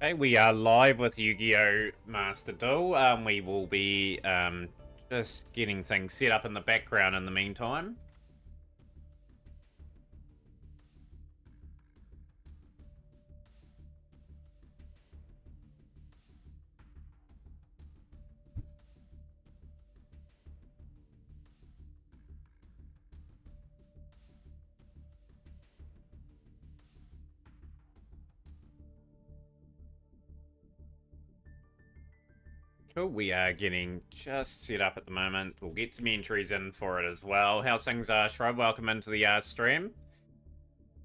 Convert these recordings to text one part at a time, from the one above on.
Okay, we are live with Yu-Gi-Oh! Master Duel. We will be just getting things set up in the background in the meantime. Cool, we are getting just set up at the moment. We'll get some entries in for it as well. How's things, Shrub? Welcome into the stream.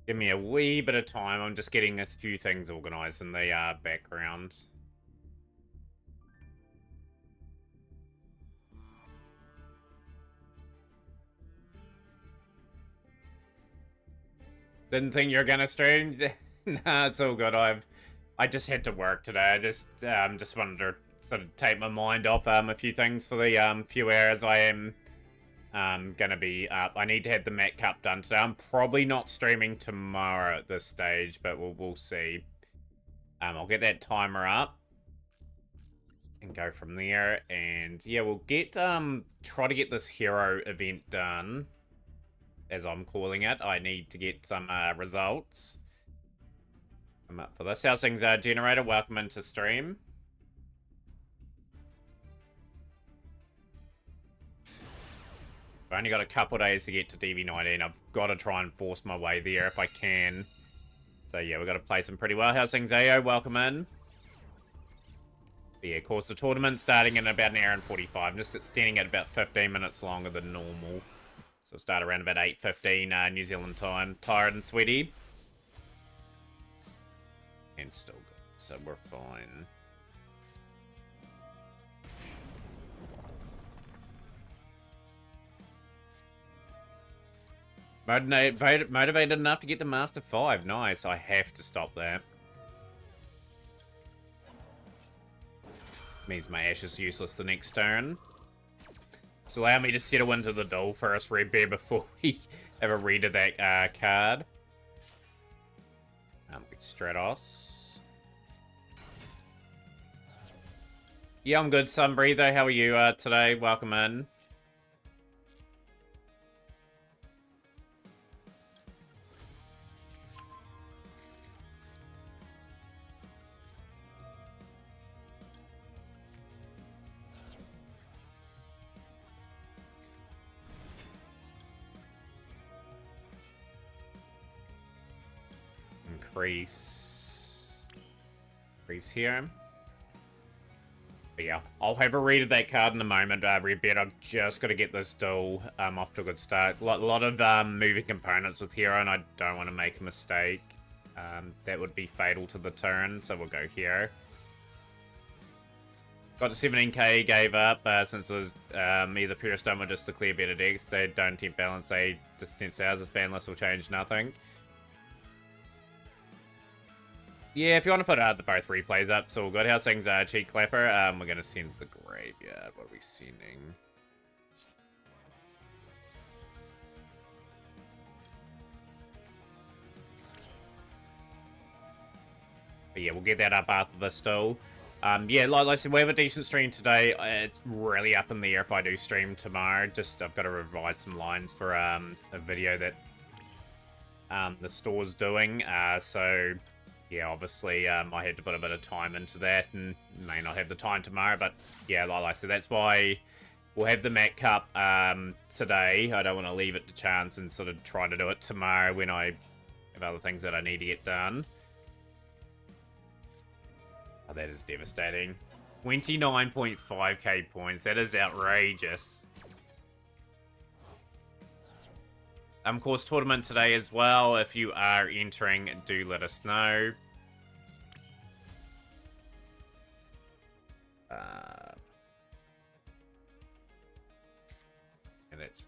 Give me a wee bit of time. I'm just getting a few things organized in the background. Didn't think you're gonna stream? Nah, it's all good. I just had to work today. I just wanted to sort of take my mind off a few things for the few hours I am gonna be up. I need to have the Mat Cup done today. I'm probably not streaming tomorrow at this stage, but we'll see. I'll get that timer up and go from there. And yeah, we'll get try to get this hero event done, as I'm calling it. I need to get some results. I'm up for this. How's things, Generator? Welcome into stream. I've only got a couple days to get to DV19. I've got to try and force my way there if I can. So yeah, we've got to play some pretty well. How's things, Ayo? Welcome in. But yeah, of course, the tournament's starting in about an hour and 45. I'm just extending it about 15 minutes longer than normal. So we'll start around about 8:15 New Zealand time. Tired and sweaty. And still good, so we're fine. Motivated enough to get the Master 5. Nice, I have to stop that. Means my Ash is useless the next turn. So allow me to settle into the duel first, Red Bear, before we have a read of that card. Stratos. Yeah, I'm good, Sunbreather. How are you today? Welcome in. Increase here. But yeah, I'll have a read of that card in a moment, Red Beard. I've just got to get this duel off to a good start. A lot of moving components with Hero, and I don't want to make a mistake. That would be fatal to the turn, so we'll go here. Got to 17k, gave up, since it was either Pure Stone or just to clear better decks. They don't tempt balance, they just tempt sales. This ban list will change nothing. Yeah, if you want to put the both replays up, so we'll go. How's things, Cheek Clapper? We're going to send the graveyard. What are we sending? But yeah, we'll get that up after this duel. Yeah, like I said, we have a decent stream today. It's really up in the air if I do stream tomorrow. Just, I've got to revise some lines for a video that the store's doing. So... yeah, obviously, I had to put a bit of time into that and may not have the time tomorrow, but yeah, like I said, that's why we'll have the Mat Cup today. I don't want to leave it to chance and sort of try to do it tomorrow when I have other things that I need to get done. Oh, that is devastating. 29.5k points. That is outrageous. Of course, tournament today as well. If you are entering, do let us know. And it's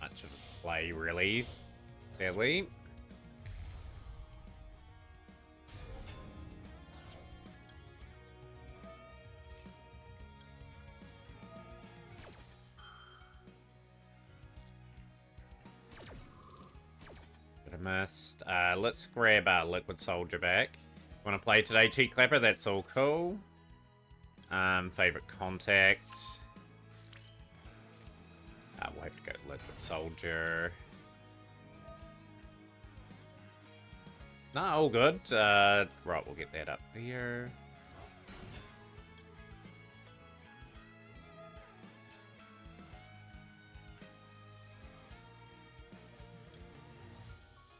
much of a play, really. Fairly. missed. Let's grab our Liquid Soldier back. Want to play today, Cheek Clapper? That's all cool. Favorite contact. We'll have to go Liquid Soldier. No, all good. Right, we'll get that up there.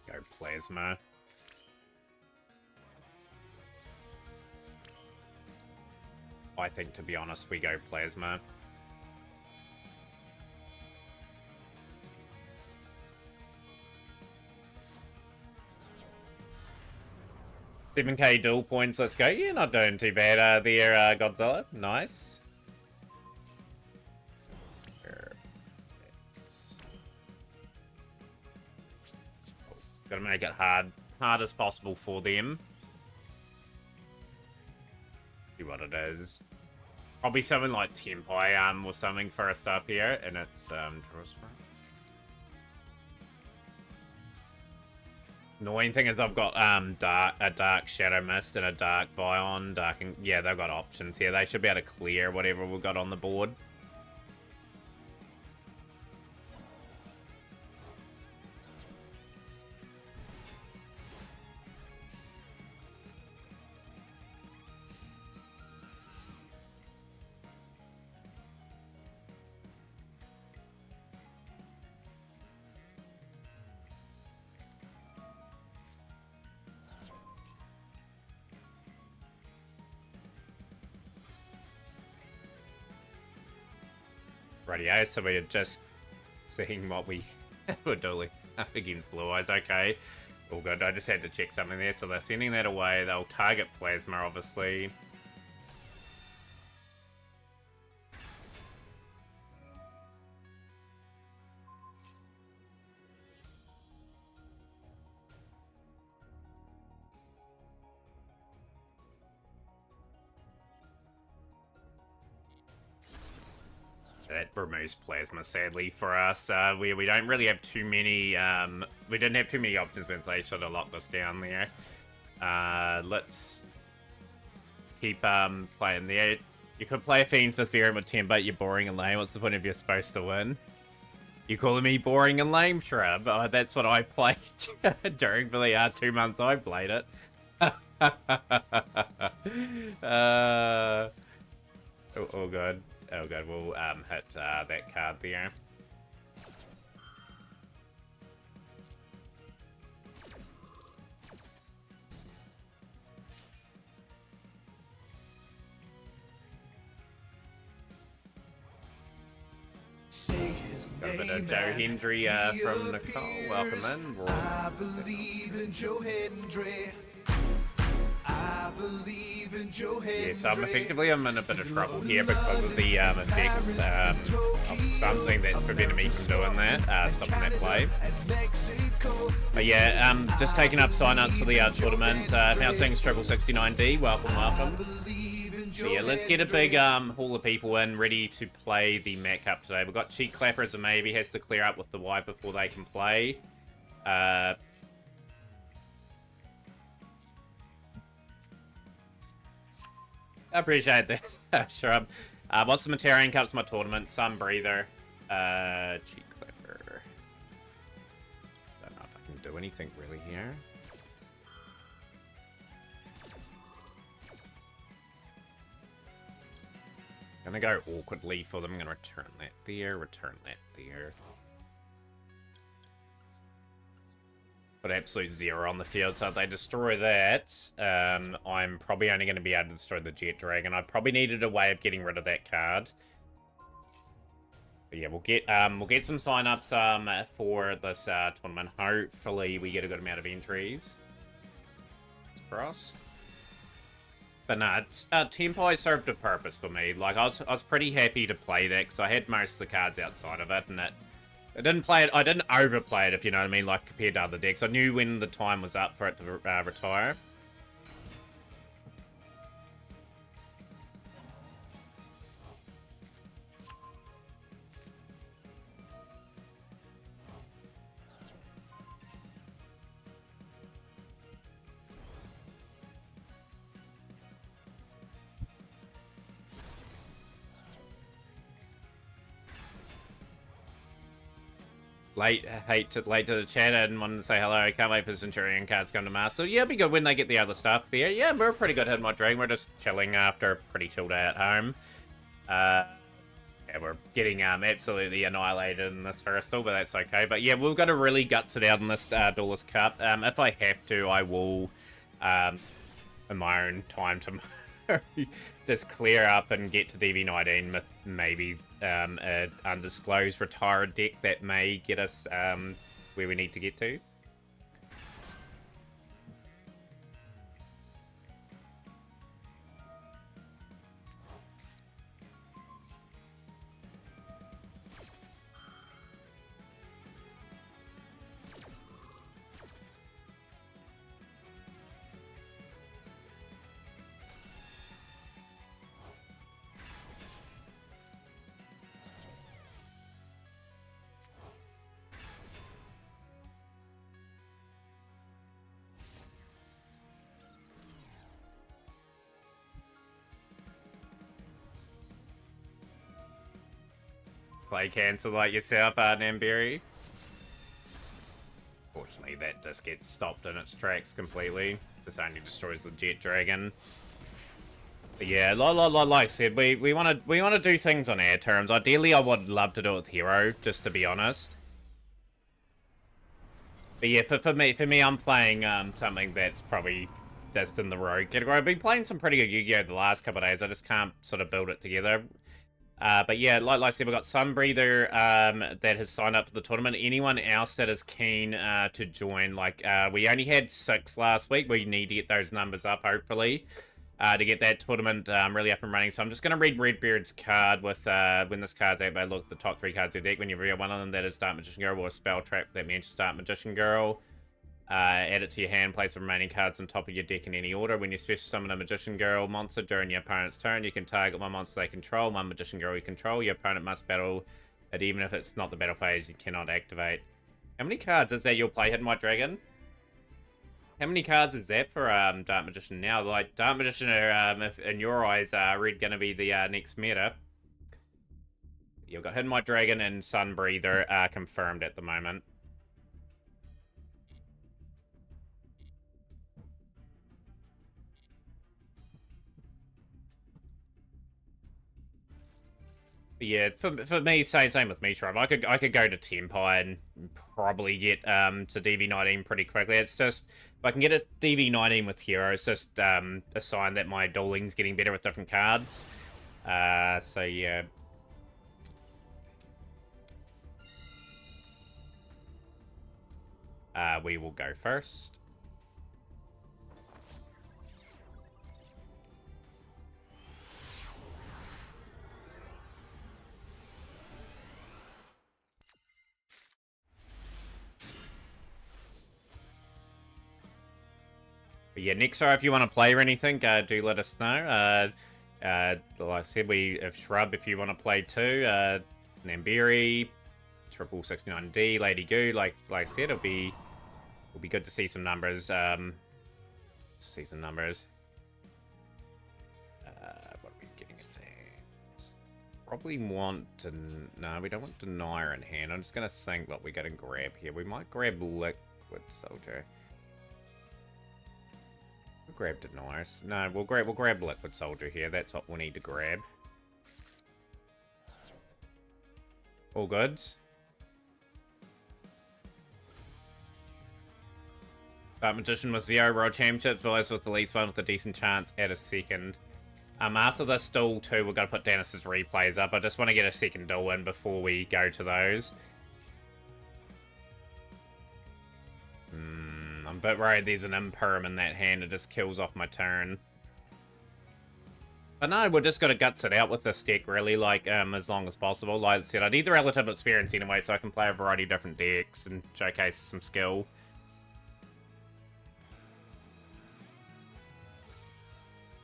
Go Plasma. I think, to be honest, we go Plasma. $7K dual points, let's go. Yeah, not doing too bad there, Godzilla. Nice. Gotta make it hard as possible for them. See what it is. Probably something like Tempai or something first up here, and it's Annoying thing is I've got a dark Shadow Mist and a dark Vion, yeah, they've got options here. They should be able to clear whatever we've got on the board. Radio, so we're just seeing what we were doing against Blue Eyes. Okay, all good. I just had to check something there. So they're sending that away. They'll target Plasma, obviously. That removes Plasma, sadly, for us. We don't really have too many, we didn't have too many options when they should have locked us down there. Let's keep playing there. You could play a Fiends with Variant with 10, but you're boring and lame. What's the point if you're supposed to win? You calling me boring and lame, Shrub? Oh, that's what I played during the 2 months I played it. Oh god. Oh god, we'll hit that card there. Got a bit of Joe Hendry from Nicole. Welcome in. I believe in Joe Hendry. I believe in Joe Hendry. Yes, effectively I'm in a bit of trouble here because of the effects of something that's preventing me from doing that, stopping that play. But yeah, just taking up sign-ups for the tournament. Now seeing Triple69D. Welcome, welcome. So yeah, let's get a big haul of people in, ready to play the Mat Cup today. We've got Cheek Clapper as a maybe, has to clear up with the Y before they can play. I appreciate that. Sure. What's the Themataurian Cup's my tournament? Sun Breather. Cheek Clapper. Don't know if I can do anything really here. Gonna go awkwardly for them. I'm gonna return that there, return that there. Put absolute 0 on the field, so if they destroy that, I'm probably only going to be able to destroy the Jet Dragon. I probably needed a way of getting rid of that card. But yeah, we'll get some sign-ups for this tournament. Hopefully we get a good amount of entries. Crossed. But nah, Tempai served a purpose for me. Like, I was pretty happy to play that, because I had most of the cards outside of it, and I didn't play it, I didn't overplay it, if you know what I mean, like, compared to other decks. I knew when the time was up for it to retire. late to the chat and wanted to say hello. Can't wait for Centurion cards to come to Master. Yeah, it'd be good when they get the other stuff there. Yeah, we're pretty good hitting my dragon. We're just chilling after a pretty chill day at home. Yeah, we're getting absolutely annihilated in this first duel, but that's okay. But yeah, we've got to really guts it out in this Duelist Cup. If I have to, I will, in my own time tomorrow, just clear up and get to DV19 with maybe an undisclosed retired deck that may get us where we need to get to. Play cancer like yourself, Namberry. Fortunately, that just gets stopped in its tracks completely. This only destroys the Jet Dragon. But yeah, like I said, we want to do things on our terms. Ideally, I would love to do it with Hero, just to be honest. But yeah, for me, I'm playing something that's probably just in the rogue category. I've been playing some pretty good Yu-Gi-Oh! The last couple of days. I just can't sort of build it together. But yeah, like I said, we've got Sunbreather that has signed up for the tournament. Anyone else that is keen to join, like we only had 6 last week. We need to get those numbers up, hopefully, to get that tournament really up and running. So I'm just going to read Redbeard's card with when this card's out. Look at the top 3 cards of the deck. When you reveal one of them, that is Dark Magician Girl or Spell Trap. That means Start Magician Girl. Add it to your hand, place the remaining cards on top of your deck in any order. When you special summon a Magician Girl monster during your opponent's turn, you can target one monster they control, one Magician Girl you control. Your opponent must battle it, even if it's not the battle phase, you cannot activate. How many cards is that you'll play, Hidden White Dragon? How many cards is that for Dark Magician now? Like, Dark Magician are, if in your eyes, red gonna be the next meta. You've got Hidden White Dragon and Sunbreather confirmed at the moment. Yeah, for me, same with me, Tribe. I could go to Tempai and probably get to DV19 pretty quickly. It's just if I can get a DV19 with Hero, it's just a sign that my dueling's getting better with different cards. So yeah. We will go first. But yeah, Nixar, if you want to play or anything, do let us know. Like I said, we have Shrub if you want to play too. Nambiri, Triple 69D, Lady Goo. Like I said, it'll be good to see some numbers. What are we getting at there? Probably want to... No, we don't want Denier in hand. I'm just going to think what we got to grab here. We might grab Liquid Soldier. We'll grab Deniers. No, we'll grab Liquid Soldier here. That's what we'll need to grab. All goods. Magician with 0 World Championships, boys with the least one with a decent chance at a second. After this duel too, we've got to put Dennis's replays up. I just want to get a second duel in before we go to those. I'm a bit worried there's an Imperm in that hand. It just kills off my turn. But no, we're just got to guts it out with this deck, really, like, as long as possible. Like I said, I need the relative experience anyway, so I can play a variety of different decks and showcase some skill.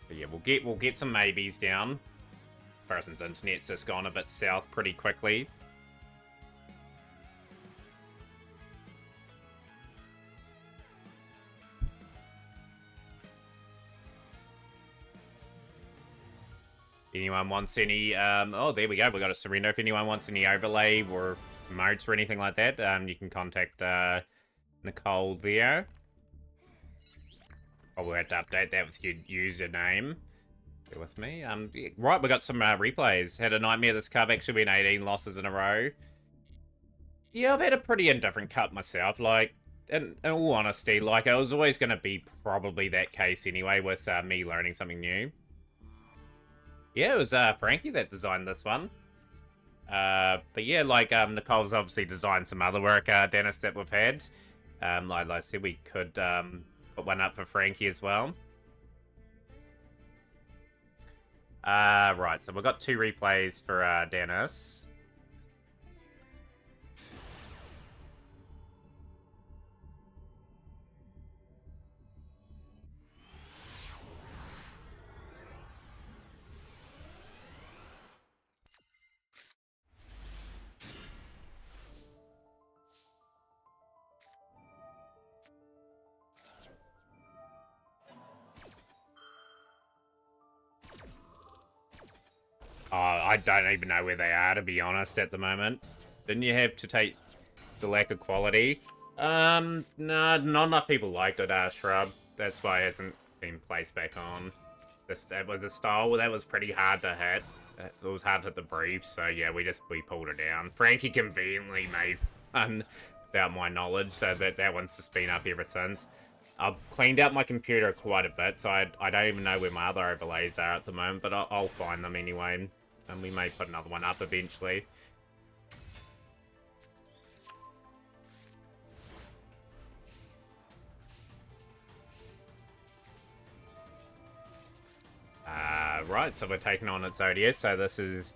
But yeah, we'll get some maybes down. This person's internet's just gone a bit south pretty quickly. Anyone wants any, oh, there we go. We got a surrender. If anyone wants any overlay or emotes or anything like that, you can contact Nicole there. Oh, we'll have to update that with your username. Bear with me. Yeah, right, we got some replays. Had a nightmare this cup, actually been 18 losses in a row. Yeah, I've had a pretty indifferent cup myself. Like, in all honesty, like, it was always going to be probably that case anyway with me learning something new. Yeah, it was Frankie that designed this one. But yeah, like, Nicole's obviously designed some other work, Dennis, that we've had. Like I said, we could put one up for Frankie as well. Right, so we've got 2 replays for Dennis. Oh, I don't even know where they are, to be honest, at the moment. Didn't you have to take... It's a lack of quality? No, not enough people liked it, Shrub. That's why it hasn't been placed back on. That was a style that was pretty hard to hit. It was hard to hit the brief, so yeah, we pulled it down. Frankie conveniently made one without my knowledge, so that one's just been up ever since. I've cleaned out my computer quite a bit, so I don't even know where my other overlays are at the moment, but I'll find them anyway. And we may put another one up eventually. Right, so we're taking on Exodia, so this is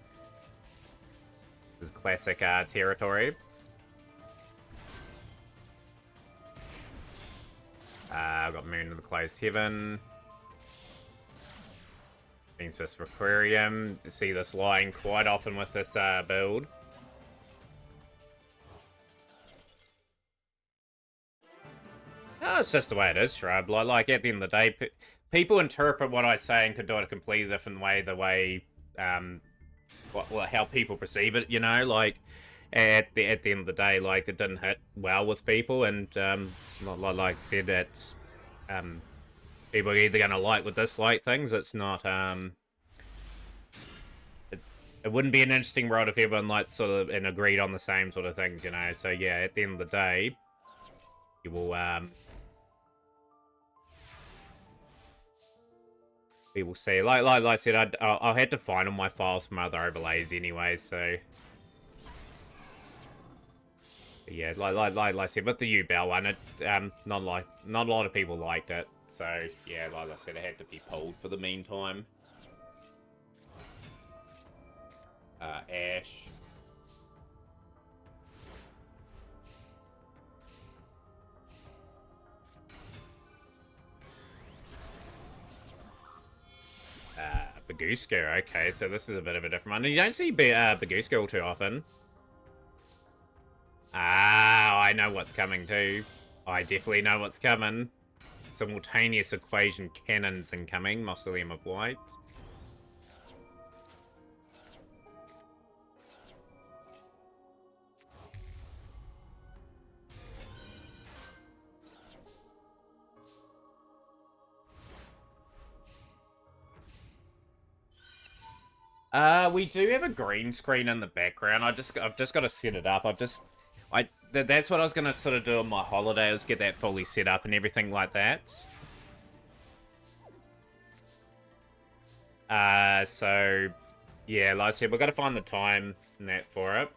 classic territory. I've got Moon of the Closed Heaven. Princess Aquarium. You see this line quite often with this build. Oh, it's just the way it is, Shrub. Like at the end of the day, people interpret what I say and could do it a completely different way, the way, how people perceive it, you know? Like, at the end of the day, like, it didn't hit well with people, and, like I said, it's, people are either going to like or dislike things. It's not, it wouldn't be an interesting world if everyone, like, sort of, and agreed on the same sort of things, you know? So, yeah, at the end of the day, you will, we will see. Like I said, I had to find all my files from other overlays anyway, so... But yeah, like I said, with the U-Bell one, it, not a lot of people liked it. So, yeah, like I said, it had to be pulled for the meantime. Ash. Bagooska, okay, so this is a bit of a different one. You don't see Bagooska all too often. Ah, I know what's coming too. I definitely know what's coming. Simultaneous equation cannons incoming, Mausoleum of Light. We do have a green screen in the background. I've just got to set it up. That's what I was gonna sort of do on my holiday, is get that fully set up and everything like that. So yeah, like I said, we've got to find the time and that for it.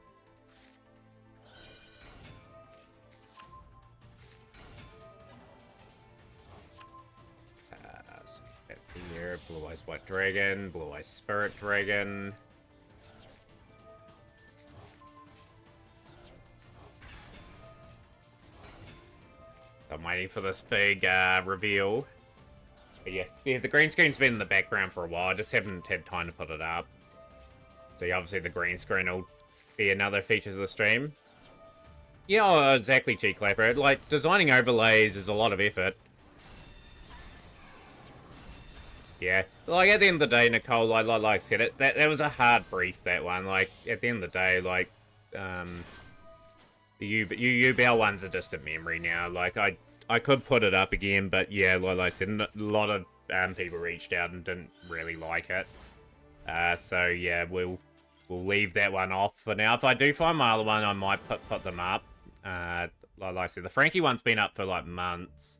Here, Blue Eyes White Dragon, Blue Eyes Spirit Dragon. I'm waiting for this big reveal. But yeah, the green screen's been in the background for a while. I just haven't had time to put it up. So yeah, obviously the green screen will be another feature of the stream. Yeah, oh, exactly, Cheek Clapper. Like, designing overlays is a lot of effort. Yeah, like, at the end of the day, Nicole, like I said, that was a hard brief, that one. Like, at the end of the day, like, The UBL one's a distant memory now. Like, I could put it up again, but yeah, like I said, a lot of people reached out and didn't really like it. So yeah, we'll leave that one off for now. If I do find my other one, I might put them up. Like I said, the Frankie one's been up for like months.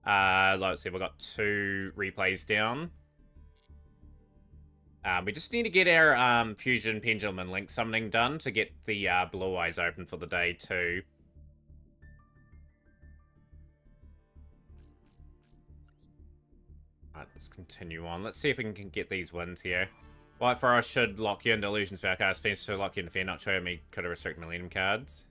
Like I said, we've got 2 replays down. We just need to get our Fusion, Pendulum, and Link summoning done to get the Blue Eyes open for the day too. Alright, let's continue on. Let's see if we can get these wins here. White Forest should lock you into Illusion Spellcast. Fence to lock you into Fear Not show me could have restrict Millennium cards.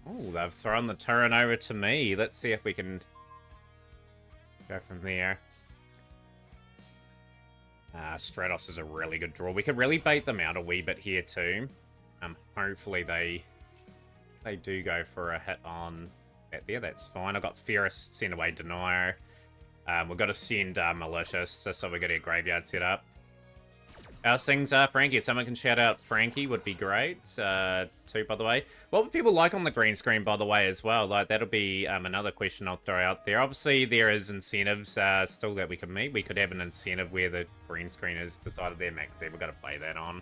Oh, they've thrown the turn over to me. Let's see if we can go from there. Stratos is a really good draw. We could really bait them out a wee bit here too. Hopefully they do go for a hit on that there. That's fine. I've got Ferris, send away Denier. We've got to send Malicious, so we've got our graveyard set up. How's things, Frankie? If someone can shout out Frankie, would be great. Too, by the way. What would people like on the green screen, by the way, as well? Like, that'll be another question I'll throw out there. Obviously, there is incentives still that we can meet. We could have an incentive where the green screen is decided there, Max. We've got to play that on.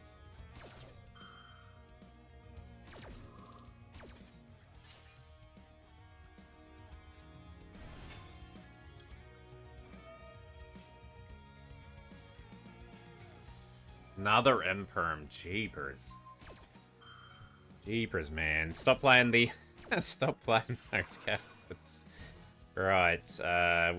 Another Imperm. Jeepers. Jeepers, man. Stop playing the... Stop playing those cards. Right, I'm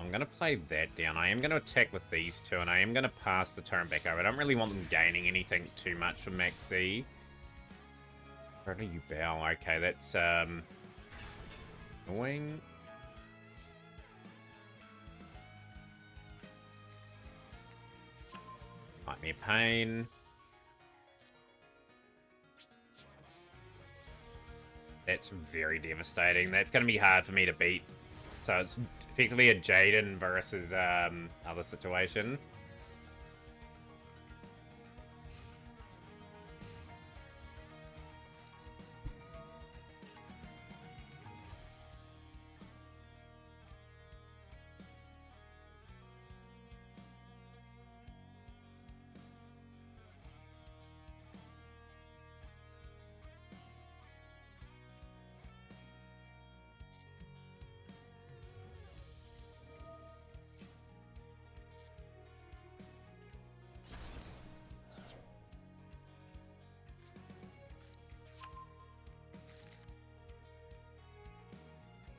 going to play that down. I am going to attack with these two, and I am going to pass the turn back over. I don't really want them gaining anything too much from Maxi. Where do you bow? Okay, that's, annoying. Might be a pain. That's very devastating. That's going to be hard for me to beat. So it's effectively a Jaden versus other situation.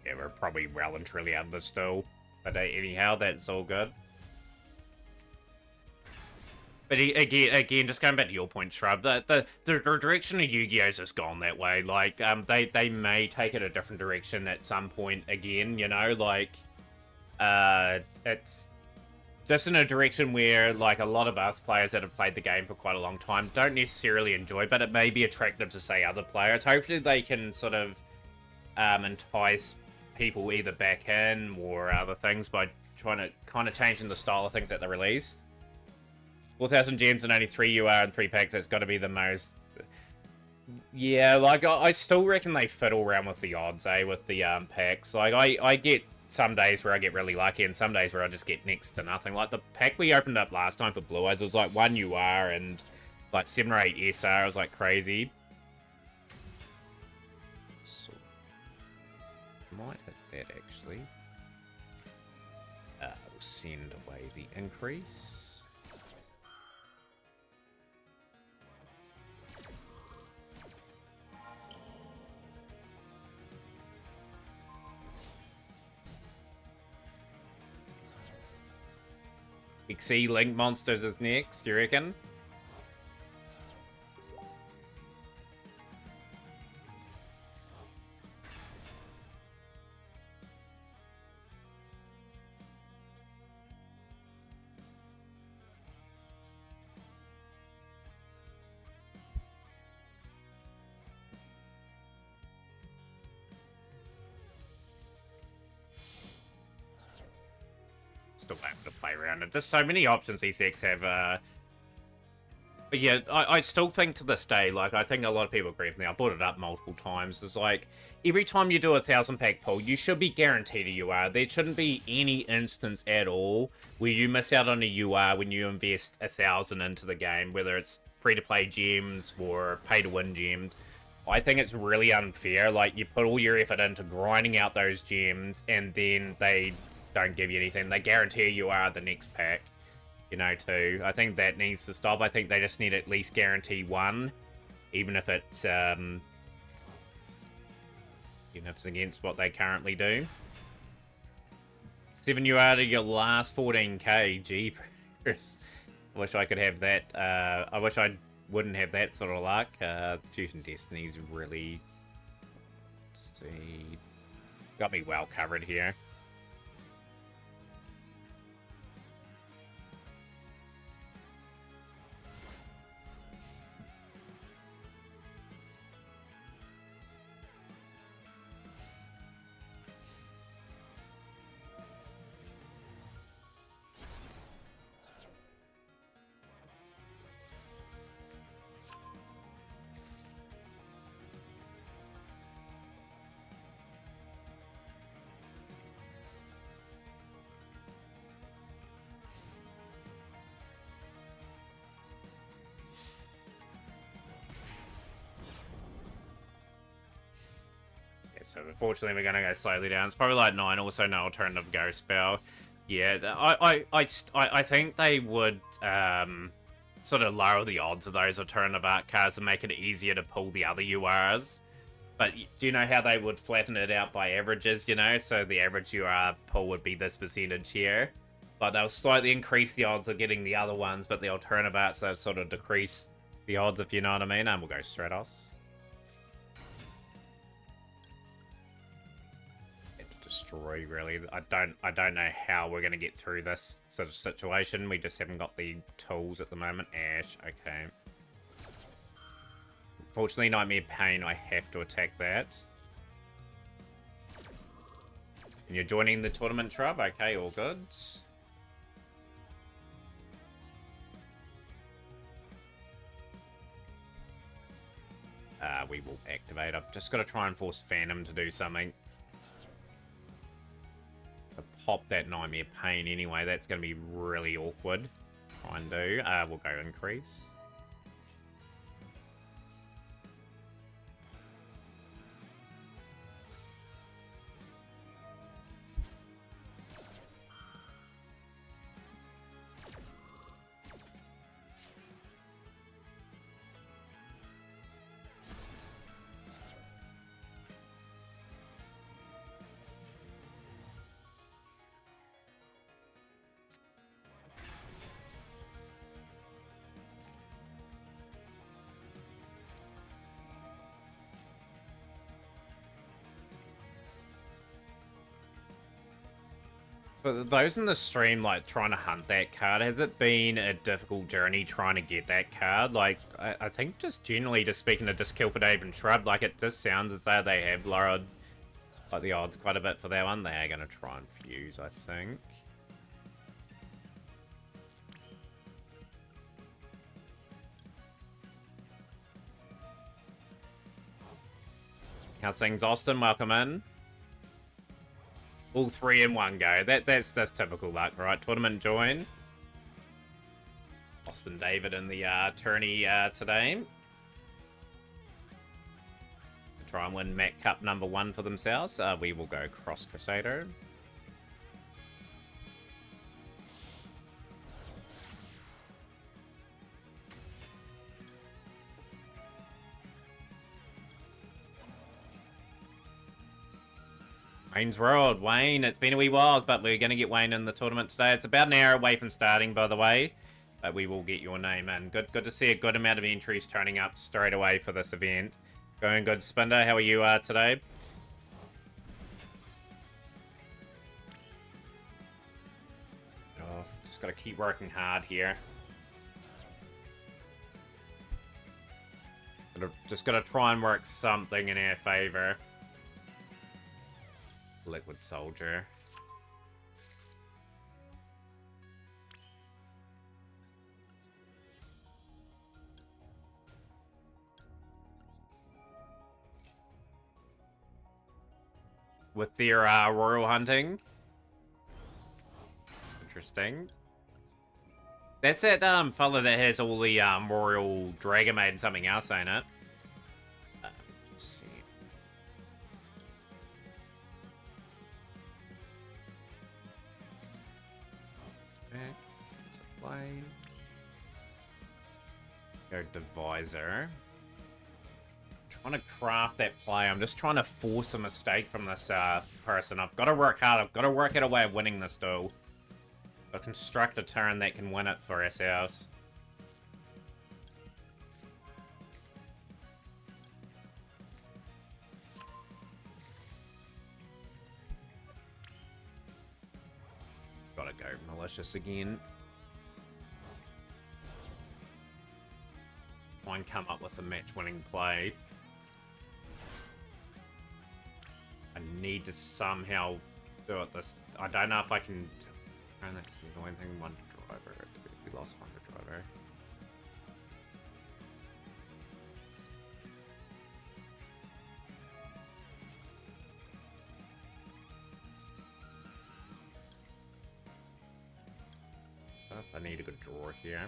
Yeah, we're probably well and truly out of this still. But anyhow, that's all good. But again, just going back to your point, Shrub, the direction of Yu-Gi-Oh's just gone that way. Like, they may take it a different direction at some point again, you know? Like, it's just in a direction where, like, a lot of us players that have played the game for quite a long time don't necessarily enjoy, but it may be attractive to, say, other players. Hopefully they can sort of entice people either back in or other things by trying to kind of changing the style of things that they released. 4,000 gems and only 3 UR and 3 packs, that's got to be the most... Yeah, like, I still reckon they fiddle around with the odds, with the packs. Like, I get some days where I get really lucky and some days where I just get next to nothing. Like, the pack we opened up last time for Blue Eyes, it was like 1 UR and like 7 or 8 SR. It was like crazy. So, might hit that, actually. We'll send away the increase. XE Link Monsters is next, you reckon? Still have to play around it. There's so many options these decks have. But yeah, I still think to this day, like, I think a lot of people agree with me. I brought it up multiple times. It's like, every time you do a 1,000-pack pull, you should be guaranteed a UR. There shouldn't be any instance at all where you miss out on a UR when you invest 1,000 into the game, whether it's free-to-play gems or pay-to-win gems. I think it's really unfair. Like, you put all your effort into grinding out those gems, and then they don't give you anything. They guarantee you are the next pack, you know, too. I think that needs to stop. I think they just need to at least guarantee one, even if it's against what they currently do. 7 UR to your last 14k. Jeepers. I wish I could have that. I wish I wouldn't have that sort of luck. Fusion Destiny's really got me well covered here. So unfortunately, we're going to go slowly down. It's probably like 9. Also, no alternative ghost spell. Yeah, I think they would sort of lower the odds of those alternative art cards and make it easier to pull the other URs. But do you know how they would flatten it out by averages, you know? So the average UR pull would be this percentage here. But they'll slightly increase the odds of getting the other ones, but the alternative arts, they'll sort of decrease the odds, if you know what I mean. And we'll go Stratos. Destroy, really. I don't know how we're going to get through this sort of situation. We just haven't got the tools at the moment. Ash, okay. Fortunately, Nightmare Pain, I have to attack that. And you're joining the tournament, Trub? Okay, all good. We will activate. I've just got to try and force Phantom to do something. Pop that Nightmare Pain anyway. That's going to be really awkward. Try and do. We'll go increase. But those in the stream, like, trying to hunt that card, has it been a difficult journey trying to get that card? Like, I think just generally, just speaking to Diskill for Dave and Shrub, like, it just sounds as though they have lowered, like, the odds quite a bit for that one. They are going to try and fuse, I think. How's things, Austin? Welcome in. All 3 in one go. That's typical luck, right? Tournament join. Austin David in the tourney today. Try and win Mac Cup #1 for themselves. We will go Cross Crusader. Wayne's World. Wayne, it's been a wee while, but we're going to get Wayne in the tournament today. It's about an hour away from starting, by the way. But we will get your name in. Good to see a good amount of entries turning up straight away for this event. Going good, Spinder. How are you today? Oh, just got to keep working hard here. Just got to try and work something in our favor. Liquid Soldier. With their royal hunting. Interesting. That's that fella that has all the royal dragon maid and something else, ain't it? Let's see. Supply. Go Divisor. Trying to craft that play. I'm just trying to force a mistake from this person. I've got to work hard. I've got to work out a way of winning this duel. I'll construct a turn that can win it for ourselves. Gotta go malicious again. Try and come up with a match-winning play. I need to somehow do it this... I don't know if I can... And that's the annoying thing. One driver. We lost one driver. I need a good draw here.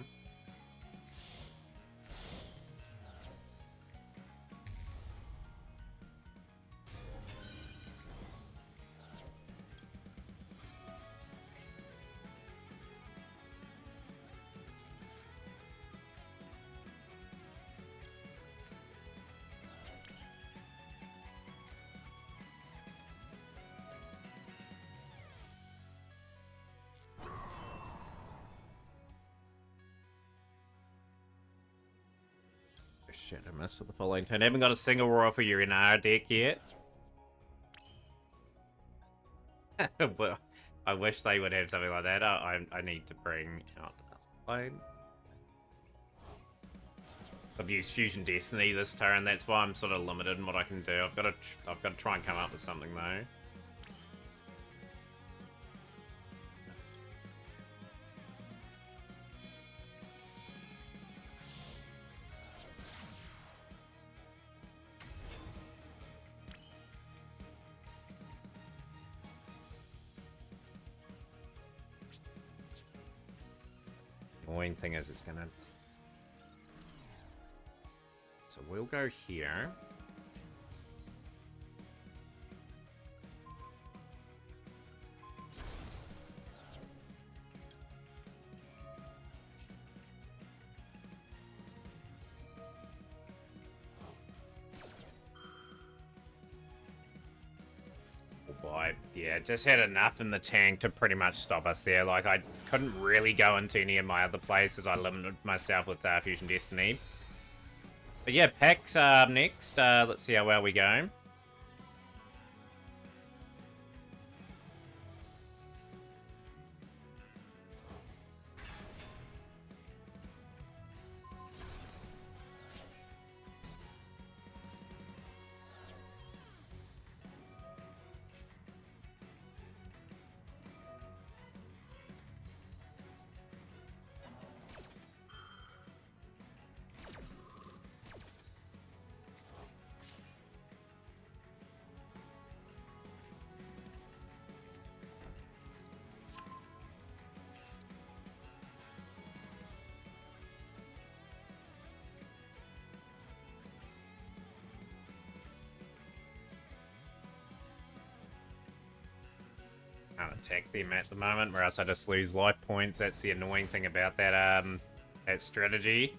Shit, I missed with the following turn. I haven't got a single royal for you in our deck yet. Well, I wish they would have something like that. I need to bring out the plane. I've used Fusion Destiny this turn. That's why I'm sort of limited in what I can do. I've got to try and come up with something though. Annoying thing is it's gonna... So we'll go here. Yeah, just had enough in the tank to pretty much stop us there. Like, I couldn't really go into any of my other places. I limited myself with Fusion Destiny. But yeah, Pax next. Let's see how well we go. Can't attack them at the moment, or else I just lose life points. That's the annoying thing about that that strategy.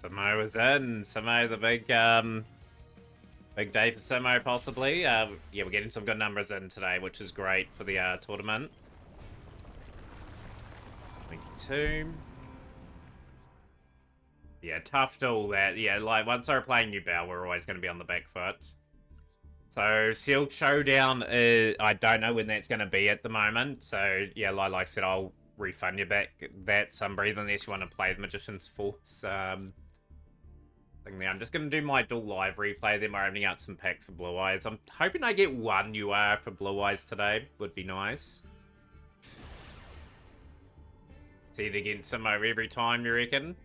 Samo is in. Samo, the big day for Samo, possibly. Yeah, we're getting some good numbers in today, which is great for the tournament. 22. Yeah, tough to all that. Yeah, like, once they're playing New Bell, we're always going to be on the back foot. So, Sealed Showdown, I don't know when that's going to be at the moment. So, yeah, like I said, I'll refund you back that some breathing unless you want to play the Magician's Force thing there. I'm just going to do my dual live replay, then we're opening out some packs for Blue Eyes. I'm hoping I get one UR for Blue Eyes today. Would be nice. See it against Samo every time, you reckon?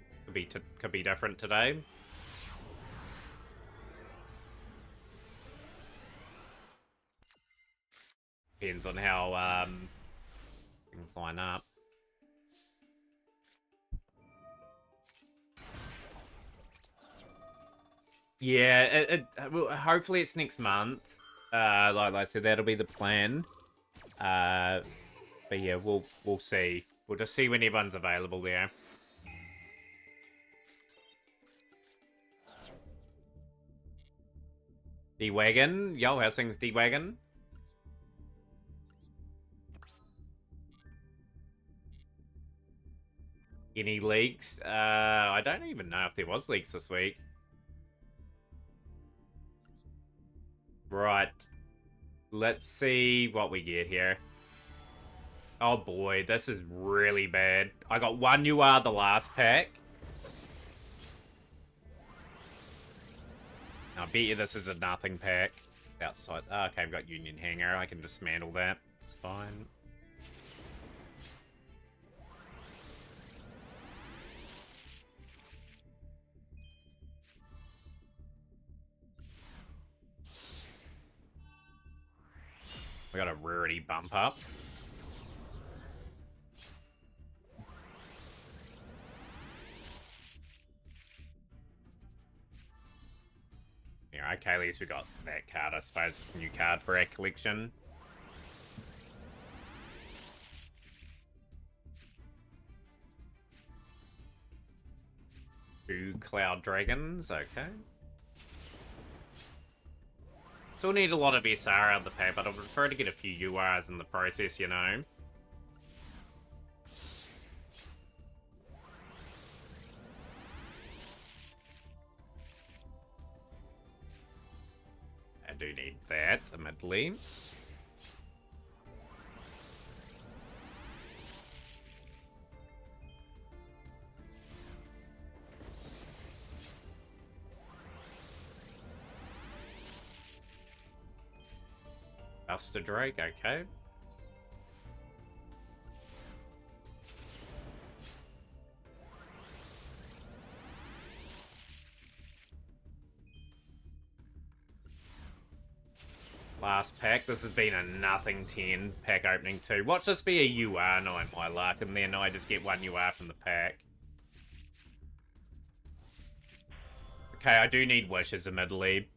Could be different today. Depends on how things line up. Yeah, well, hopefully it's next month. Like I said, that'll be the plan. But yeah, we'll see. We'll just see when everyone's available there. D-Wagon. Yo, how's things, D-Wagon? Any leaks? I don't even know if there was leaks this week. Right. Let's see what we get here. Oh boy, this is really bad. I got one UR the last pack. I bet you this is a nothing pack. Outside. Oh, okay, I've got Union Hanger. I can dismantle that. It's fine. We got a rarity bump up. Yeah, okay, at least we got that card. I suppose it's a new card for our collection. Two Cloud Dragons, okay. Still need a lot of SR out of the pack, but I would prefer to get a few URs in the process, you know. I do need that, admittedly. Buster Drake, okay. Last pack. This has been a nothing 10 pack opening too. Watch this be a UR knowing my luck, and then I just get one UR from the pack. Okay, I do need wishes, admittedly.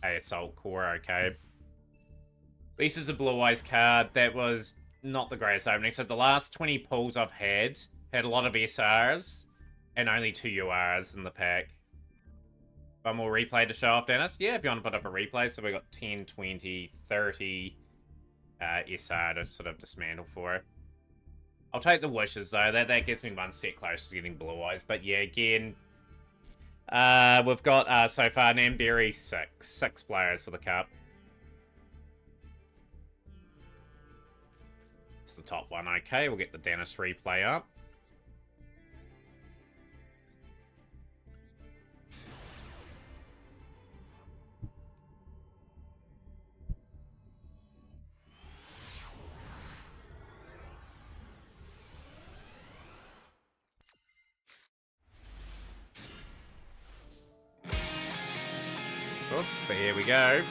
A Assault Core, okay. This is a Blue Eyes card. That was not the greatest opening. So the last 20 pulls I've had a lot of SRs and only 2 URs in the pack. One more replay to show off, Dennis. Yeah, if you want to put up a replay. So we got 10, 20, 30 SR to sort of dismantle for it. I'll take the wishes, though. That gets me one step closer to getting Blue Eyes. But yeah, again, we've got, so far, Namberry 6 players for the cup. It's the top one. Okay, we'll get the Dennis replay up. Oh, but here we go.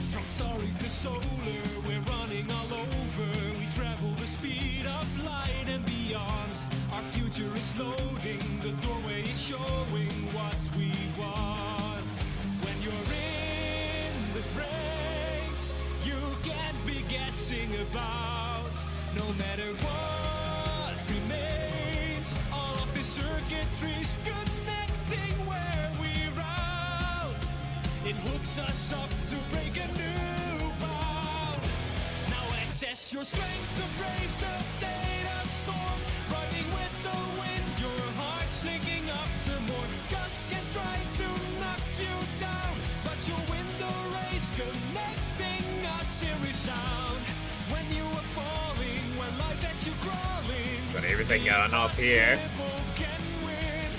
From starry to solar, we're running all over. We travel the speed of light and beyond. Our future is loading, the doorway is showing what we want. When you're in the guessing about. No matter what remains, all of the circuitry's connecting where we route. It hooks us up to break a new bound. Now access your strength to brave the data storm. Riding with the wind, your heart's linking up to more. Gusts can try to knock you down, but you'll win the race, connecting us in resound. When you are falling, when life has you crawling, Got everything going up here. impossible can win.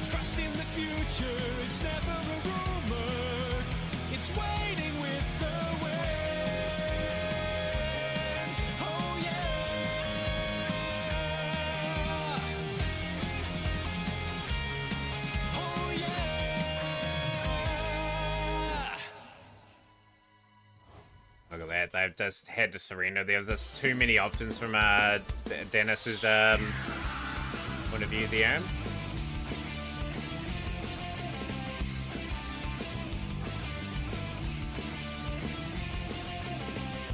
Trust in the future, it's never a rumor. It's waiting with the wind. Oh yeah. Oh yeah. Look at that. They've just had to surrender. There was just too many options from Dennis's point of view there.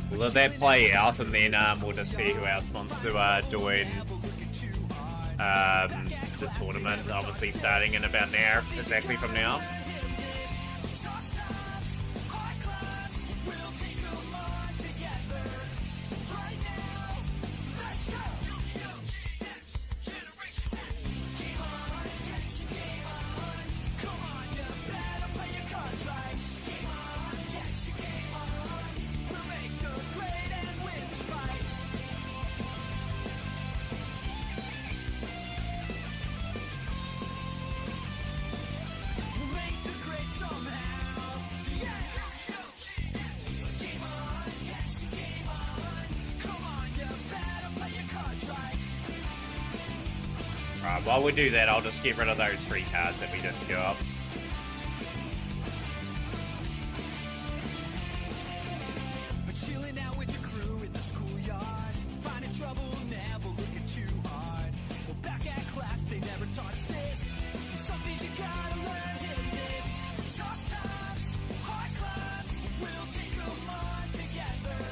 We'll let that play out, and then we'll just see who else wants to join the tournament. Obviously, starting in about an hour exactly from now. Right, while we do that, I'll just get rid of those 3 cards that we just got. Chilling out with the crew in the schoolyard, finding trouble, never looking too hard. Well, back at class, they never taught us this. Some things you gotta learn in this. Tough times, hard clubs, we'll take them on together.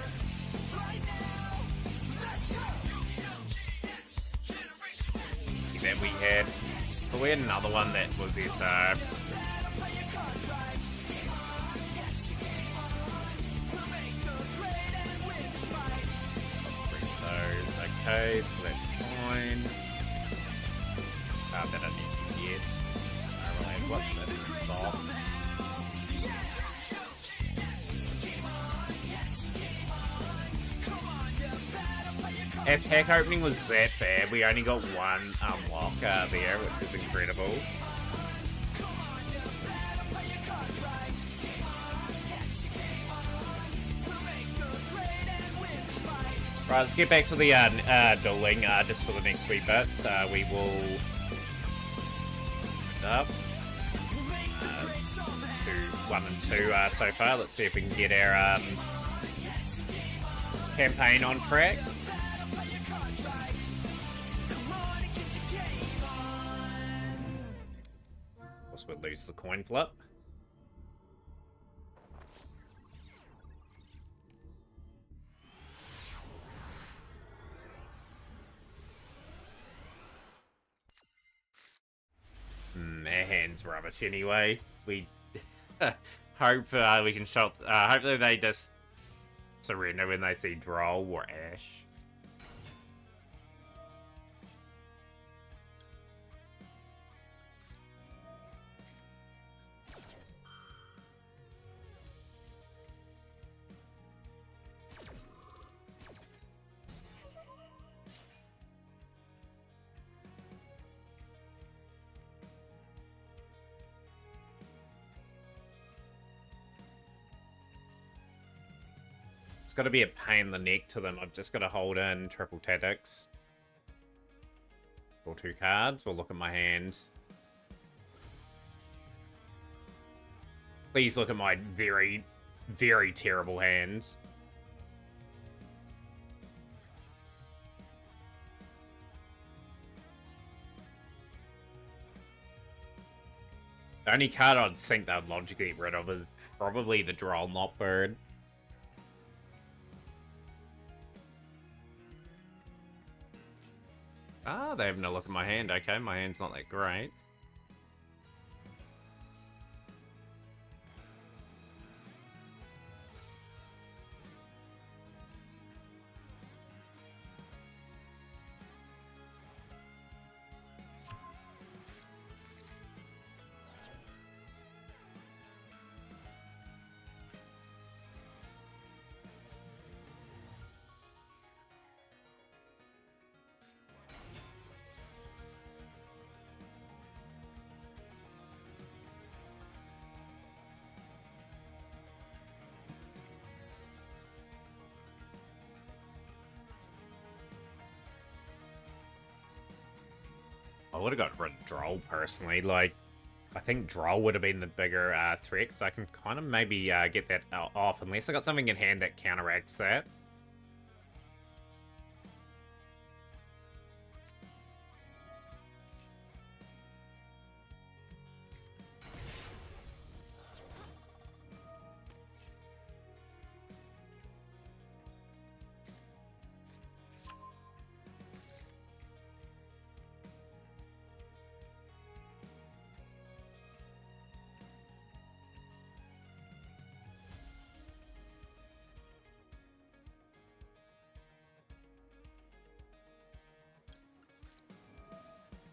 Right now, let's go. Then we had, we had another one that was SR. Okay, so that's fine. That I need to get. Alright, what's that box? Attack opening was that bad. We only got one unlock there, which is incredible. Right, let's get back to the dueling just for the next wee bit. We will up 1 and 2 so far. Let's see if we can get our campaign on track. Also, we'll lose the coin flip. Their hand's rubbish anyway. We hope we can shot. Hopefully they just surrender when they see Droll or Ash. It's got to be a pain in the neck to them. I've just got to hold in triple tactics. Draw 2 cards. We'll look at my hand. Please look at my very, very terrible hand. The only card I'd think they'd logically get rid of is probably the Droll Not Bird. Ah, they're having a look at my hand. Okay, my hand's not that great. I would have got rid of Droll personally. Like, I think Droll would have been the bigger threat, because I can kind of maybe get that off, unless I got something in hand that counteracts that.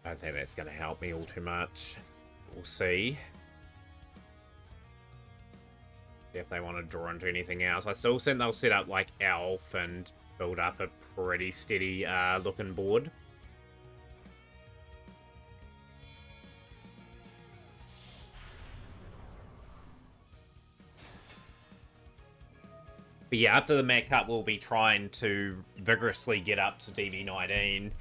I don't think that's going to help me all too much. We'll see. If they want to draw into anything else. I still think they'll set up like Elf and build up a pretty steady looking board. But yeah, after the Met Cup, we'll be trying to vigorously get up to DB19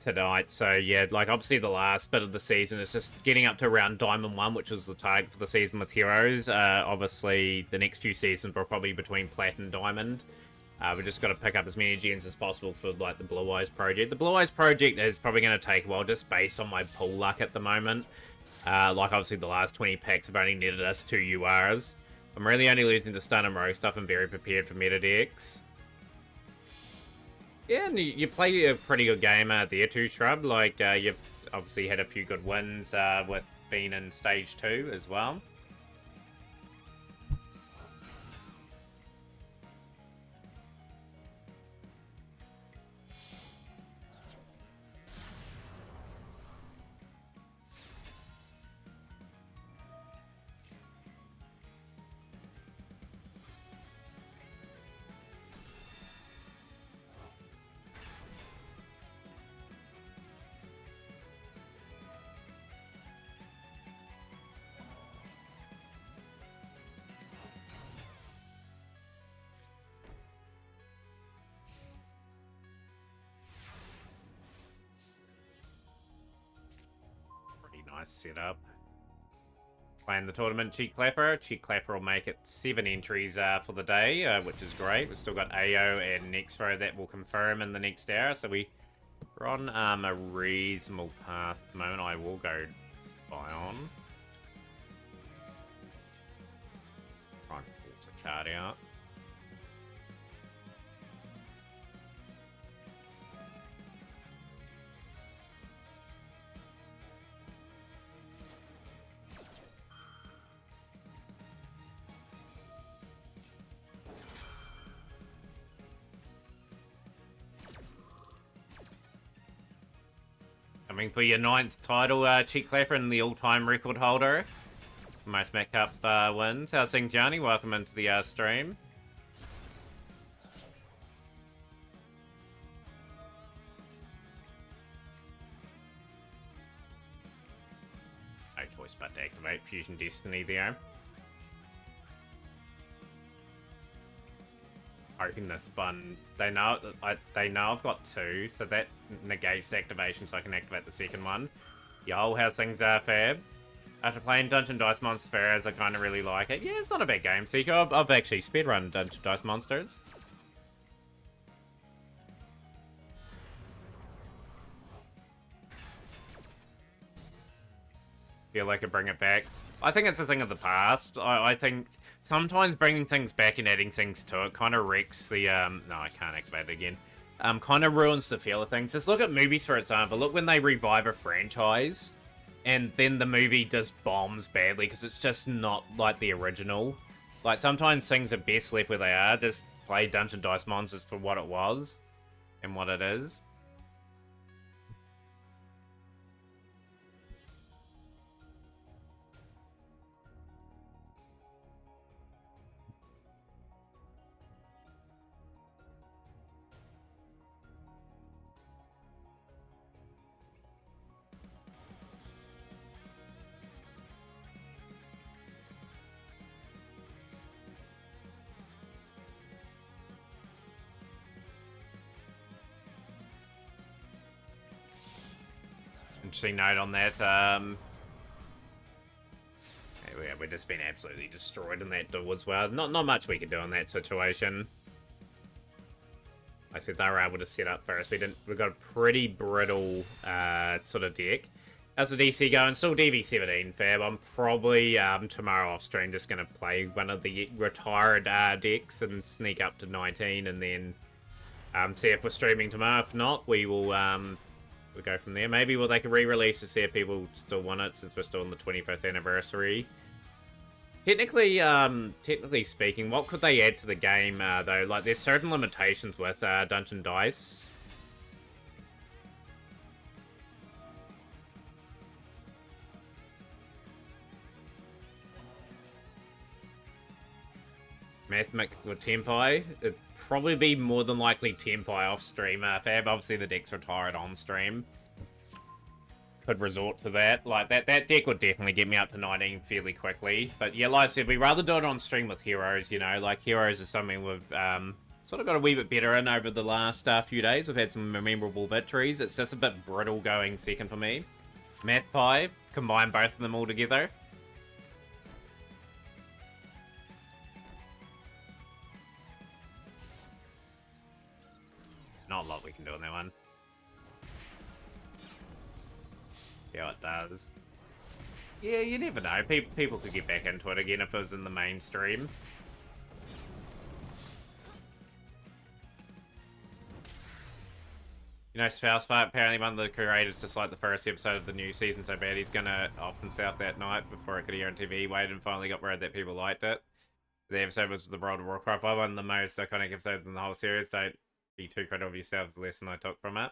tonight. So yeah, like obviously the last bit of the season is just getting up to around Diamond 1, which was the target for the season with Heroes. Obviously, the next few seasons were probably between Plat and Diamond. We just got to pick up as many gens as possible for like the Blue Eyes project. The Blue Eyes project is probably going to take a while just based on my pull luck at the moment. Like obviously the last 20 packs have only netted us 2 URs. I'm really only losing to Stun and Rogue stuff. I'm very prepared for meta decks. Yeah, and you play a pretty good game there too, Shrub. Like, you've obviously had a few good wins with being in Stage 2 as well. Nice setup. Playing the tournament, Cheek Clapper. Cheek Clapper will make it 7 entries for the day, which is great. We've still got AO and Nextro that will confirm in the next hour, so we're on a reasonable path at the moment. I will go Bion. Try and force the card out. Coming for your 9th title, Cheek Clapper, and the all-time record holder. Most Met Cup wins. How's things, Johnny? Welcome into the stream. No choice but to activate Fusion Destiny there. Hoping this one, they know I've got 2, so that negates the activation, so I can activate the second one. Yo, how's things, Fab? After playing Dungeon Dice Monsters, I kind of really like it. Yeah, it's not a bad game, Seeker. I've actually speedrun Dungeon Dice Monsters. Feel like I bring it back. I think it's a thing of the past. I think sometimes bringing things back and adding things to it kind of wrecks the... No, I can't activate it again. kind of ruins the feel of things. Just look at movies, for example. Look when they revive a franchise, and then the movie just bombs badly because it's just not like the original. Like, sometimes things are best left where they are. Just play Dungeon Dice Monsters for what it was and what it is. Interesting note on that. Yeah, we're just being absolutely destroyed in that door as well. Not much we could do in that situation. I said they were able to set up first. We got a pretty brittle sort of deck. How's the DC going? Still DV17, Fab. I'm probably tomorrow off stream just gonna play one of the retired decks and sneak up to 19, and then see if we're streaming tomorrow. If not, we will we'll go from there. Maybe they can re-release to see if people still want it, since we're still on the 25th anniversary. Technically speaking, what could they add to the game, though? Like, there's certain limitations with Dungeon Dice. Mathemic with Tempai. It'd probably be more than likely Tempai off stream. Fab, obviously the deck's retired on stream. Could resort to that. Like, that deck would definitely get me up to 19 fairly quickly. But yeah, like I said, we'd rather do it on stream with heroes, you know. Like, heroes is something we've sort of got a wee bit better in over the last few days. We've had some memorable victories. It's just a bit brittle going second for me. Math Pie, combine both of them all together. Not a lot we can do on that one. Yeah, it does. Yeah, you never know. People could get back into it again if it was in the mainstream. You know, Spouse Fight, apparently one of the creators disliked the first episode of the new season so bad he's gonna off himself that night before it could air on TV. He waited and finally got word that people liked it. The episode was the World of Warcraft, one of the most iconic episodes in the whole series. Don't be too critical of yourselves, the lesson I took from it.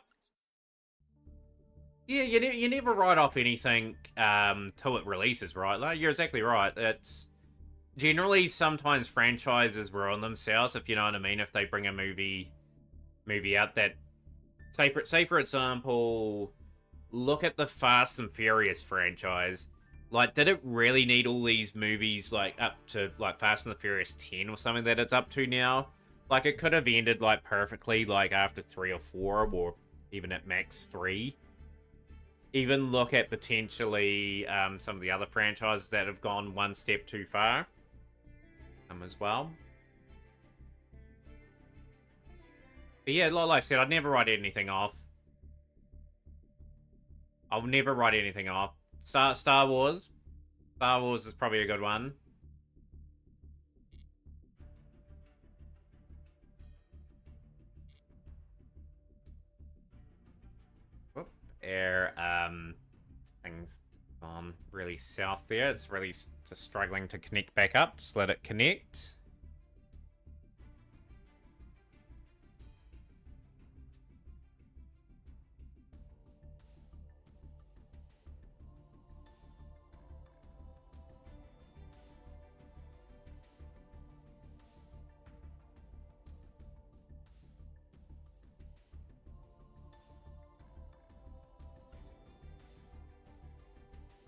Yeah, you never write off anything till it releases, right? Like, you're exactly right. It's generally sometimes franchises ruin themselves, if you know what I mean. If they bring a movie out that, say for example, look at the Fast and Furious franchise. Like, did it really need all these movies, like, up to, like, Fast and the Furious 10 or something that it's up to now? Like, it could have ended, like, perfectly, like, after 3 or 4, or even at max 3. Even look at potentially some of the other franchises that have gone one step too far as well. But yeah, like I said, I'd never write anything off. I'll never write anything off. Star Wars. Star Wars is probably a good one. Whoop. Air, things gone really south there. It's really just struggling to connect back up. Just let it connect.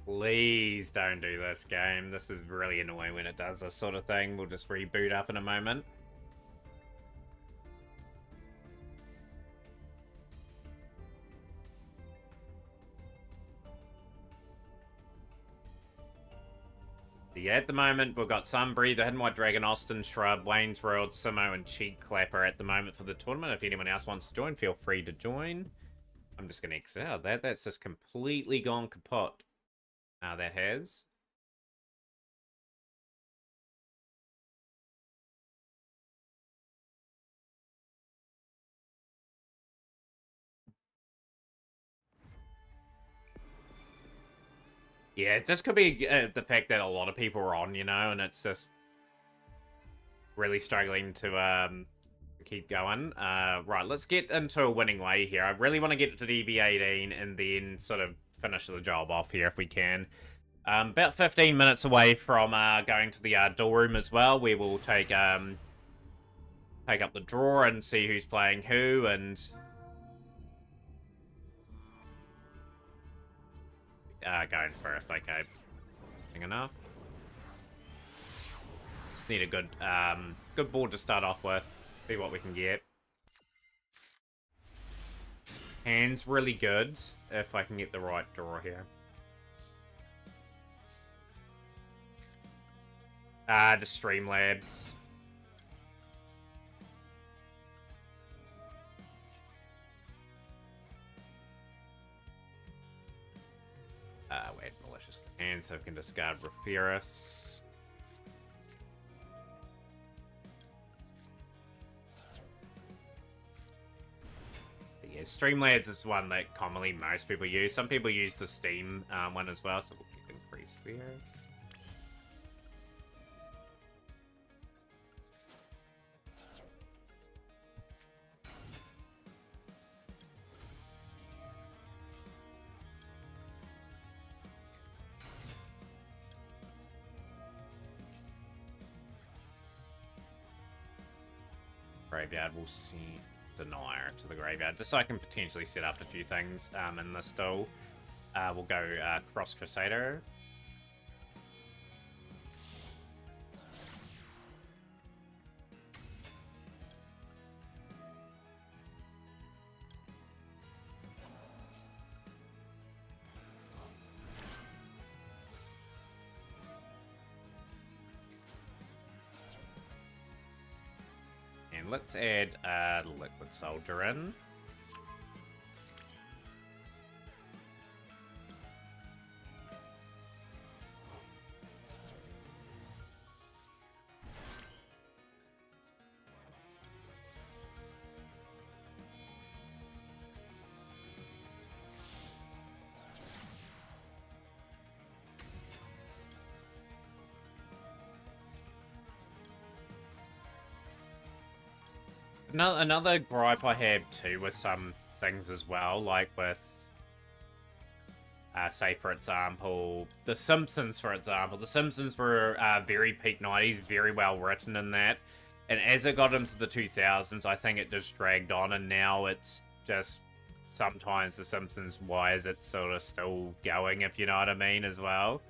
Please don't do this, game. This is really annoying when it does this sort of thing. We'll just reboot up in a moment. Yeah, at the moment, we've got Sunbreather, Hidden White Dragon, Austin Shrub, Wayne's World, Simo, and Cheek Clapper at the moment for the tournament. If anyone else wants to join, feel free to join. I'm just going to exit out that. That's just completely gone kaput. That has. Yeah, it just could be the fact that a lot of people are on, you know, and it's just really struggling to keep going. Right, let's get into a winning way here. I really want to get to DV18 and then sort of finish the job off here if we can. About 15 minutes away from going to the duel room as well, where we'll take up the draw and see who's playing who, and going first. Okay, think enough. Need a good good board to start off with. See what we can get. Hand's really good if I can get the right draw here. The Streamlabs. Wait, malicious hand, so we can discard Referus. Yeah, Streamlabs is one that commonly most people use. Some people use the Steam one as well, so we'll get increase there. Graveyard will send Denier to the graveyard, just so I can potentially set up a few things in this duel. We'll go Cross Crusader. And let's add Liquid Soldier in. Another gripe I have too with some things as well, like with, say for example, The Simpsons, for example. The Simpsons were very peak 90s, very well written in that. And as it got into the 2000s, I think it just dragged on, and now it's just sometimes The Simpsons, why is it sort of still going, if you know what I mean, as well.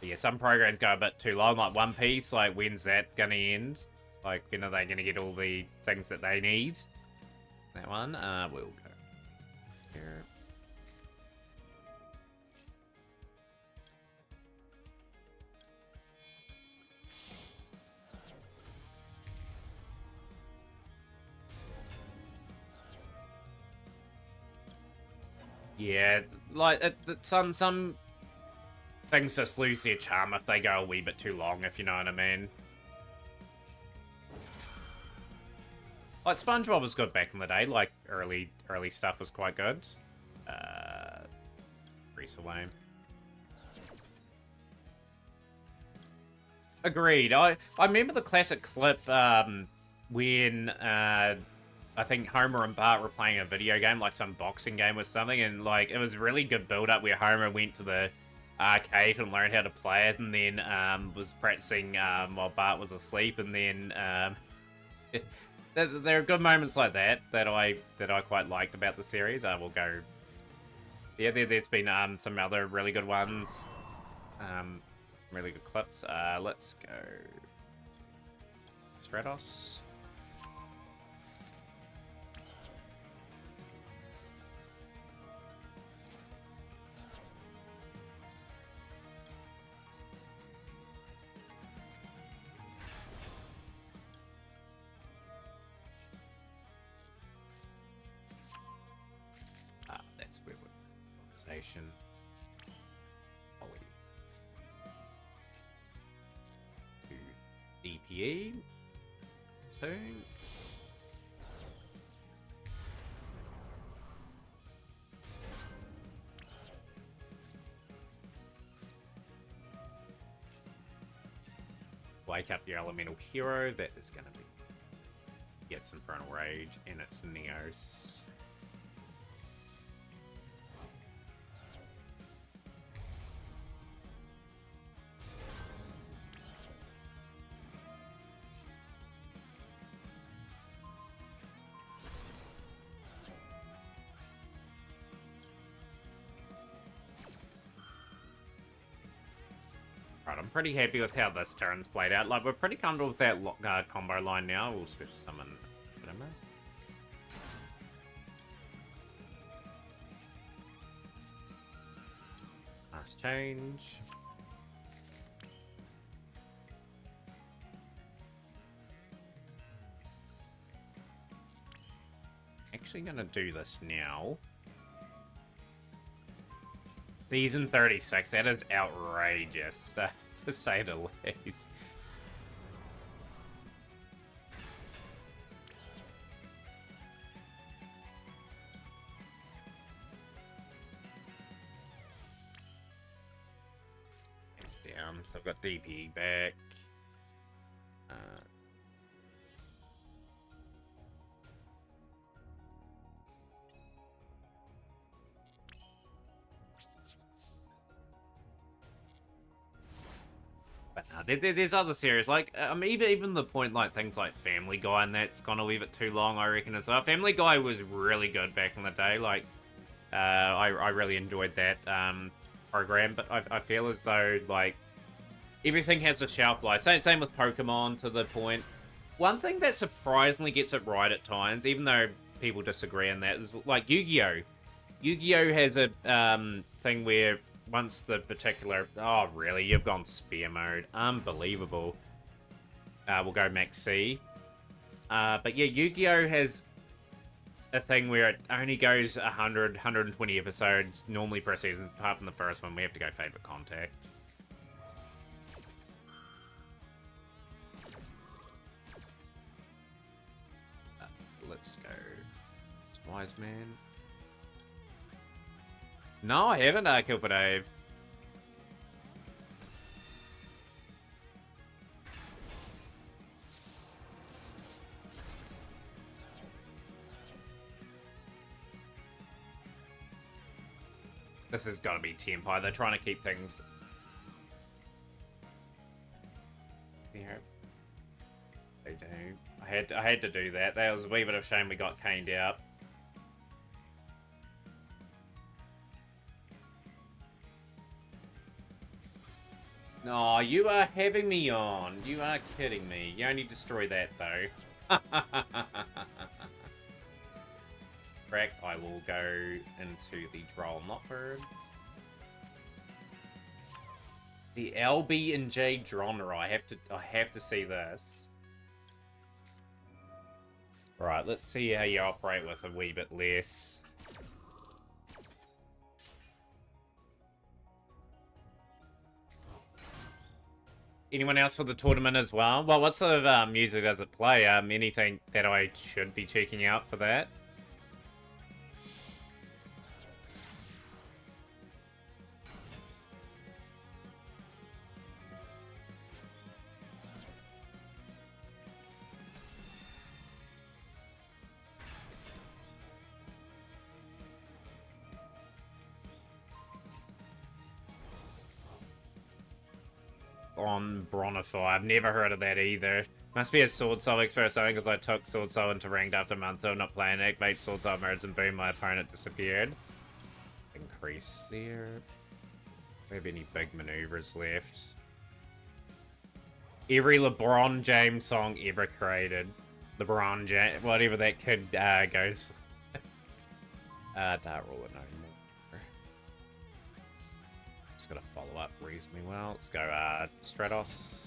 Yeah, some programs go a bit too long, like One Piece, like when's that gonna end? Like, when are they gonna get all the things that they need? That one, we'll go here. Yeah, like, some things just lose their charm if they go a wee bit too long, if you know what I mean. Like, SpongeBob was good back in the day, like, early stuff was quite good. Grease away. Agreed. I remember the classic clip, when, I think Homer and Bart were playing a video game, like some boxing game or something, and, like, it was really good build-up where Homer went to the arcade and learned how to play it, and then was practicing while Bart was asleep, and then there are good moments like that I quite liked about the series. We'll go. Yeah, there's been some other really good ones, really good clips. Let's go Stratos. That's where we're organization. Oh, to DPE. 2. wake up your elemental hero. That is going to be gets Infernal Rage, and it's Neos. Right, I'm pretty happy with how this turn's played out. Like, we're pretty comfortable with that combo line now. We'll switch summon Venomous. Nice change. Actually gonna do this now. Season 36, that is outrageous, to say the least. It's down, so I've got DP back. There's other series, like, even the point, like, things like Family Guy, and that's gone a wee bit too long, I reckon, as well. Family Guy was really good back in the day, like, I really enjoyed that, program, but I feel as though, like, everything has a shelf life. Same with Pokemon, to the point. One thing that surprisingly gets it right at times, even though people disagree on that, is, like, Yu-Gi-Oh! Yu-Gi-Oh! Has a, thing where once the particular... Oh, really? You've gone Spear mode. Unbelievable. We'll go Max C. But yeah, Yu-Gi-Oh! Has a thing where it only goes 100, 120 episodes, normally per season. Apart from the first one, we have to go Favorite Contact. Let's go. It's Wise Man. No, I haven't killed for Dave. This has got to be Tempire. They're trying to keep things... Yeah. They do. I had to do that. That was a wee bit of shame we got caned out. No, you are having me on. You are kidding me. You only destroy that, though. Crack, I will go into the Droll Knotbirds. The LB and J Dronra. I have to see this. Right, let's see how you operate with a wee bit less. Anyone else for the tournament as well? Well, what sort of music does it play? Anything that I should be checking out for that? On Bronify. I've never heard of that either. Must be a Sword Soul expert or something, because I took Sword Soul into ranked after a month of not playing it. Activate Sword Soul modes and boom, my opponent disappeared. Increase here. Do we have any big maneuvers left? Every LeBron James song ever created. LeBron James, whatever that kid goes. Dark Ruler no more. Just gotta follow up reasonably well. Let's go Stratos.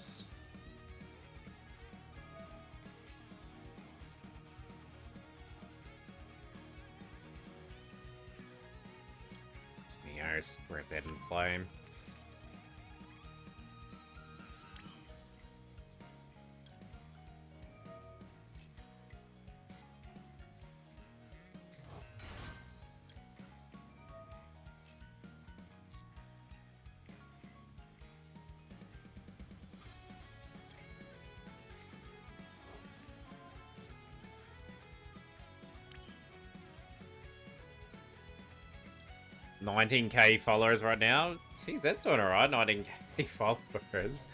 Neos, grab that in flame. 19k followers right now. Jeez, that's doing alright, 19k followers.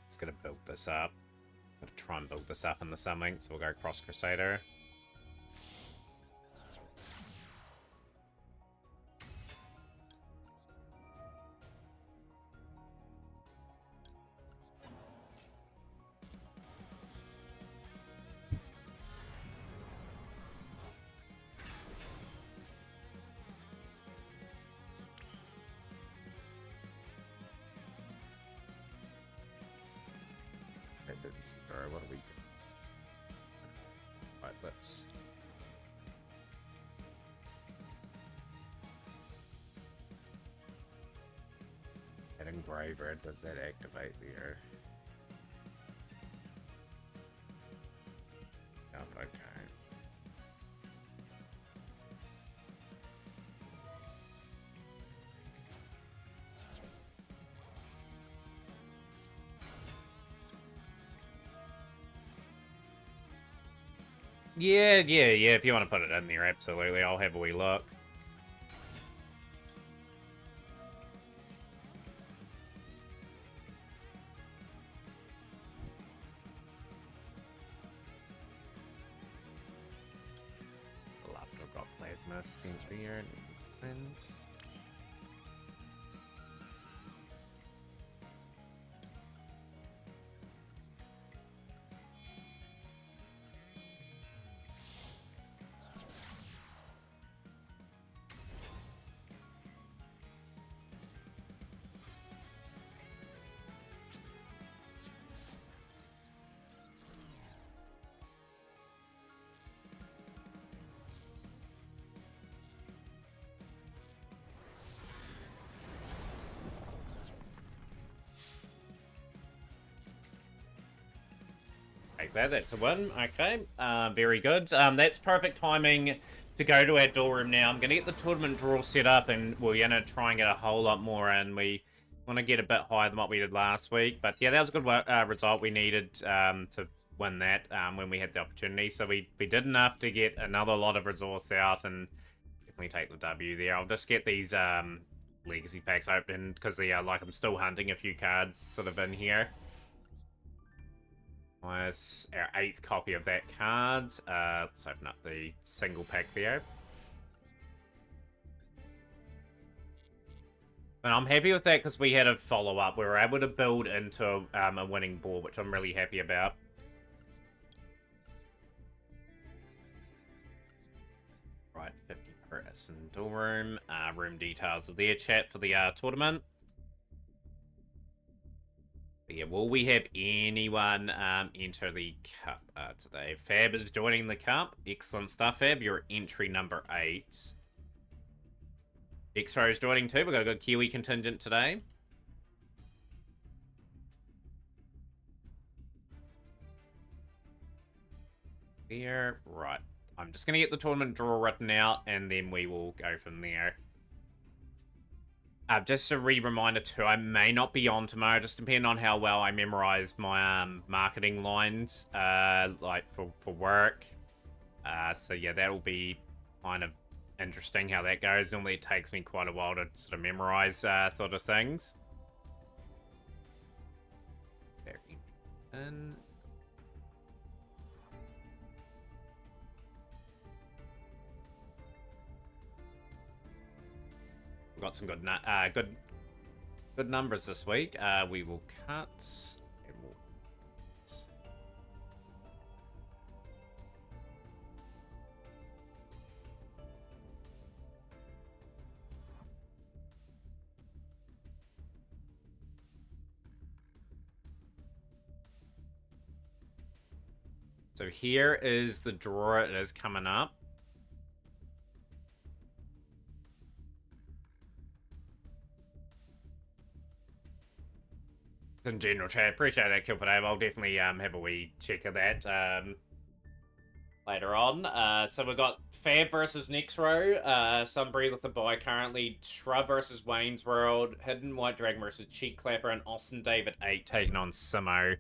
Just gonna build this up. Gonna try and build this up in the summing, so we'll go Cross Crusader. What are we? Right, let's. Adding Braver, does that activate there? Oh, okay. Yeah, if you want to put it in there, absolutely. I'll have a wee look. Love to have got Plasma Centaur and... That's a win. Okay, very good. That's perfect timing to go to our door room now. I'm going to get the tournament draw set up, and we're going to try and get a whole lot more in. We want to get a bit higher than what we did last week. But yeah, that was a good result. We needed to win that when we had the opportunity. So we did enough to get another lot of resource out and definitely take the W there. I'll just get these legacy packs open because like I'm still hunting a few cards sort of in here. Nice. Our 8th copy of that card. Let's open up the single pack there. And I'm happy with that because we had a follow-up. We were able to build into a winning board, which I'm really happy about. Right, 50 per Ascendal room. Room details are there, chat, for the tournament. Yeah, will we have anyone enter the cup today? Fab is joining the cup. Excellent stuff, Fab. You're entry number 8. X-Ray is joining too. We've got a good Kiwi contingent today. There. Right. I'm just going to get the tournament draw written out, and then we will go from there. Just a reminder too, I may not be on tomorrow, just depending on how well I memorize my marketing lines, like for work. So yeah, that'll be kind of interesting how that goes. Normally it takes me quite a while to sort of memorize sort of things. Very interesting. We've got some good numbers this week. We will cut. So here is the draw. It is coming up. In general, chat, appreciate that, Kill for Dave. I'll definitely have a wee check of that later on. So we've got Fab versus Next Row, Sunbreathe with a bye currently, Shrub versus Wayne's World, Hidden White Dragon versus Cheek Clapper, and Austin David 8 taking on Simo.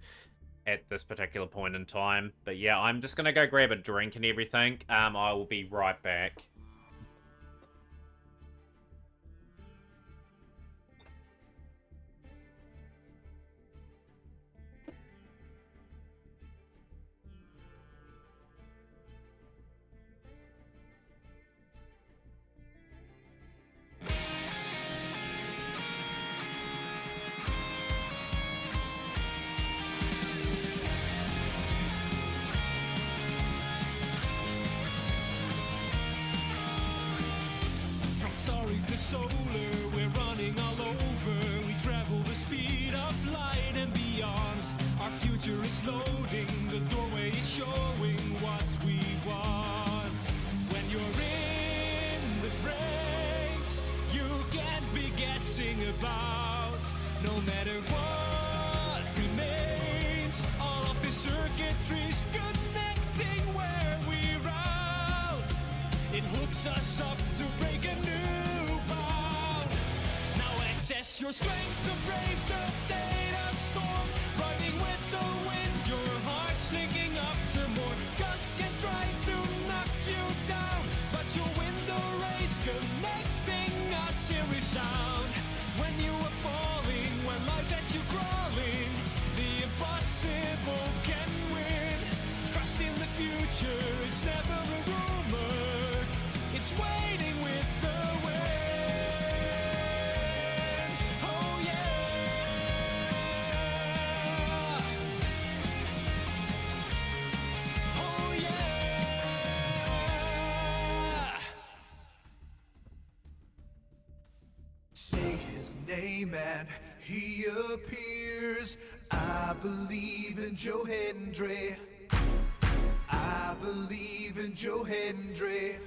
at this particular point in time. But yeah, I'm just gonna go grab a drink and everything. I will be right back. From starry to solar, we're running all over. We travel the speed of light and beyond. Our future is loading, the doorway is showing what we want. When you're in the freight, you can't be guessing about. No matter what remains, all of the circuitry's connecting where we route. It hooks us up to break a new bound. Now access your strength to brave the data storm. Riding with the wind, your heart's linking up to more. Gusts can try to knock you down, but you'll win the race, connecting us in resound. When you are falling, when life has you crawling, the impossible can win. Trust in the future, it's never a rumor. It's waiting with the wind. Oh yeah. Oh yeah. Say his name and he appears. I believe in Joe Hendry. I believe in Joe Hendry.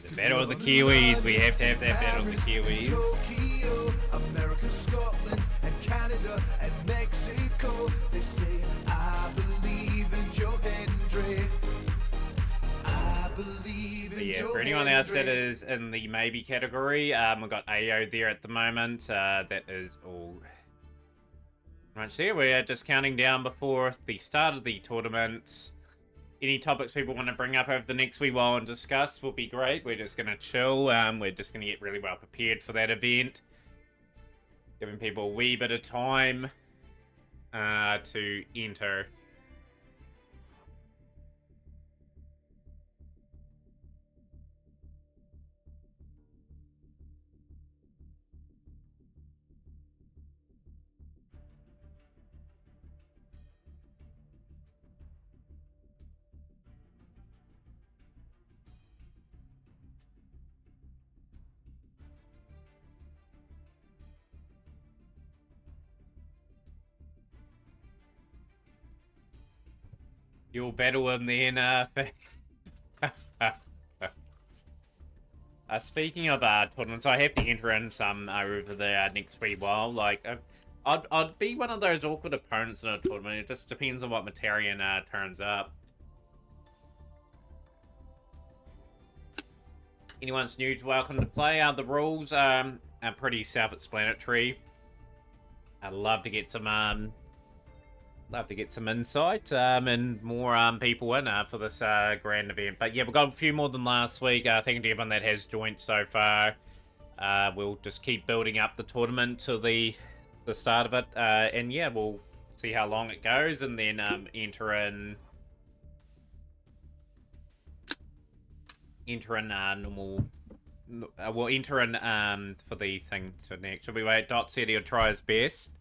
The Battle of the Kiwis. We have to have that Battle of the Kiwis. Tokyo, America, Scotland, and Canada, and Mexico. They say, I believe in Joe Hendry. I believe in But yeah, Joe for anyone else that Hendry. is in the maybe category, we've got AO there at the moment. That is all much there. We're just counting down before the start of the tournament. Any topics people want to bring up over the next wee while and discuss will be great. We're just going to chill. We're just going to get really well prepared for that event. Giving people a wee bit of time to enter. You'll battle him then. Speaking of tournaments, I have to enter in some over the next wee while. Like, I'd be one of those awkward opponents in a tournament. It just depends on what Themataurian turns up. Anyone's new to welcome to play. The rules are pretty self-explanatory. I'd love to get some insight and more people in for this grand event. But yeah, we've got a few more than last week. Thank you to everyone that has joined so far. We'll just keep building up the tournament to the start of it, and yeah, we'll see how long it goes, and then enter in normal. We'll enter in for the thing to next. Should we wait? Dot said he'll try his best.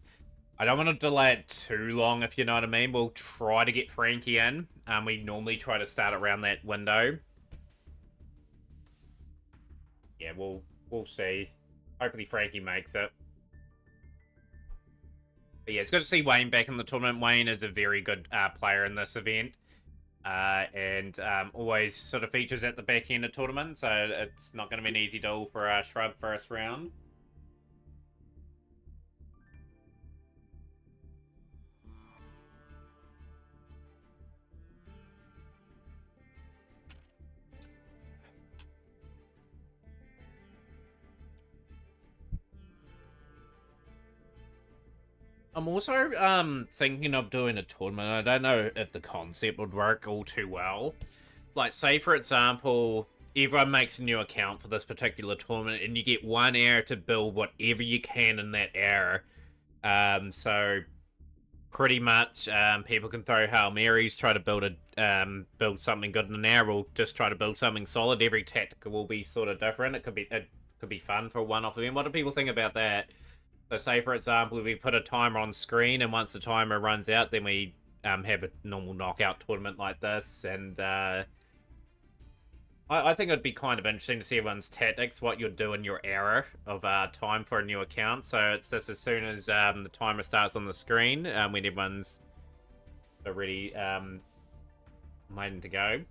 I don't want to delay it too long, if you know what I mean. We'll try to get Frankie in. We normally try to start around that window. Yeah, we'll see. Hopefully Frankie makes it. But yeah, it's good to see Wayne back in the tournament. Wayne is a very good player in this event. And always sort of features at the back end of tournament. So it's not going to be an easy duel for Shrub first round. I'm also thinking of doing a tournament. I don't know if the concept would work all too well. Like, say for example, everyone makes a new account for this particular tournament, and you get 1 hour to build whatever you can in that hour. So pretty much, people can throw Hail Marys, try to build something good in an hour, or just try to build something solid. Every tactic will be sort of different. It could be fun for a one-off event. What do people think about that? So say, for example, we put a timer on screen, and once the timer runs out, then we have a normal knockout tournament like this. And I think it'd be kind of interesting to see everyone's tactics, what you'll do in your hour of time for a new account. So it's just as soon as the timer starts on the screen, when everyone's already waiting to go.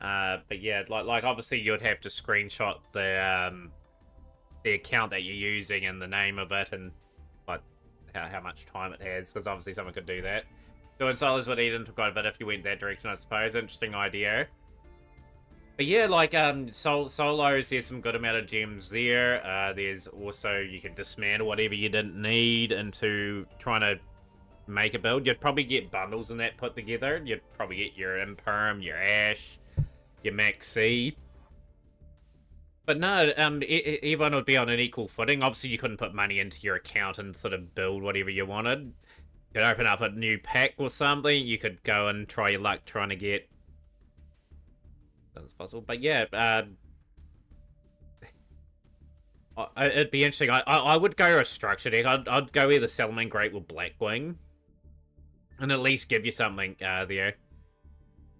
But yeah, like obviously you'd have to screenshot the account that you're using and the name of it, and like how much time it has, because obviously someone could do that. Doing solos would eat into quite a bit if you went that direction, I suppose. Interesting idea. But yeah, like solos, there's some good amount of gems there. There's also, you can dismantle whatever you didn't need into trying to make a build. You'd probably get bundles in that put together. You'd probably get your Imperm, your Ash, your Maxi. But no, everyone would be on an equal footing. Obviously, you couldn't put money into your account and sort of build whatever you wanted. You could open up a new pack or something. You could go and try your luck trying to get... That's possible. But yeah, it'd be interesting. I would go a structure deck. I'd go either Salamander Great with Blackwing. And at least give you something there.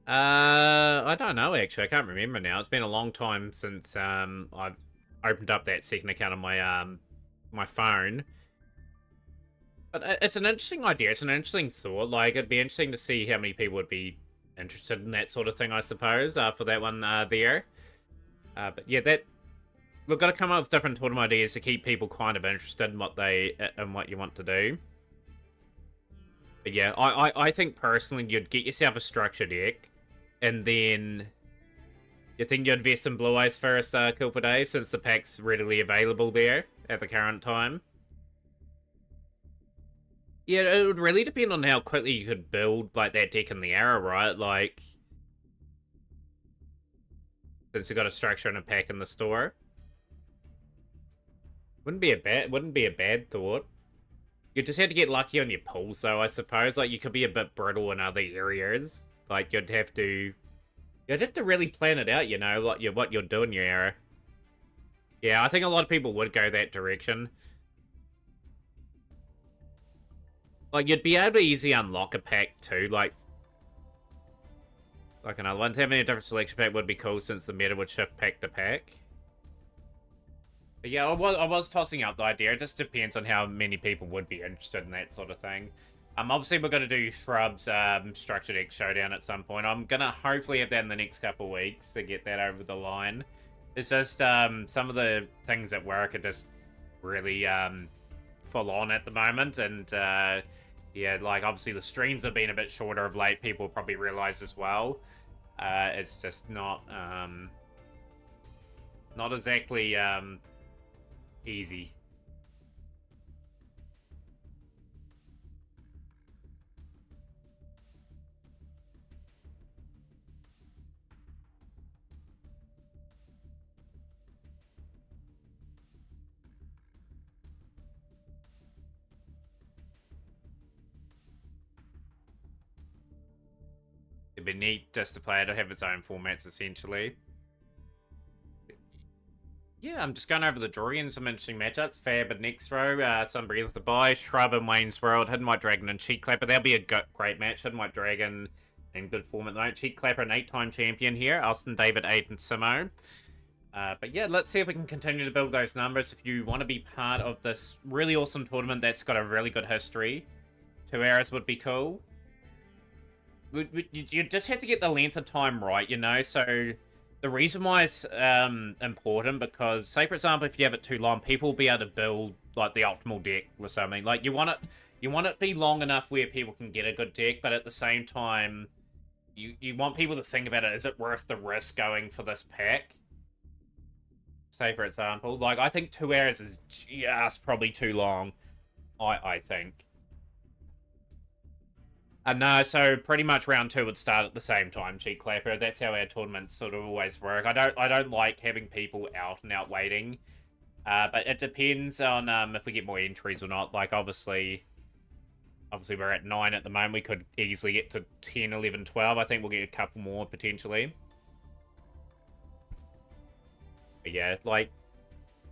I don't know, actually. I can't remember now. It's been a long time since I've opened up that second account on my my phone. But it's an interesting idea. It's an interesting thought. Like, it'd be interesting to see how many people would be interested in that sort of thing, I suppose, for that one there. But yeah, we've got to come up with different tournament ideas to keep people kind of interested in what you want to do. But yeah, I think personally you'd get yourself a structure deck, and then you think you'd invest in Blue Eyes first, Kill for Dave, since the pack's readily available there at the current time. Yeah, it would really depend on how quickly you could build like that deck in the era, right? Like, since you got a structure and a pack in the store, wouldn't be a bad thought. You just have to get lucky on your pulls, though, I suppose. Like, you could be a bit brittle in other areas. Like, you'd have to really plan it out, you know, what you'll do in your era. Yeah, I think a lot of people would go that direction. Like, you'd be able to easily unlock a pack, too. Like another one. Having a different selection pack would be cool, since the meta would shift pack to pack. But yeah, I was tossing out the idea. It just depends on how many people would be interested in that sort of thing. Obviously, we're going to do Shrub's Structure Deck Showdown at some point. I'm going to hopefully have that in the next couple of weeks to get that over the line. It's just some of the things at work are just really full on at the moment. And yeah, like obviously the streams have been a bit shorter of late. People probably realize as well. It's just not exactly easy. It'd be neat just to play it to have its own formats essentially. Yeah, I'm just going over the drawing. Some interesting matchups. Fab and Nextro, Sunbreathe with the bye, Shrub and Wayne's World, Hidden White Dragon and Cheek Clapper. That'll be a great match. Hidden White Dragon in good form at the moment. Cheek Clapper, an 8-time champion here. Austin, David, Aiden, Simo. But yeah, let's see if we can continue to build those numbers. If you want to be part of this really awesome tournament that's got a really good history, 2 hours would be cool. You just have to get the length of time right, you know, so... The reason why it's important, because, say, for example, if you have it too long, people will be able to build, like, the optimal deck or something. Like, you want it to be long enough where people can get a good deck, but at the same time, you want people to think about it, is it worth the risk going for this pack? Say, for example, like, I think 2 hours is just probably too long, I think. No, so pretty much round 2 would start at the same time, Cheat Clapper. That's how our tournaments sort of always work. I don't like having people out and out waiting. But it depends on if we get more entries or not. Like, obviously we're at 9 at the moment. We could easily get to 10, 11, 12. I think we'll get a couple more, potentially. But yeah, like,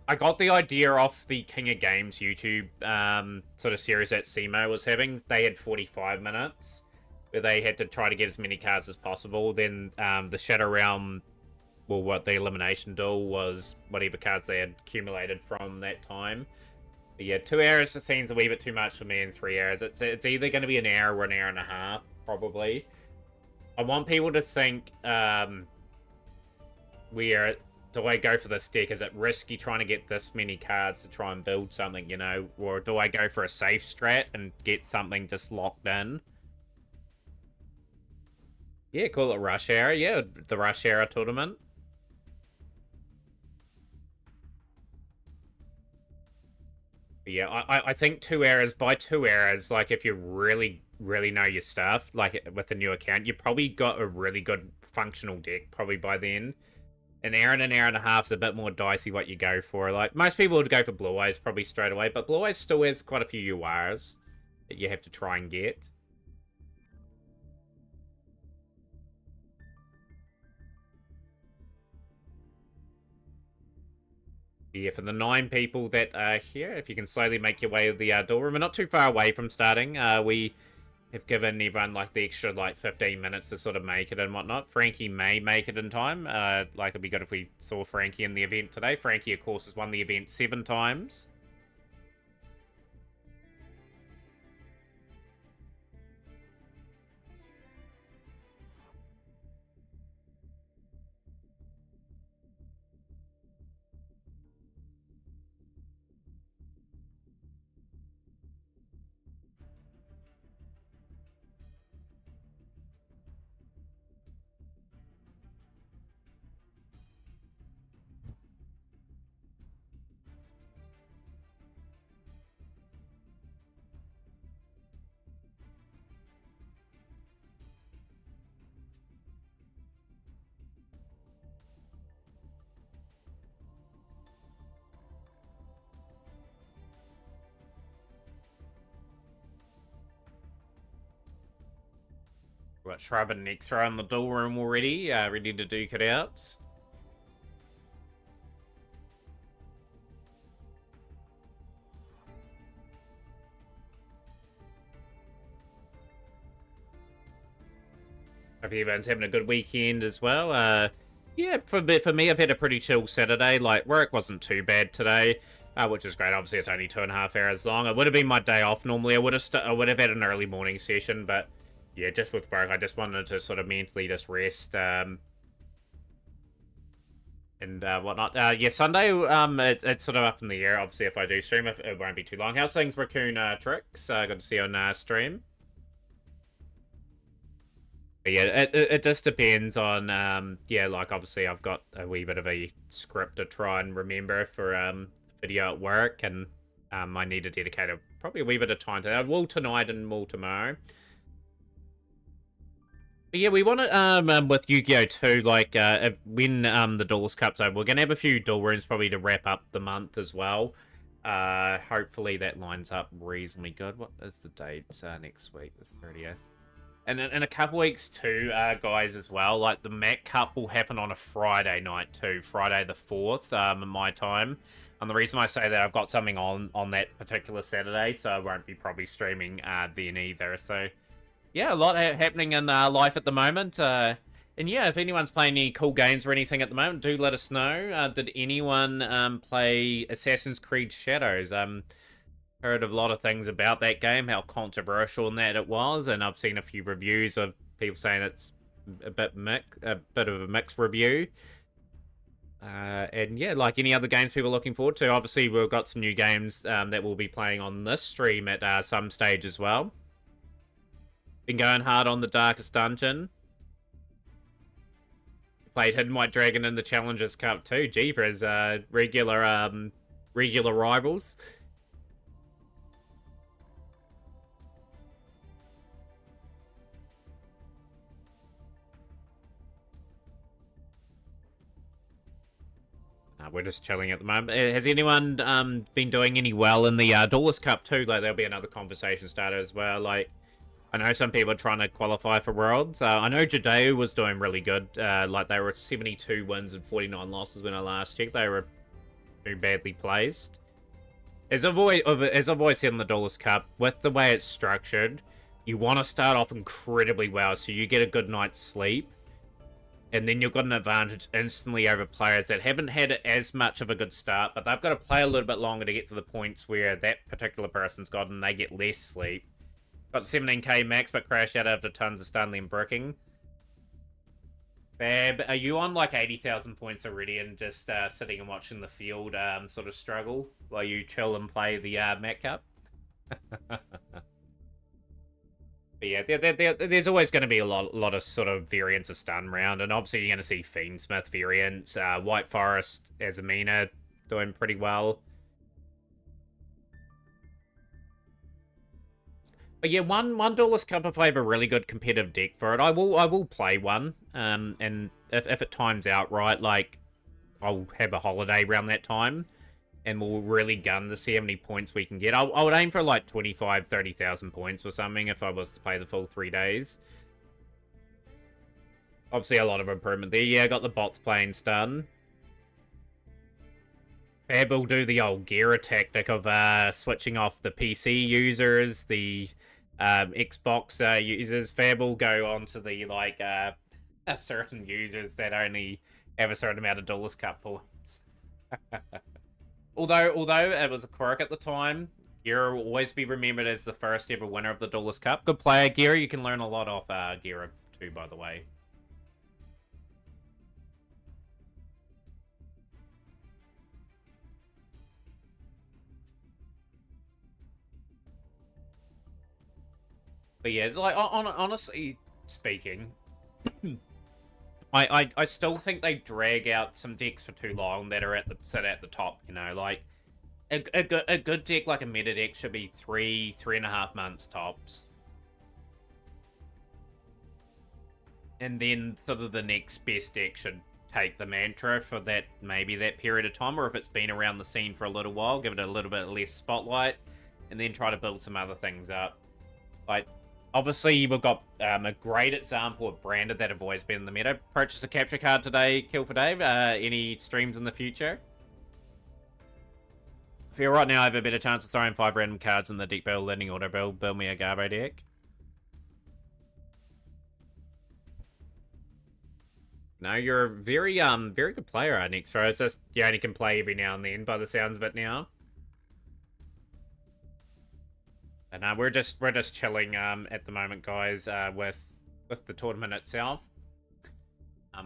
I got the idea off the King of Games YouTube sort of series that Simo was having. They had 45 minutes where they had to try to get as many cards as possible. Then the Shadow Realm, well, what the Elimination Duel was whatever cards they had accumulated from that time. But yeah, 2 hours seems a wee bit too much for me, and 3 hours. It's either going to be an hour or an hour and a half, probably. I want people to think, do I go for this deck? Is it risky trying to get this many cards to try and build something, you know? Or do I go for a safe strat and get something just locked in? Yeah, call it Rush Hour. Yeah, the Rush Hour tournament. But yeah, I think 2 hours, by 2 hours, like, if you really, really know your stuff, like, with a new account, you probably got a really good functional deck, probably by then. An hour and a half is a bit more dicey what you go for. Like, most people would go for Blue Eyes probably straight away, but Blue Eyes still has quite a few URs that you have to try and get. Yeah, for the 9 people that are here, if you can slowly make your way to the door room. We're not too far away from starting. We have given everyone, like, the extra, like, 15 minutes to sort of make it and whatnot. Frankie may make it in time. Like, it'd be good if we saw Frankie in the event today. Frankie, of course, has won the event 7 times. We've got Shrub and Nexra in the door room already, ready to duke it out. Hope everyone's having a good weekend as well. Yeah, for me, I've had a pretty chill Saturday. Like, work wasn't too bad today, which is great. Obviously, it's only 2.5 hours long. It would have been my day off normally. I would have had an early morning session, but yeah, just with work, I just wanted to sort of mentally just rest and whatnot. Yeah, Sunday, it's sort of up in the air. Obviously, if I do stream, it won't be too long. How's things, Raccoon Tricks? Good to see you on stream. But yeah, it just depends on, yeah, like, obviously I've got a wee bit of a script to try and remember for video at work, and I need to dedicate probably a wee bit of time to that. I will tonight and will tomorrow. But yeah, we want to, with Yu-Gi-Oh! Too, like, when the Duels Cup's over, we're going to have a few duel rooms probably to wrap up the month as well. Hopefully that lines up reasonably good. What is the date next week? The 30th. And in a couple weeks too, guys, as well, like, the Mac Cup will happen on a Friday night too, Friday the 4th, in my time. And the reason I say that, I've got something on that particular Saturday, so I won't be probably streaming then either. So, yeah, a lot happening in life at the moment. And yeah, if anyone's playing any cool games or anything at the moment, do let us know. Did anyone play Assassin's Creed Shadows? Heard a lot of things about that game, how controversial in that it was, and I've seen a few reviews of people saying it's a bit of a mixed review. And yeah, like any other games people are looking forward to, obviously we've got some new games that we'll be playing on this stream at some stage as well. Been going hard on the Darkest Dungeon. Played Hidden White Dragon in the Challengers Cup too. Jeepers, regular rivals. We're just chilling at the moment. Has anyone been doing any well in the Duelist Cup too? Like, there'll be another conversation starter as well. Like, I know some people are trying to qualify for Worlds. I know Judeo was doing really good. Like, they were 72 wins and 49 losses when I last checked. They were too badly placed. As I've always said in the Duelist Cup, with the way it's structured, you want to start off incredibly well so you get a good night's sleep. And then you've got an advantage instantly over players that haven't had as much of a good start, but they've got to play a little bit longer to get to the points where that particular person's got and they get less sleep. Got 17k max, but crashed out after tons of Stanley and bricking. Fab, are you on like 80,000 points already and just sitting and watching the field sort of struggle while you chill and play the Mat Cup? But yeah, there's always going to be a lot of sort of variants of stun round, and obviously you're going to see Fiendsmith variants, White Forest as Amina doing pretty well. But yeah, one Duelist Cup if I have a really good competitive deck for it, I will play one. And if it times out right, like I'll have a holiday around that time. And we'll really gun to see how many points we can get. I would aim for like 25, 30,000 points or something if I was to play the full 3 days. Obviously a lot of improvement there. Yeah, I got the bots playing stun. Fab will do the old Gira tactic of switching off the PC users, the Xbox users. Fab will go on to the like certain users that only have a certain amount of Duelist Cup points. Although it was a quirk at the time, Gira will always be remembered as the first ever winner of the Duelist Cup. Good player, Gira. You can learn a lot off Gira too, by the way. But yeah, like honestly speaking, I still think they drag out some decks for too long that are sit at the top. You know, like a good deck like a meta deck should be 3.5 months tops, and then sort of the next best deck should take the mantra for that period of time, or if it's been around the scene for a little while, give it a little bit less spotlight, and then try to build some other things up. Like, obviously, we've got a great example of branded that have always been in the meta. Purchase a capture card today, Kill for Dave. Any streams in the future? I feel right now I have a better chance of throwing 5 random cards in the deck build, landing auto build me a Garbo deck. No, you're a very good player, Nextro. It's just you only can play every now and then by the sounds of it now. And we're just chilling at the moment, guys, with the tournament itself.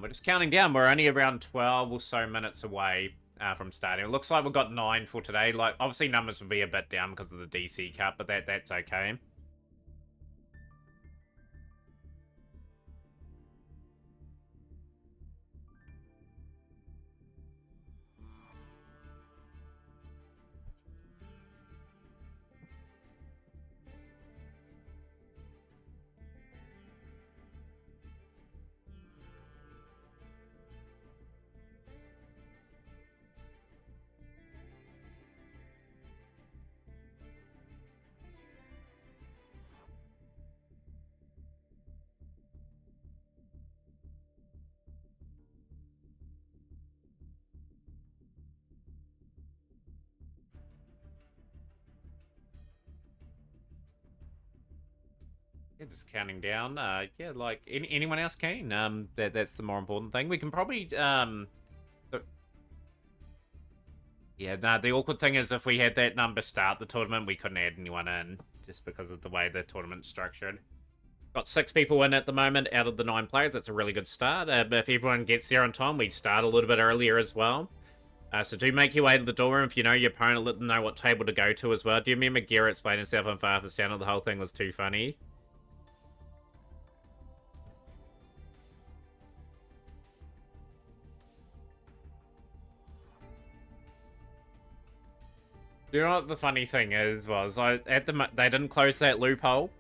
We're just counting down. We're only around 12 or so minutes away from starting. It looks like we've got 9 for today. Like, obviously numbers will be a bit down because of the DC Cup, but that's okay. Yeah, just counting down. Yeah, like anyone else can. That's the more important thing. We can probably yeah. Nah, the awkward thing is if we had that number start the tournament, we couldn't add anyone in just because of the way the tournament's structured. Got 6 people in at the moment out of the 9 players. That's a really good start. But if everyone gets there on time, we'd start a little bit earlier as well. So do make your way to the door room. If you know your opponent, let them know what table to go to as well. Do you remember Garrett explaining himself on Farthest Down? The whole thing was too funny. You know what the funny thing is, they didn't close that loophole.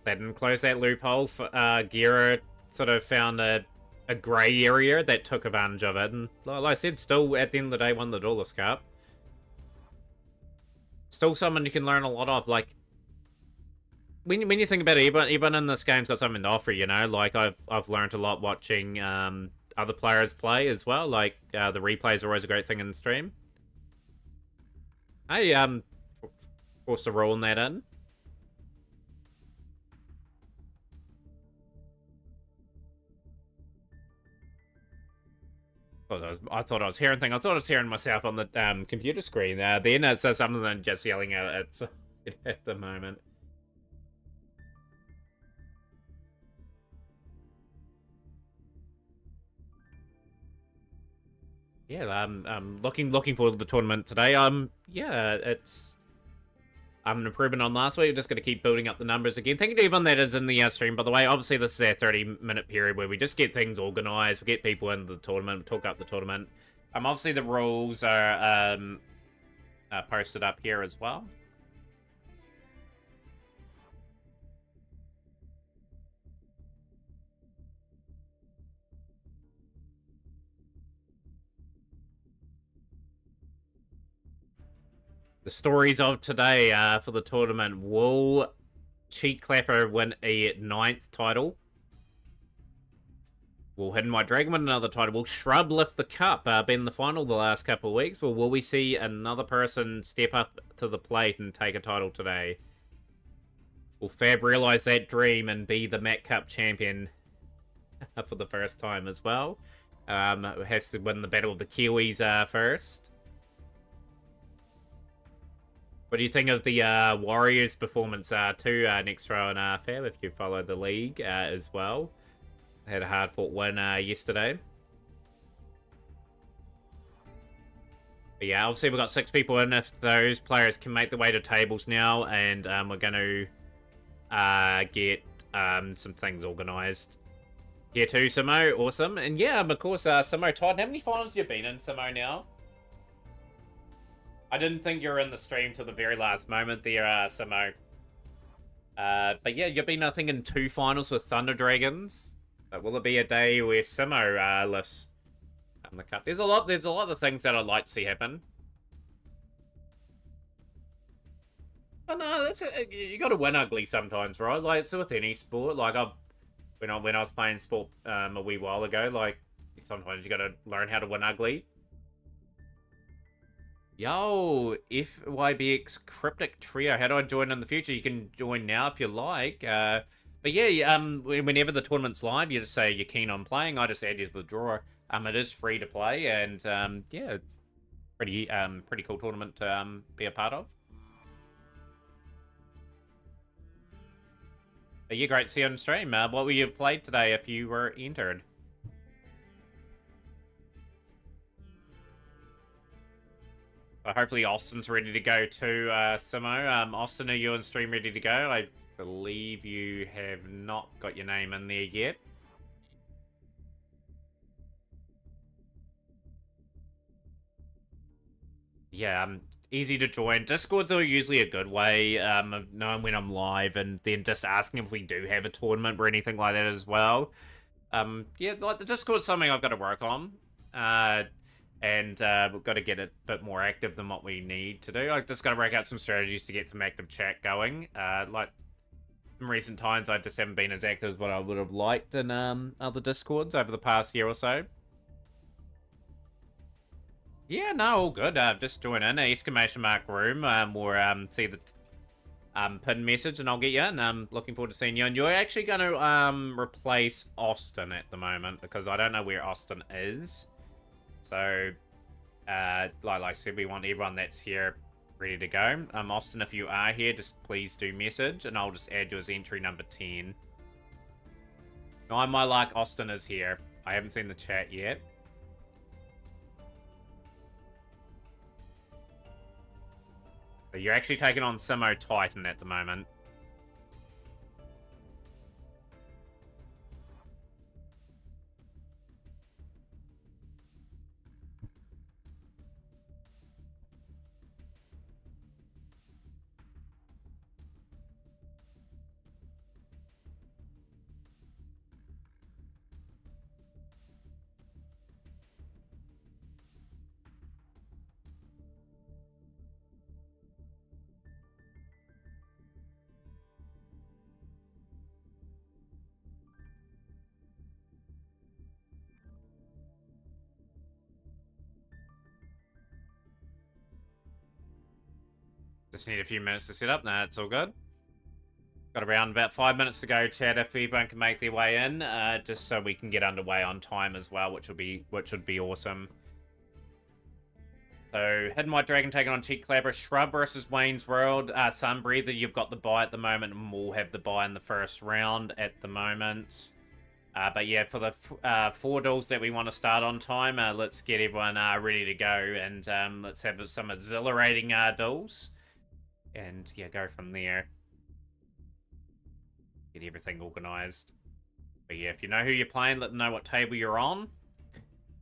They didn't close that loophole for Gira sort of found a grey area that took advantage of it. And like I said, still at the end of the day, won the Duelist Cup. Still someone you can learn a lot of. Like, when you think about it, even in this game's got something to offer, you know? Like, I've learned a lot watching other players play as well. Like, the replays are always a great thing in the stream. Hey, forced to roll that in. I thought I was hearing things. I thought I was hearing myself on the computer screen. Then it says something than just yelling at it at the moment. Yeah, I'm looking forward to the tournament today. Yeah, it's an improvement on last week. We're just going to keep building up the numbers again. Thank you to everyone that is in the stream, by the way. Obviously, this is our 30-minute period where we just get things organised. We get people into the tournament, we talk up the tournament. Obviously, the rules are posted up here as well. The stories of today for the tournament. Will Cheat Clapper win a 9th title? Will Hidden White Dragon win another title? Will Shrub lift the cup? Been in the final the last couple of weeks? Or will we see another person step up to the plate and take a title today? Will Fab realise that dream and be the Mac Cup champion for the first time as well? Has to win the Battle of the Kiwis first. What do you think of the Warriors' performance too, next row and Fab, if you follow the league as well? Had a hard-fought win yesterday. But yeah, obviously we've got 6 people in. If those players can make their way to tables now, and we're going to get some things organised. Here too, Simo. Awesome. And yeah, of course, Simo Todd. How many finals have you been in, Simo, now? I didn't think you were in the stream till the very last moment there, Simo. But yeah, you've been, I think, in 2 finals with Thunder Dragons. Will it be a day where Simo lifts the cup? There's a lot of things that I'd like to see happen. But no, you got to win ugly sometimes, right? Like, it's with any sport. Like, when I was playing sport a wee while ago, like, sometimes you got to learn how to win ugly. Yo, FYBX Cryptic Trio. How do I join in the future? You can join now if you like. But yeah, whenever the tournament's live, you just say you're keen on playing. I just add you to the drawer. It is free to play, and yeah, it's pretty cool tournament to be a part of. But yeah, great to see you on stream. What will you have played today if you were entered? Hopefully Austin's ready to go too, Simo. Austin, are you on stream ready to go? I believe you have not got your name in there yet. Yeah, easy to join. Discords are usually a good way of knowing when I'm live, and then just asking if we do have a tournament or anything like that as well. Yeah, like the Discord's something I've got to work on. And we've got to get it a bit more active than what we need to do. I've just got to work out some strategies to get some active chat going. Like, in recent times, I just haven't been as active as what I would have liked in other Discords over the past year or so. Yeah, no, all good. Just join in, exclamation mark room, or see the pin message, and I'll get you in. I'm looking forward to seeing you. And you're actually going to replace Austin at the moment, because I don't know where Austin is. So, like I said, we want everyone that's here ready to go. Austin, if you are here, just please do message, and I'll just add you as entry number 10. No, my luck, Austin is here. I haven't seen the chat yet. But you're actually taking on Simo Titan at the moment. Just need a few minutes to set up. Nah, it's all good. Got around about 5 minutes to go, chat, if everyone can make their way in, just so we can get underway on time as well, which would be awesome. So, Hidden White Dragon taking on Cheek Clapper, Shrub versus Wayne's World, Sunbreather, you've got the bye at the moment, and we'll have the bye in the first round at the moment. But yeah, for the 4 duels that we want to start on time, let's get everyone ready to go, and let's have some exhilarating duels. And yeah, go from there. Get everything organised. But yeah, if you know who you're playing, let them know what table you're on.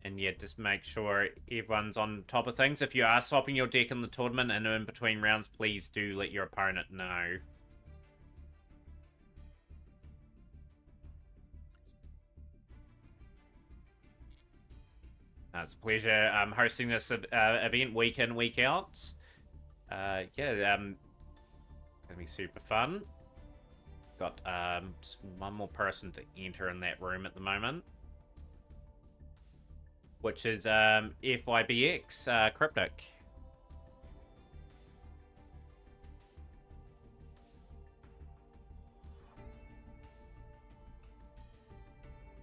And yeah, just make sure everyone's on top of things. If you are swapping your deck in the tournament and in between rounds, please do let your opponent know. It's a pleasure hosting this event week in, week out. Yeah, gonna be super fun. Got just one more person to enter in that room at the moment, which is FYBX Cryptic.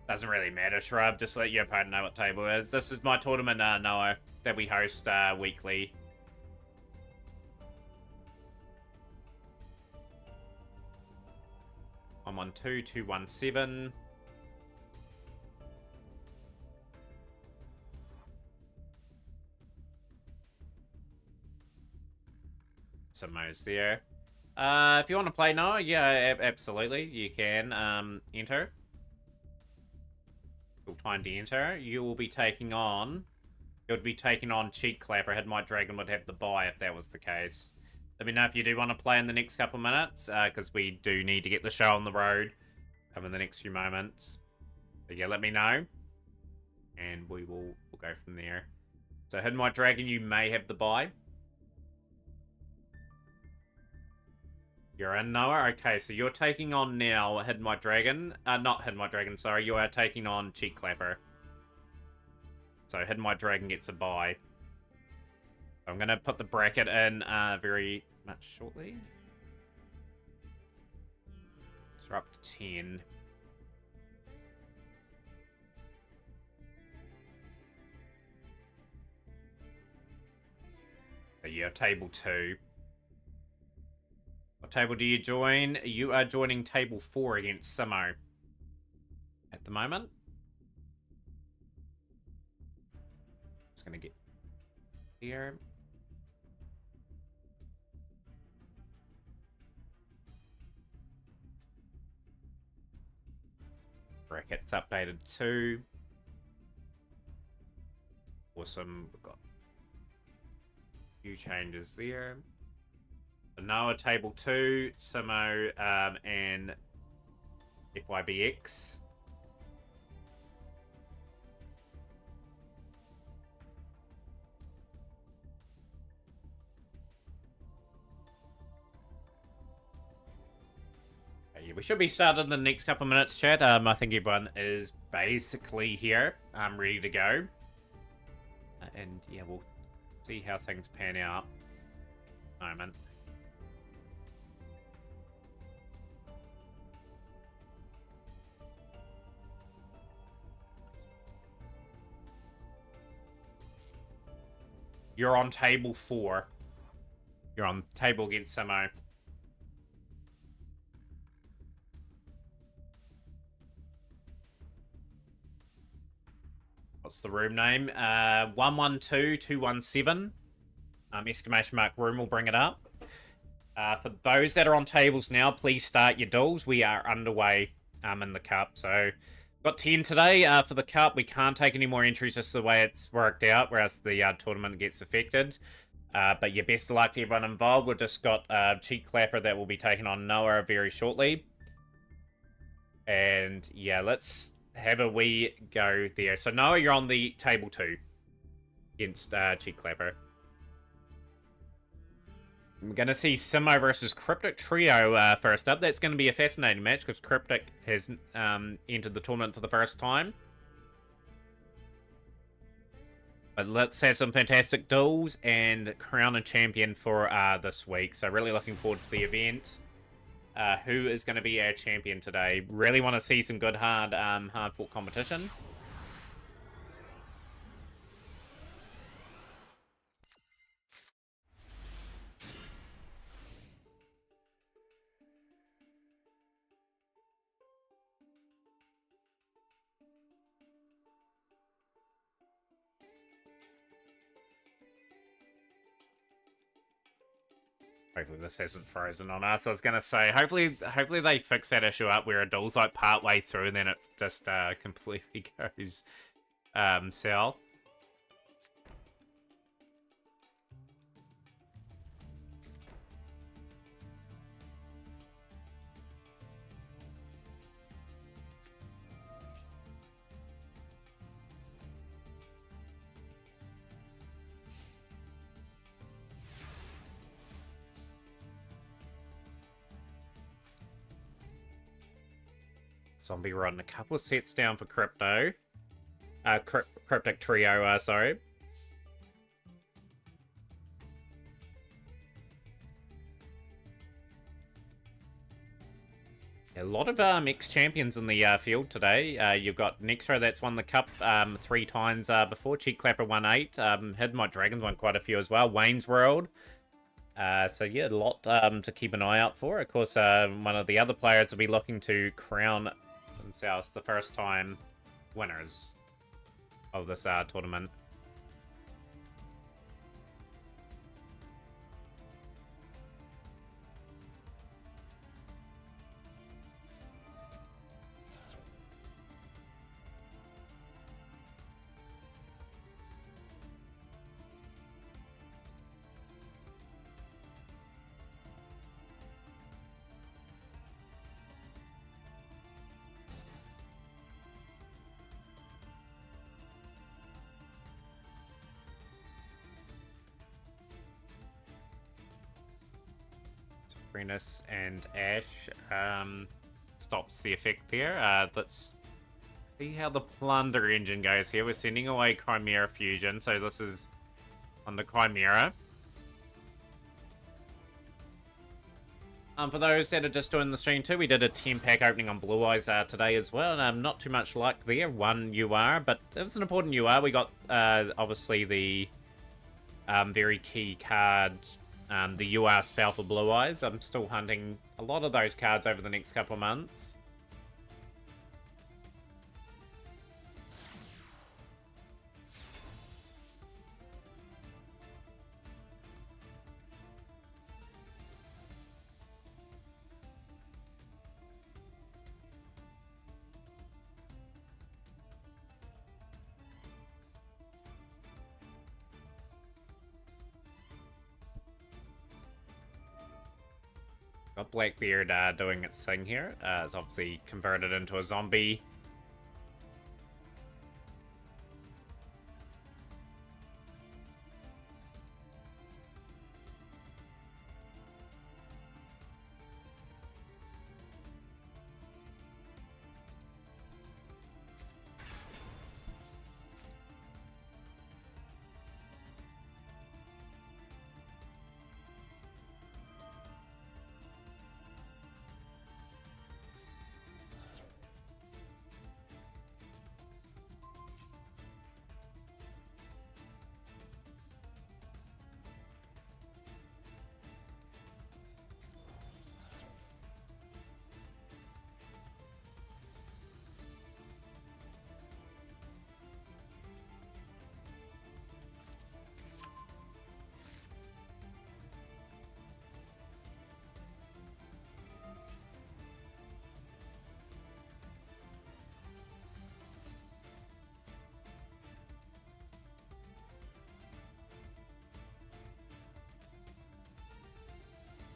Doesn't really matter, Shrub. Just let your opponent know what table it is. This is my tournament, Noah, that we host weekly. I'm on 2217. Samo's there. If you want to play Noah, yeah, absolutely, you can enter. Full time to enter. You will be taking on. It would be taking on Cheek Clapper. Hidden White Dragon would have the bye if that was the case. Let me know if you do want to play in the next couple minutes, because we do need to get the show on the road in the next few moments. But yeah, let me know, and we'll go from there. So Hidden White Dragon, you may have the bye. You're in, Noah? Okay, so you're taking on now Hidden White Dragon. Not Hidden White Dragon, sorry. You are taking on Cheek Clapper. So Hidden White Dragon gets a bye. I'm going to put the bracket in very much shortly. So we're up to 10. So yeah, table 2. What table do you join? You are joining table 4 against Simo at the moment. Just going to get here. Brackets updated too. Awesome. We've got a few changes there. So Noah table 2, Simo and FYBX. Yeah, we should be starting in the next couple of minutes, chat. I think everyone is basically here. I'm ready to go. And yeah, we'll see how things pan out. Moment. You're on table 4. You're on table against Samo. What's the room name? 112217. Exclamation mark room will bring it up. For those that are on tables now, please start your duels. We are underway in the cup. So got 10 today for the cup. We can't take any more entries just the way it's worked out, whereas the tournament gets affected. But yeah, best of luck to everyone involved. We've just got Cheek Clapper that will be taking on Noah very shortly. And yeah, let's have a wee go there. So Noah, you're on the table 2 against Cheek Clapper. We're going to see Simo versus Cryptic Trio first up. That's going to be a fascinating match because Cryptic has entered the tournament for the first time. But let's have some fantastic duels and crown a champion for this week. So really looking forward to the event. Who is going to be our champion today? Really want to see some good hard-fought competition. Hopefully this hasn't frozen on us. I was gonna say, hopefully they fix that issue up where a duel's like part way through and then it just completely goes south. Zombie run, a couple of sets down for Crypto. Cryptic Trio, sorry. A lot of ex-champions in the field today. You've got Nexro, that's won the cup 3 times before. Cheek Clapper won 8. Hidden Might Dragons won quite a few as well. Wayne's World. So yeah, a lot to keep an eye out for. Of course, one of the other players will be looking to crown themselves the first time winners of this tournament. Renus and Ash stops the effect there. Let's see how the Plunder engine goes here. We're sending away Chimera Fusion, so this is on the Chimera. For those that are just doing the stream too, we did a 10-pack opening on Blue Eyes today as well. Not too much luck there, 1 UR, but it was an important UR. We got obviously the very key card, the UR spell for Blue Eyes. I'm still hunting a lot of those cards over the next couple of months. Got Blackbeard doing its thing here. It's obviously converted into a zombie.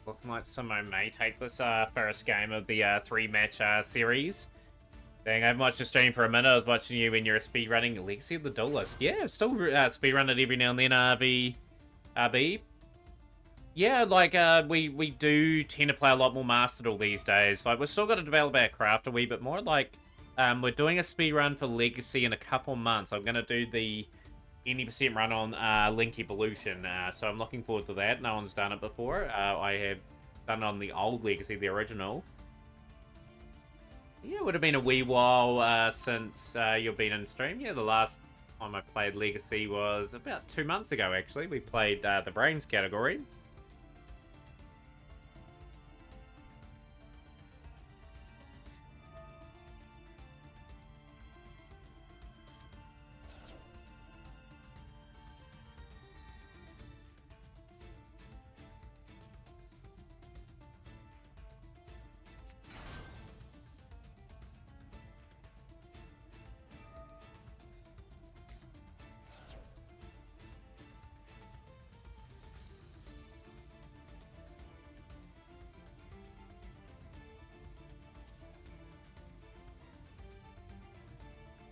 Looking like Simo may take this first game of the 3-match series. Dang, I haven't watched your stream for a minute. I was watching you when you're speedrunning Legacy of the Duelist. Yeah, I've still speedrun it every now and then, RB. Yeah, like, we do tend to play a lot more Master Duel these days. Like, we've still got to develop our craft a wee bit more. Like, we're doing a speedrun for Legacy in a couple months. I'm going to do the any percent run on Link Evolution, so I'm looking forward to that. No one's done it before. I have done it on the old Legacy, the original. Yeah, it would have been a wee while since you've been in stream. Yeah, the last time I played Legacy was about 2 months ago, actually. We played the Brains category.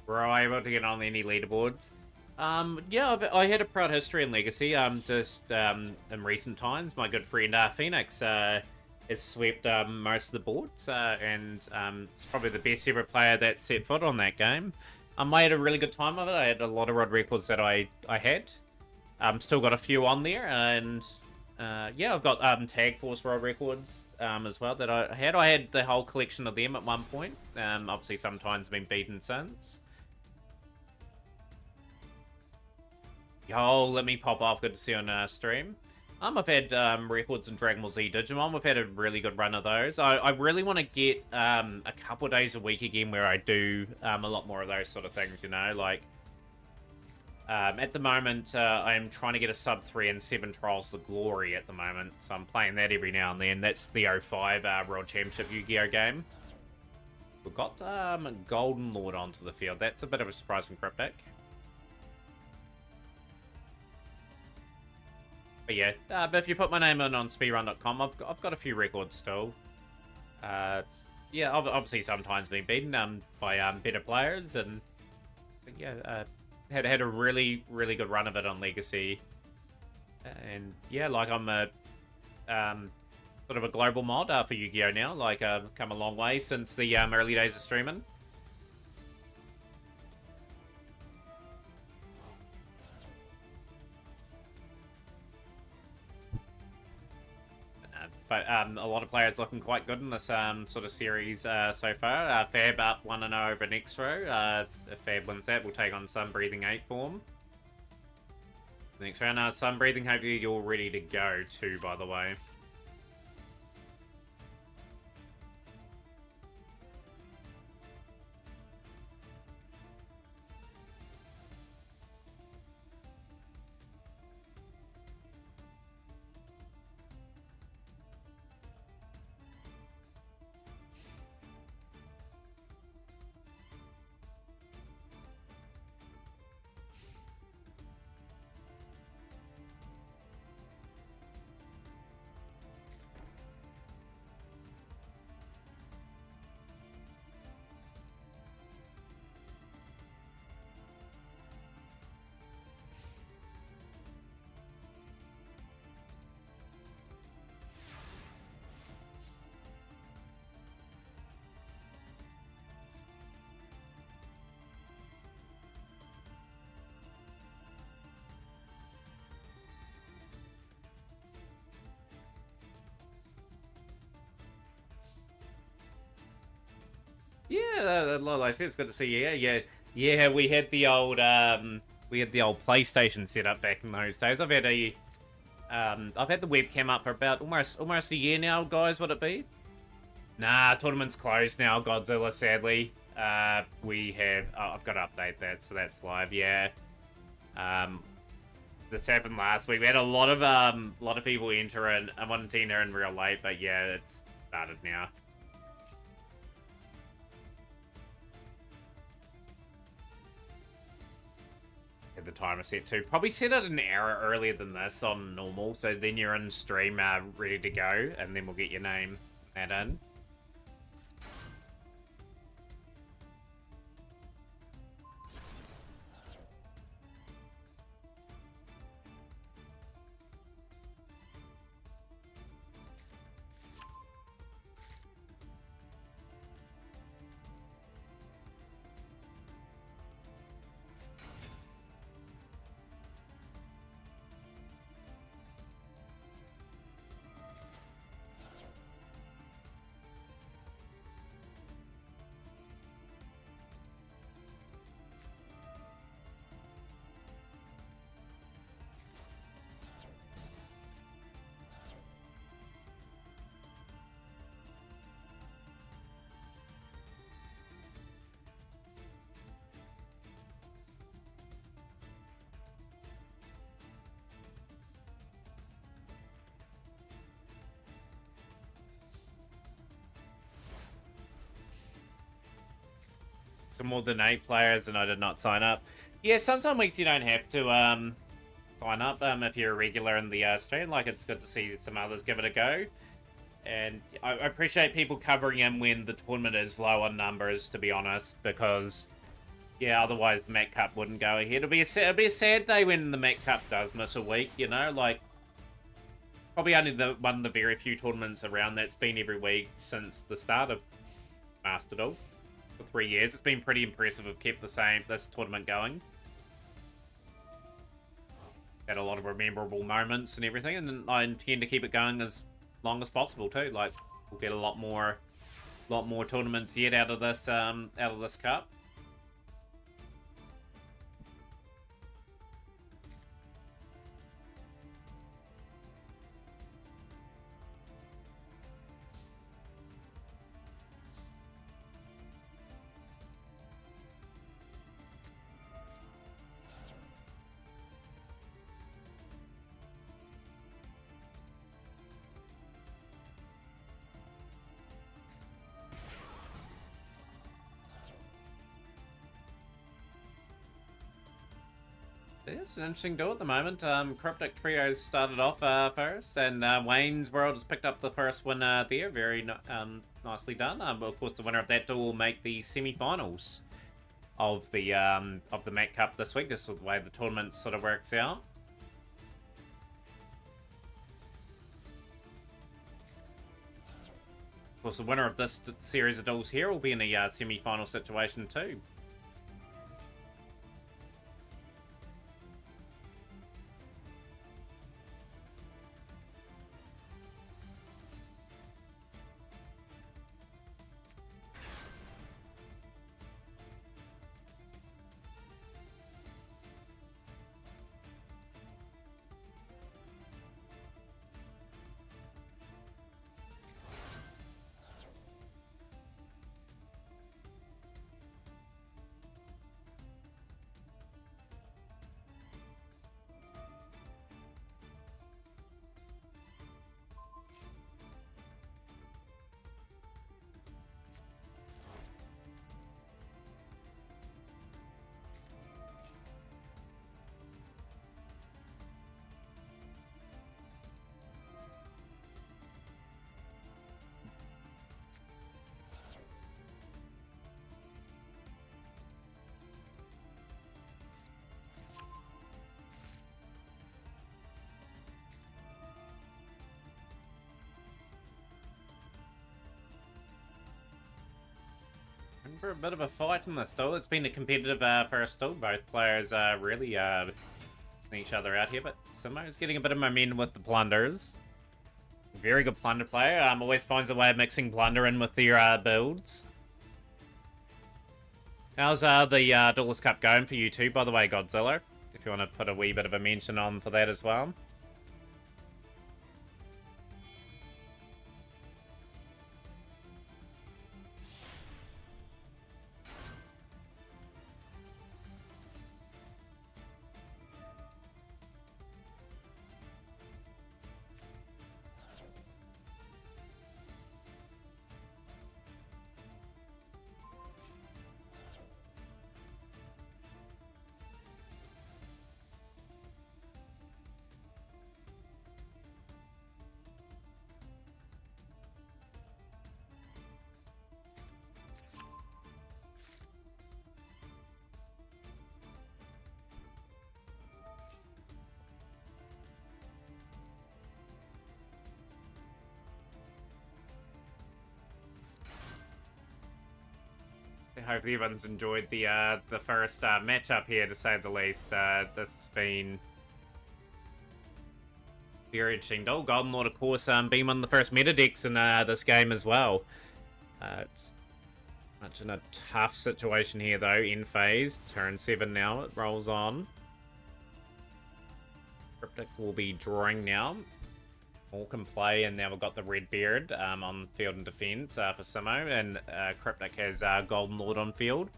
Were I able to get on any leaderboards? Yeah, I had a proud history in Legacy. Just in recent times, my good friend Phoenix has swept most of the boards, and it's probably the best ever player that set foot on that game. I had a really good time of it. I had a lot of rod records that I had. Still got a few on there, and yeah, I've got Tag Force rod records as well that I had. I had the whole collection of them at one point. Obviously, sometimes been beaten since. Yo, let me pop off. Good to see you on stream. I've had records in Dragon Ball Z Digimon. We've had a really good run of those. I really want to get a couple days a week again where I do a lot more of those sort of things, you know, like at the moment I'm trying to get a sub 3 and 7 Trials of Glory at the moment, so I'm playing that every now and then. That's the 05 World Championship Yu-Gi-Oh game. We've got Golden Lord onto the field. That's a bit of a surprise from Cryptic. But yeah, but if you put my name in on speedrun.com, I've got a few records still. Yeah, obviously sometimes been beaten by better players, and yeah, had a really good run of it on Legacy. And yeah, like I'm a sort of a global mod for Yu-Gi-Oh now. Like I've come a long way since the early days of streaming. But a lot of players looking quite good in this sort of series so far. Fab up 1-0 over next row. If Fab wins that, we'll take on Sun Breathing 8 form. The next round, Sun Breathing, hopefully you're ready to go too, by the way. Yeah, like I said, it's good to see you. Yeah. We had the old PlayStation set up back in those days. I've had the webcam up for about almost a year now, guys. Would it be? Nah, tournament's closed now. Godzilla, sadly. We have. Oh, I've got to update that, so that's live. Yeah. This happened last week. We had a lot of people enter in. I wanted to enter in real late, but yeah, it's started now. The timer set to probably set it an hour earlier than this on normal, so then you're in stream ready to go, and then we'll get your name add in. some more than 8 players, and I did not sign up. Yeah, some weeks you don't have to sign up if you're a regular in the stream. Like, it's good to see some others give it a go. And I appreciate people covering in when the tournament is low on numbers, to be honest, because, yeah, otherwise the Mac Cup wouldn't go ahead. It'll be a sad day when the Mac Cup does miss a week, you know? Like, probably only one of the very few tournaments around that's been every week since the start of Master Duel. For 3 years. It's been pretty impressive. We've kept this tournament going. Had a lot of memorable moments and everything, and I intend to keep it going as long as possible too. Like, we'll get a lot more tournaments yet out of this cup. It's an interesting duel at the moment. Cryptic Trios started off first, and Wayne's World has picked up the first win there. Very nicely done. But of course, the winner of that duel will make the semi-finals of the Mac Cup this week. Just the way the tournament sort of works out. Of course, the winner of this series of duels here will be in a semi-final situation too. For a bit of a fight in this duel. It's been a competitive first duel. Both players really each other out here, but Simo's getting a bit of momentum with the plunders. Very good plunder player. Always finds a way of mixing plunder in with their builds. How's the Duelist Cup going for you two, by the way, Godzilla? If you want to put a wee bit of a mention on for that as well. Hopefully everyone's enjoyed the first matchup here, to say the least. This has been very interesting. Oh, Golden Lord, of course, being one of the first meta decks in this game as well. It's much in a tough situation here, though. End phase, turn 7 now. It rolls on. Cryptic will be drawing now. All can play, and now we've got the Redbeard on field and defense for Simo, and Cryptic has Golden Lord on field.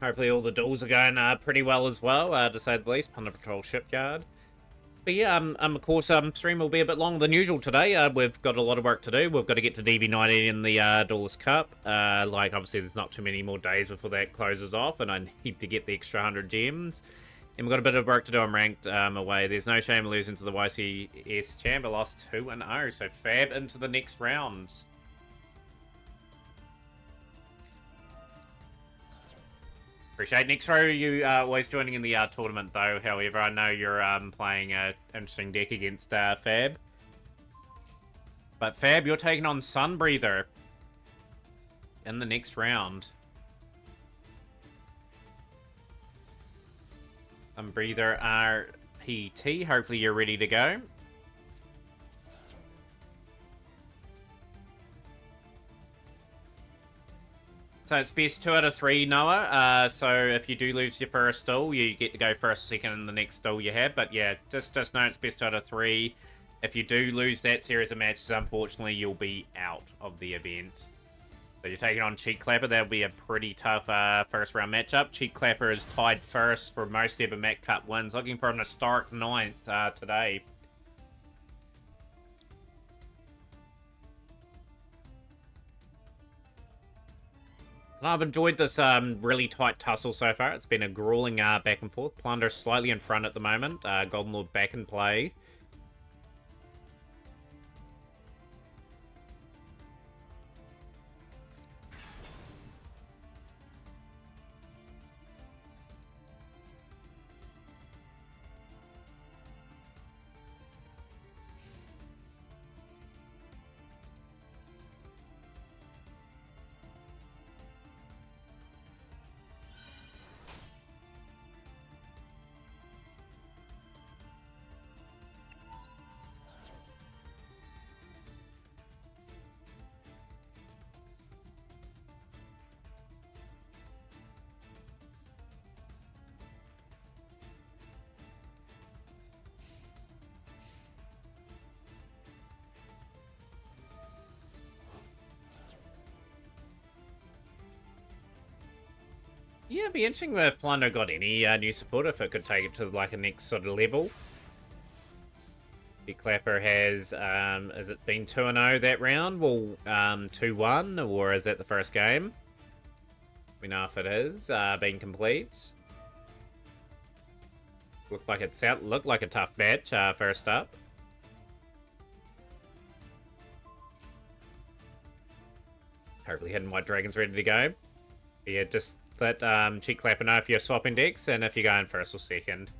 Hopefully all the duels are going pretty well as well, to say the least. Plunder Patrol Shipyard. But yeah, of course, stream will be a bit longer than usual today. We've got a lot of work to do. We've got to get to DV19 in the Duelist Cup. Like, obviously, there's not too many more days before that closes off, and I need to get the extra 100 gems. And we've got a bit of work to do on ranked away. There's no shame losing to the YCS champ. I lost 2-0, so Fab into the next round. Appreciate Nick Throw, you always joining in the tournament though. However, I know you're playing an interesting deck against Fab. But Fab, you're taking on Sunbreather in the next round. Sunbreather RPT, hopefully you're ready to go. So it's best 2 out of 3, Noah. So if you do lose your first duel, you get to go first or second in the next duel you have. But yeah, just know it's best 2 out of 3. If you do lose that series of matches, unfortunately, you'll be out of the event. So you're taking on Cheek Clapper. That'll be a pretty tough first round matchup. Cheek Clapper is tied first for most ever Mac Cup wins. Looking for an historic 9th today. I've enjoyed this really tight tussle so far. It's been a grueling back and forth. Plunder slightly in front at the moment. Golden Lord back in play. Yeah, it'd be interesting if Plunder got any new support, if it could take it to like a next sort of level. The Clapper has it been 2-0 that round? Well, 2-1, or is that the first game? We know if it is been complete. Looked like a tough match first up. Hopefully Hidden White Dragon's ready to go. But yeah, just let Cheek Clapper know if you're swapping decks and if you're going first or second.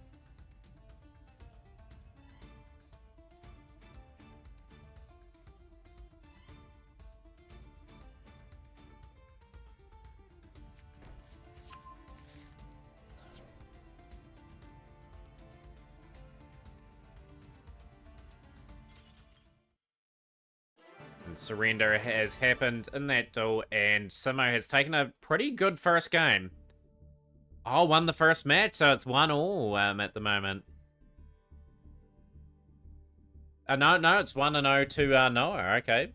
And surrender has happened in that duel, and Simo has taken a pretty good first game. Oh, won the first match, so it's 1-1 at the moment. No, it's 1-0 to Noah, okay.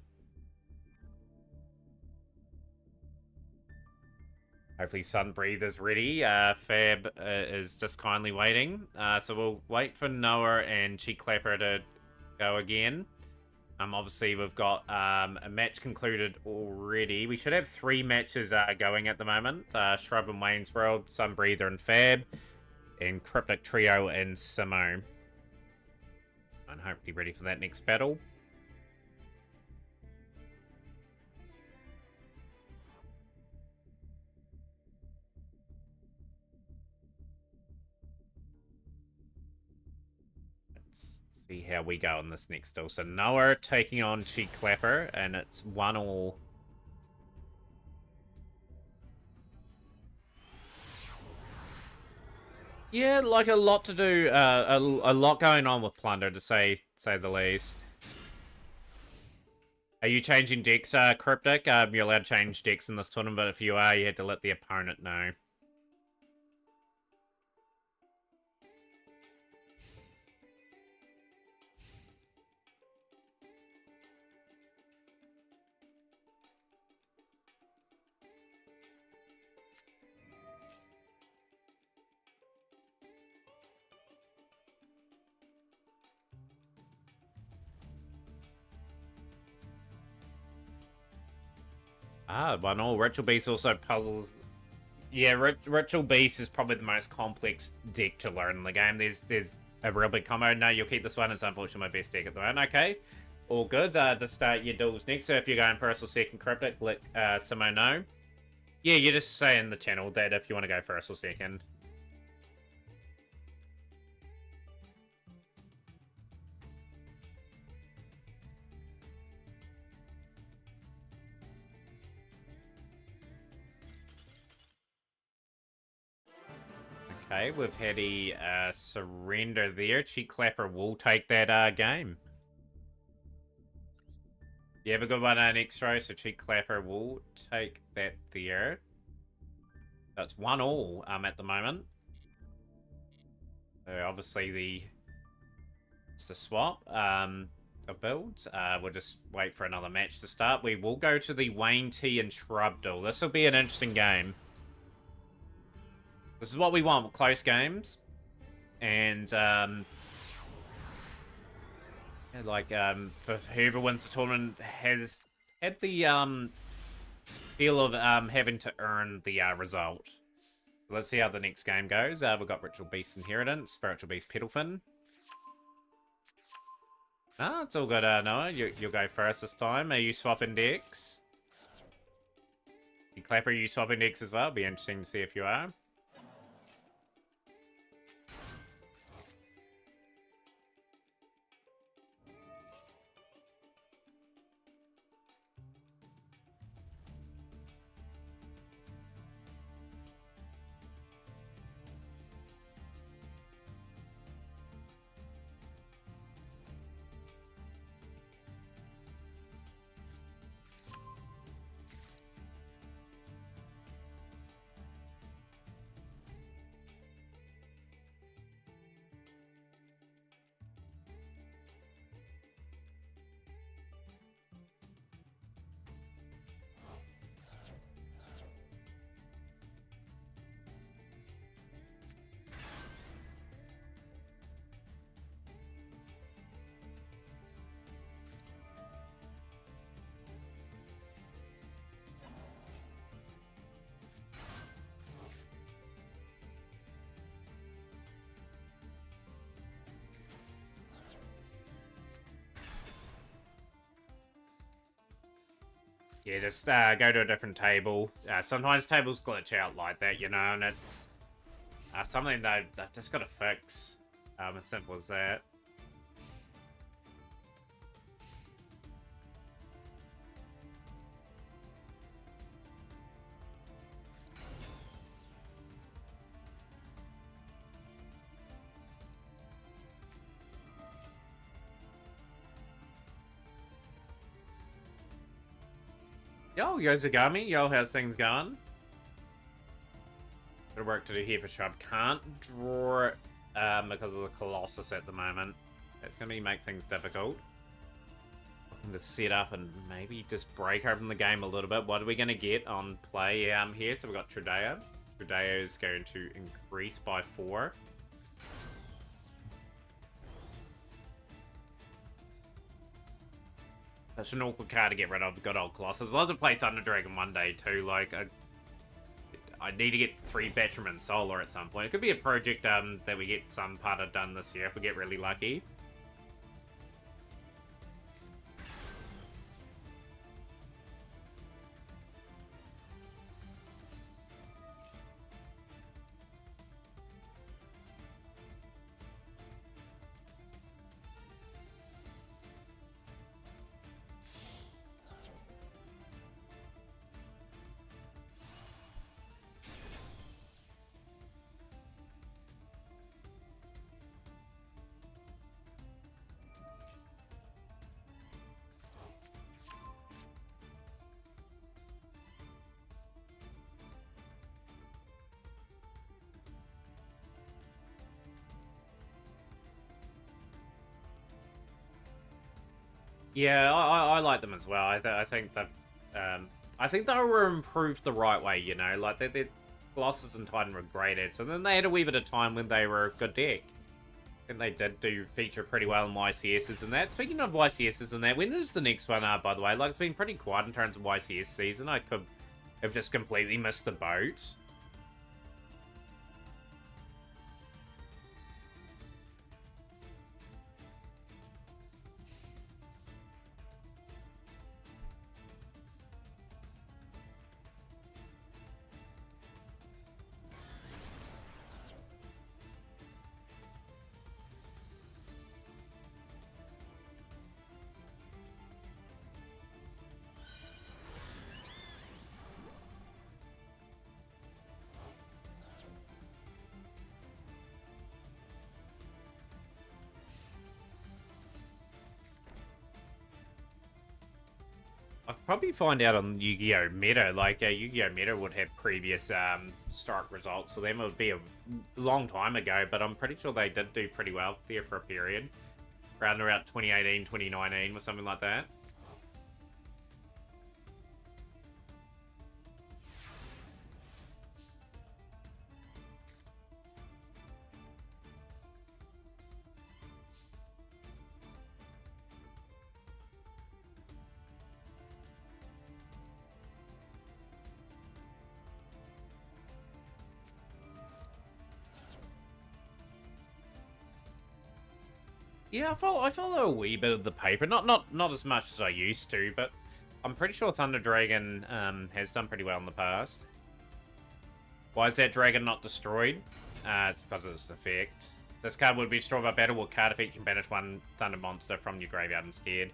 Hopefully Sunbreather's ready. Fab is just kindly waiting. So we'll wait for Noah and Cheek Clapper to go again. Obviously, we've got a match concluded already. We should have 3 matches going at the moment. Shrub and Wayne's World, Sunbreather and Fab, and Cryptic Trio and Simo. And hopefully ready for that next battle. See how we go in this next duel. So Noah taking on Cheek Clapper, and it's 1-1. Yeah, like a lot to do, a lot going on with Plunder, to say the least. Are you changing decks, Cryptic? You're allowed to change decks in this tournament, but if you are, you had to let the opponent know. Ah, 1-all. Ritual Beast also puzzles. Yeah, Ritual Beast is probably the most complex deck to learn in the game. There's a real big combo. No, you'll keep this one. It's unfortunately my best deck at the moment. Okay, all good. To start your duels next. So if you're going first or second Cryptic, let Simo know. Yeah, you just say in the channel that if you want to go first or second. Okay, we've had a surrender there. Cheek Clapper will take that game. You have a good one next row, so Cheek Clapper will take that there. So it's 1-all at the moment. So obviously it's the swap of builds. We'll just wait for another match to start. We will go to the Wayne T and Shrub duel. This will be an interesting game. This is what we want, close games. And, for whoever wins the tournament has had the, feel of, having to earn the, result. Let's see how the next game goes. We've got Ritual Beast Inheritance, Spiritual Beast Petalfin. Ah, it's all good, Noah. You'll go first this time. Are you swapping decks? Clapper, are you swapping decks as well? Be interesting to see if you are. Yeah, just go to a different table. Sometimes tables glitch out like that, you know, and it's something they've just got to fix. As simple as that. Yo, Yozagami, yo, how's things going? Bit of work to do here for Shrub. Can't draw because of the Colossus at the moment. That's going to make things difficult. Looking to set up and maybe just break open the game a little bit. What are we going to get on play here? So we've got Trudeo. Trudeo is going to increase by 4. Such an awkward card to get rid of, the good old Colossus. I'd love to play Thunder Dragon one day too. Like, I need to get 3 Batraman Solar at some point. It could be a project that we get some part of done this year if we get really lucky. Yeah, I like them as well. I think that I think they were improved the right way. You know, like their Colossus and Titan were great at, so then they had a wee bit of time when they were a good deck. think they did do feature pretty well in YCSs and that. Speaking of YCSs and that, when is the next one, by the way? Like, it's been pretty quiet in terms of YCS season. I could have just completely missed the boat. I'll probably find out on Yu-Gi-Oh! Meta. Like, Yu-Gi-Oh! Meta would have previous strike results, so them would be a long time ago, but I'm pretty sure they did do pretty well there for a period. Around 2018, 2019, or something like that. Yeah, I follow a wee bit of the paper. Not as much as I used to, but I'm pretty sure Thunder Dragon has done pretty well in the past. Why is that dragon not destroyed? It's because of its effect. This card would be destroyed by battle. What card effect can banish one Thunder monster from your graveyard instead?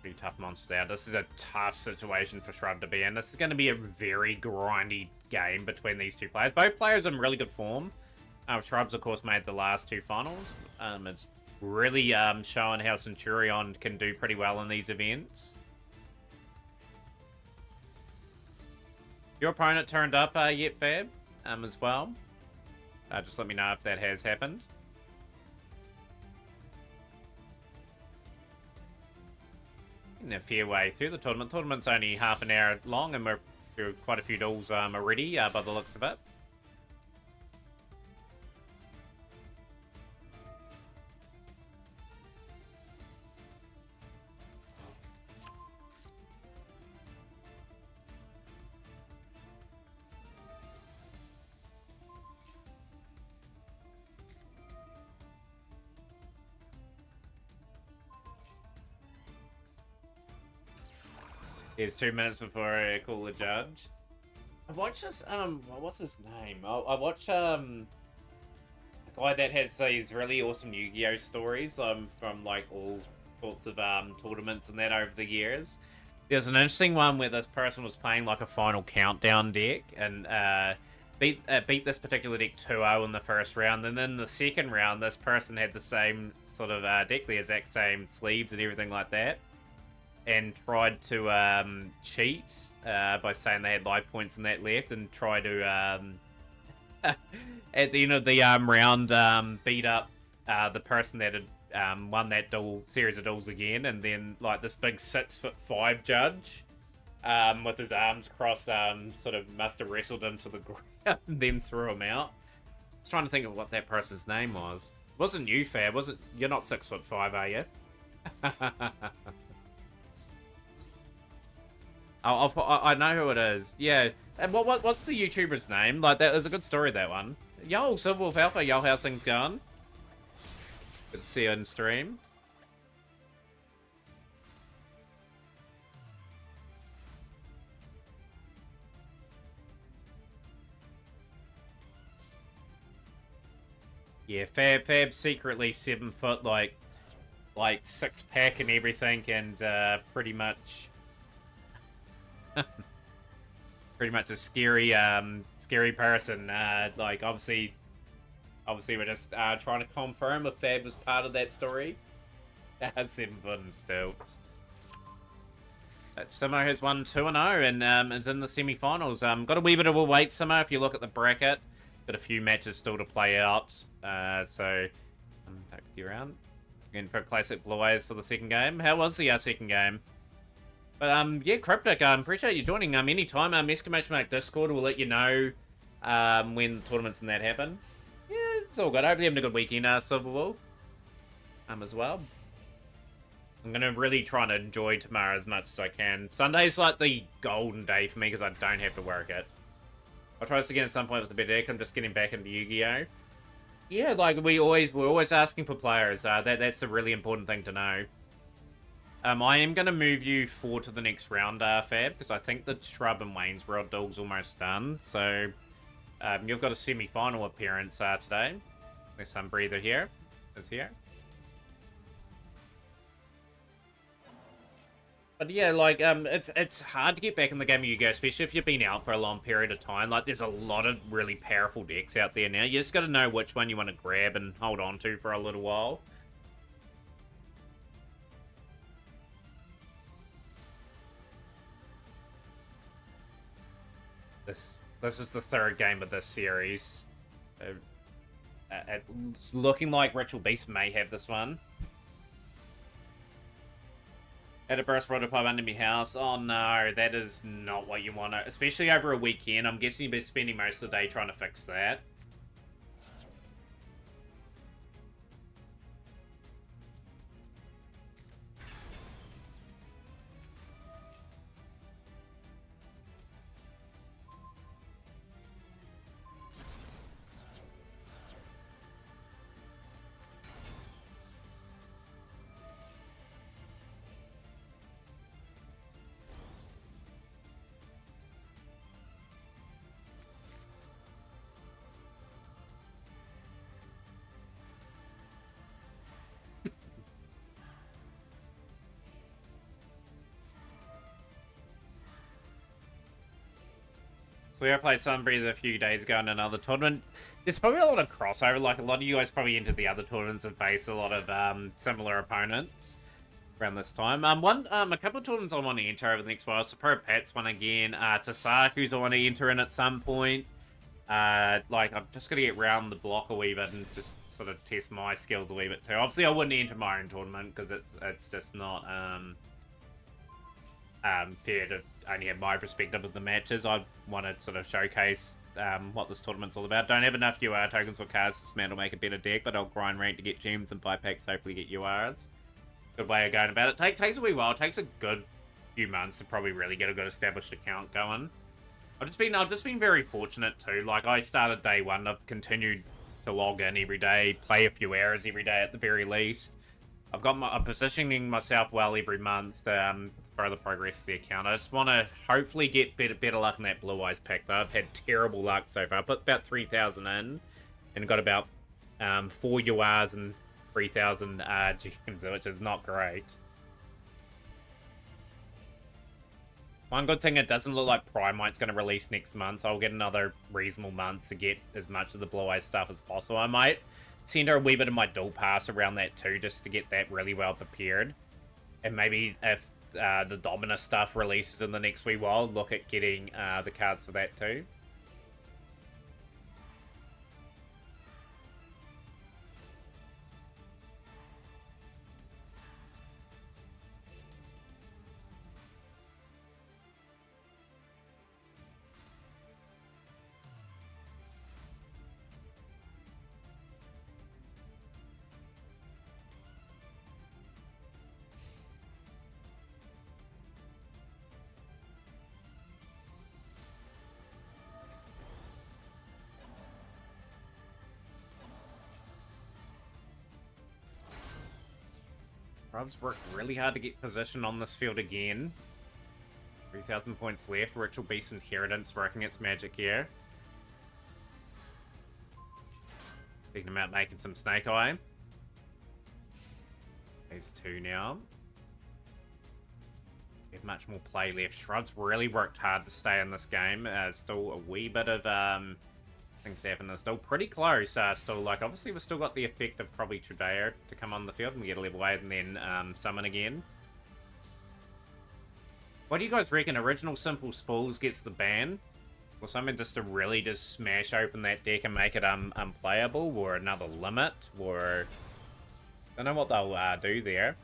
Pretty tough monster there. This is a tough situation for Shrub to be in. This is going to be a very grindy game between these two players. Both players in really good form. Shrubs, of course, made the last two finals. It's really showing how Centurion can do pretty well in these events. Your opponent turned up yet, Fab, as well. Just let me know if that has happened. In a fair way through the tournament. Tournament's only half an hour long, and we're through quite a few duels already, by the looks of it. It's 2 minutes before I call the judge. I watched this, what's his name? I watch, a guy that has these really awesome Yu-Gi-Oh! Stories, from, like, all sorts of, tournaments and that over the years. There's an interesting one where this person was playing, like, a final countdown deck, and, beat this particular deck 2-0 in the first round, and then the second round, this person had the same sort of, deck, the exact same sleeves and everything like that. And tried to cheat by saying they had life points in that left, and try to at the end of the round beat up the person that had won that series of duels again, and then like this big 6'5" judge with his arms crossed sort of must have wrestled him to the ground and then threw him out. I was trying to think of what that person's name was. It wasn't you, Fab? You're not 6'5", are you? I know who it is. Yeah. And what's the YouTuber's name? Like, that was a good story, that one. Yo, Silverwolf Alpha. Yo, how's things going? Good to see you on stream. Yeah, Fab secretly 7 foot, like 6-pack and everything, and pretty much a scary person. Like, obviously we're just trying to confirm if Fab was part of that story. 7 foot and stilts. Simo has won 2-0 and is in the semi-finals. Got a wee bit of a wait, Simo, if you look at the bracket. Got a few matches still to play out. So, take you around. Again for Classic Blue Eyes for the second game. How was the second game? But, yeah, Cryptic, appreciate you joining. Anytime, exclamation mark Discord will let you know, when tournaments and that happen. Yeah, It's all good. Hopefully having a good weekend, Silver Wolf. As well. I'm gonna really try and enjoy tomorrow as much as I can. Sunday's like the golden day for me because I don't have to work it. I'll try this again at some point with the bit deck. I'm just getting back into Yu-Gi-Oh! Yeah, like we're always asking for players. That's a really important thing to know. I am gonna move you forward to the next round, Fab, because I think the Shrub and Wayne's World duel's almost done. So you've got a semi-final appearance today. There's some breather here. Is here. But yeah, like, it's hard to get back in the game of Yu-Gi-Oh!, especially if you've been out for a long period of time. Like, there's a lot of really powerful decks out there now. You just gotta know which one you want to grab and hold on to for a little while. This is the third game of this series. It's looking like Ritual Beast may have this one. Had a burst prototype under my house. Oh no, that is not what you want to... Especially over a weekend. I'm guessing you've been spending most of the day trying to fix that. So we played Sunbreathe a few days ago in another tournament. There's probably a lot of crossover. Like, a lot of you guys probably entered the other tournaments and face a lot of similar opponents around this time. A couple of tournaments I want to enter over the next while. So Pro Pat's one again. Tasaku's I want to enter in at some point. Like, I'm just going to get round the block a wee bit and just sort of test my skills a wee bit too. Obviously, I wouldn't enter my own tournament because it's just not fair to only have my perspective of the matches. I want to sort of showcase what this tournament's all about. Don't have enough UR tokens or cards to dismantle make a better deck, but I'll grind rank to get gems and buy packs, hopefully get URs. Good way of going about it. Takes a wee while. It takes a good few months to probably really get a good established account going. I've just been very fortunate too. Like, I started day one. I've continued to log in every day, play a few hours every day at the very least. I'm positioning myself well every month to further progress the account. I just want to hopefully get better luck in that Blue Eyes pack, though. I've had terrible luck so far. I put about 3,000 in and got about 4 URs and 3,000 gems, which is not great. One good thing, it doesn't look like Primite's going to release next month, so I'll get another reasonable month to get as much of the Blue Eyes stuff as possible. I might center a wee bit of my dual pass around that too, just to get that really well prepared. And maybe if the Dominus stuff releases in the next wee while, look at getting the cards for that too. Rob's worked really hard to get position on this field again. 3,000 points left. Ritual Beast Inheritance working its magic here. Thinking about making some Snake Eye. There's 2 now. We have much more play left. Shrub's really worked hard to stay in this game. Still a wee bit of things to happen. They're still pretty close. Still, like, obviously we've still got the effect of probably Tradeo to come on the field and we get a level 8 and then summon again. What do you guys reckon? Original Simple Spools gets the ban? Or something just to really just smash open that deck and make it unplayable? Or another limit? Or... I don't know what they'll do there.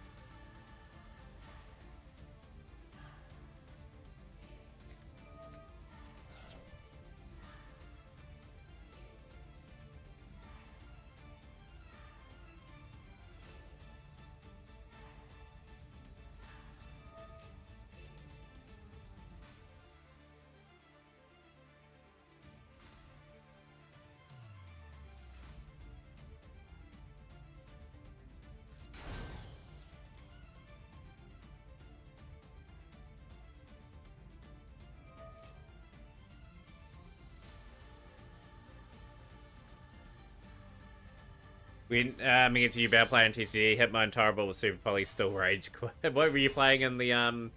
When against you about playing TCG, hit my entire ball with Super Poly, still rage quit. What were you playing in the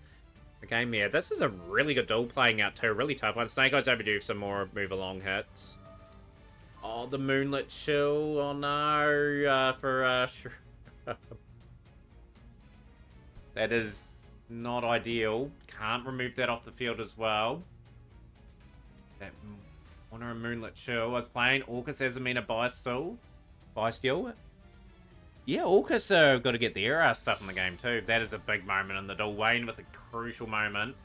game here? This is a really good duel playing out too. Really tough one. Snake Eyes overdue for some more move along hits. Oh, the Moonlit Chill. Oh no, that is not ideal. Can't remove that off the field as well. That Honor and Moonlit Chill was playing. Orcus has a buy still. Buy still. Yeah, Orcus got to get their stuff in the game too. That is a big moment in the duel. Wayne with a crucial moment.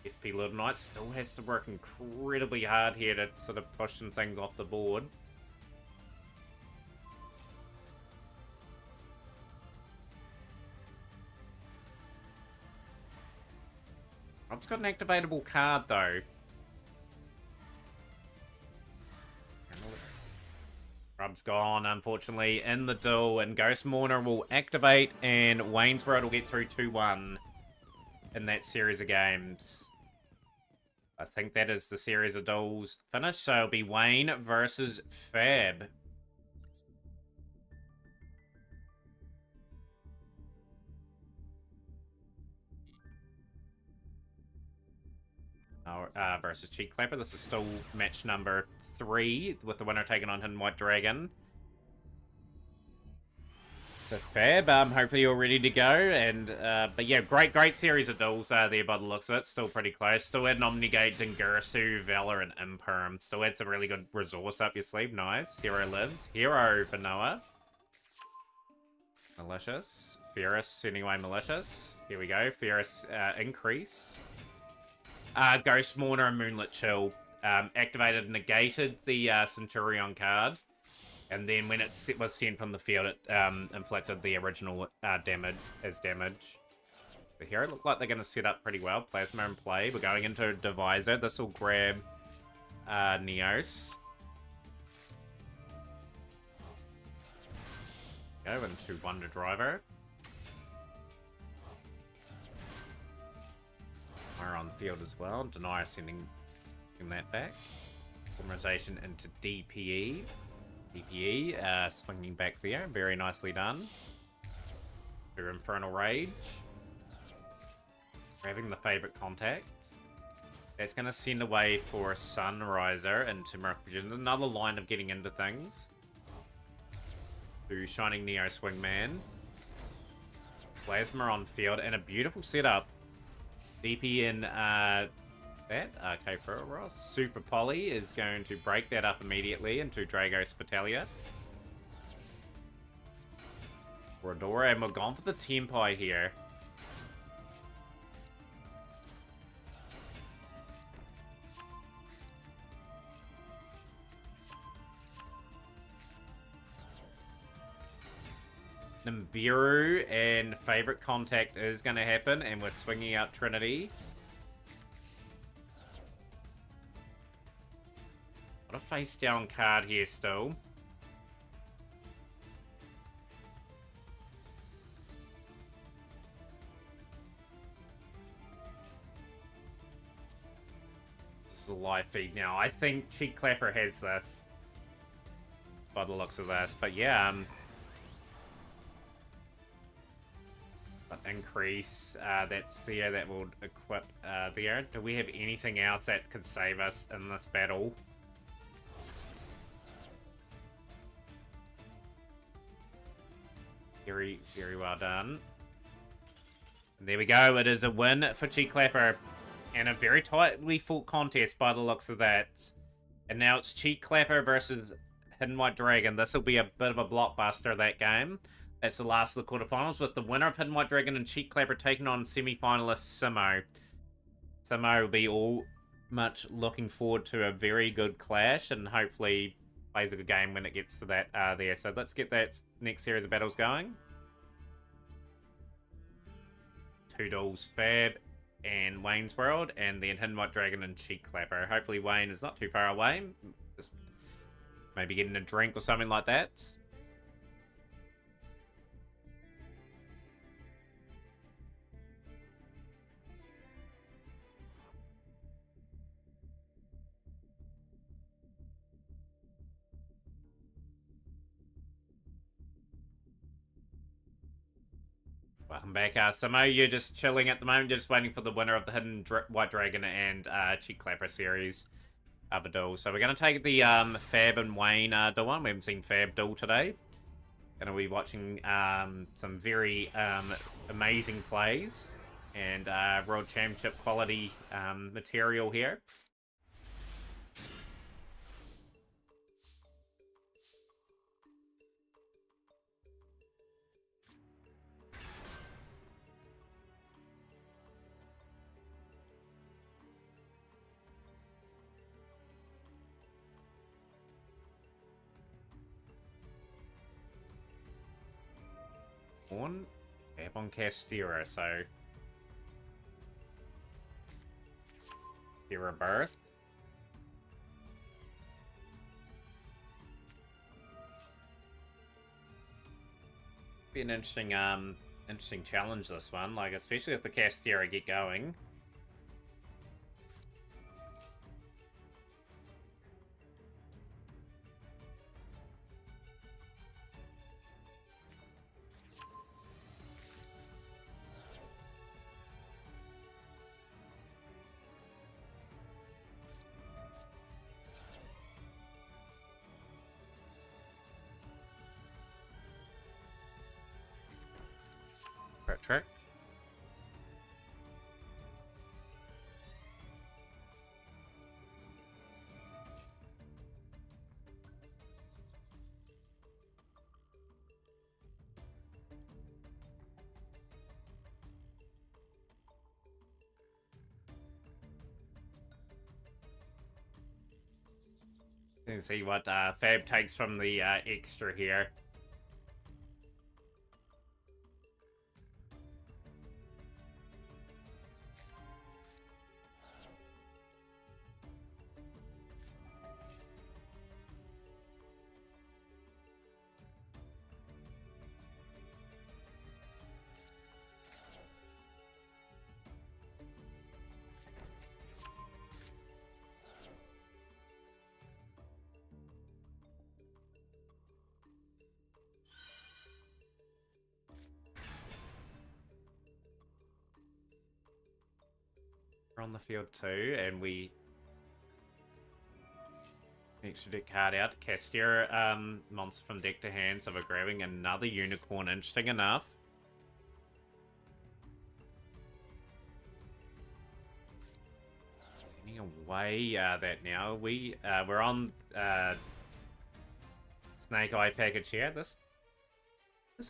SP Little Knight still has to work incredibly hard here to sort of push some things off the board. Rob's got an activatable card though. Rob's gone, unfortunately, in the duel, and Ghost Mourner will activate, and Wayne's World will get through 2-1 in that series of games. I think that is the series of duels finished, so it'll be Wayne versus Fab. Versus Cheek Clapper. This is still match number 3, with the winner taking on Hidden White Dragon. So Fab, hopefully you're ready to go, and but yeah, great series of duels there by the looks of it. Still pretty close. Still had an Omnigate, Dingirsu, Valor, and Imperm. Still had some really good resource up your sleeve. Nice. Hero lives. Hero for Noah. Malicious. Ferris sending away Malicious. Here we go. Ferris increase. Ghost Mourner and Moonlit Chill. Activated, negated the Centurion card. And then when it was sent from the field, it inflicted the original damage. But here it looked like they're going to set up pretty well. Plasma in play. We're going into Divisor. This will grab Neos. Go into Wonder Driver. Are on the field as well. Denier sending that back. Polymerization into DPE. DPE swinging back there. Very nicely done. Through Infernal Rage. Grabbing the favorite contact. That's going to send away for Sunriser into Miracle. Another line of getting into things. Through Shining Neo Swingman. Plasma on field. And a beautiful setup. DP in that. Okay, for Ross. Super Poly is going to break that up immediately into Dragos Battalia. Rodora, and we're gone for the Tempai here. Nibiru and favorite contact is going to happen, and we're swinging out Trinity. What a face down card here still. This is a live feed now. I think Cheek Clapper has this by the looks of this, but yeah, increase that's there, that will equip there. Do we have anything else that could save us in this battle? Very well done. And there we go. It is a win for Cheek Clapper, and a very tightly fought contest by the looks of that. And now it's Cheek Clapper versus Hidden White Dragon. This will be a bit of a blockbuster, that game. That's the last of the quarterfinals, with the winner of Hidden White Dragon and Cheek Clapper taking on semi-finalist Simo. Simo will be all much looking forward to a very good clash, and hopefully plays a good game when it gets to that there. So let's get that next series of battles going. 2 duels, Fab and Wayne's World, and then Hidden White Dragon and Cheek Clapper. Hopefully Wayne is not too far away. Just maybe getting a drink or something like that. Welcome back, Samo. You're just chilling at the moment. You're just waiting for the winner of the Hidden White Dragon and Cheek Clapper series of a duel. So we're going to take the Fab and Wayne duel one. We haven't seen Fab duel today. Going to be watching some very amazing plays and World Championship quality material here. Fab on Castera, so Castera Birth. Be an interesting interesting challenge, this one, like especially if the Castera get going. Trick. You can see what Fab takes from the extra here. We're on the field too, and we extra deck card out. Castera monster from deck to hand, so we're grabbing another unicorn. Interesting enough. Sending away that now. We're on Snake Eye package here. This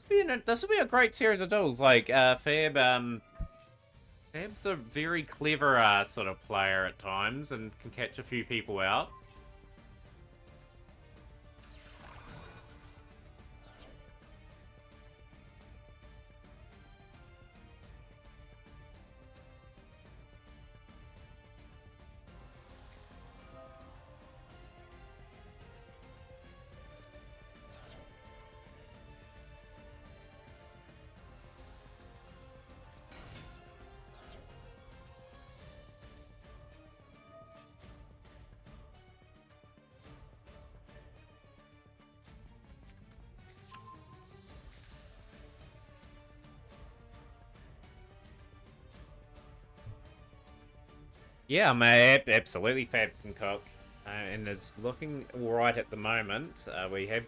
will be a great series of duels. Like Fab. Fab's a very clever sort of player at times and can catch a few people out. Yeah, mate, absolutely Fab can cook. And it's looking alright at the moment. We have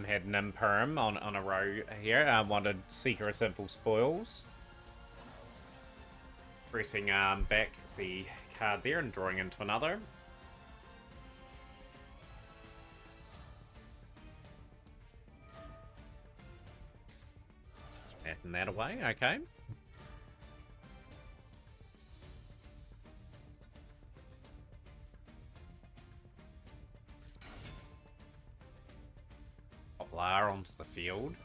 had Nim Perm on a row here. Wanted Seeker of Sinful Spoils. Pressing back the card there and drawing into another. Batting that away, okay. Poplar onto the field.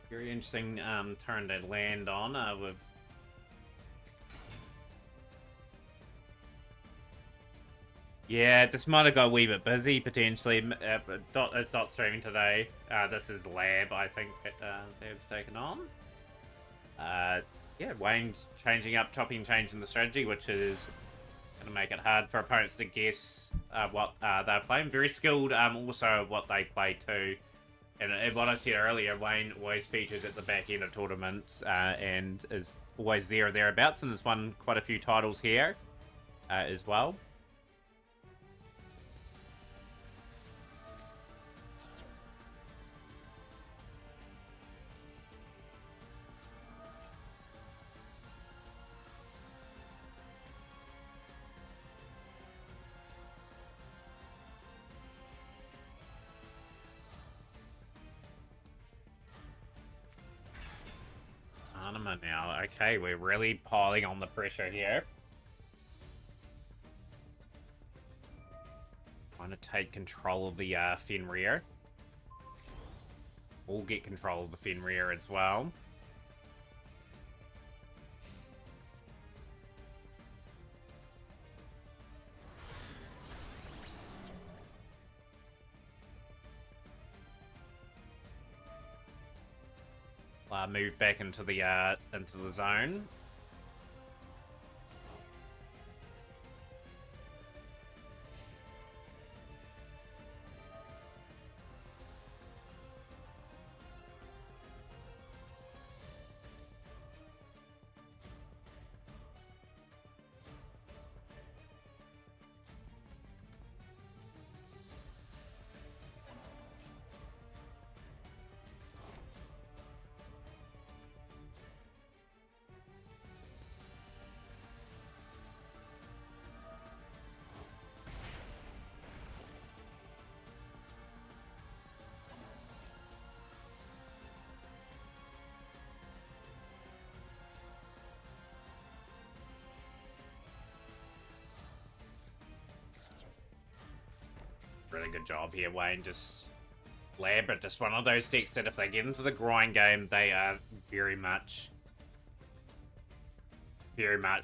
Very interesting turn to land on with. Yeah, just might have got a wee bit busy potentially. It's not streaming today. This is Lab, I think, that Lab's taken on. Yeah, Wayne's changing up, chopping, changing the strategy, which is going to make it hard for opponents to guess what they're playing. Very skilled, also what they play too. And what I said earlier, Wayne always features at the back end of tournaments and is always there or thereabouts, and has won quite a few titles here as well. Anima now. Okay, we're really piling on the pressure here. Trying to take control of the Fenrir. We'll get control of the Fenrir as well. Move back into the zone. Really good job here, Wayne. Just Lab, but just one of those decks that if they get into the grind game, they are very much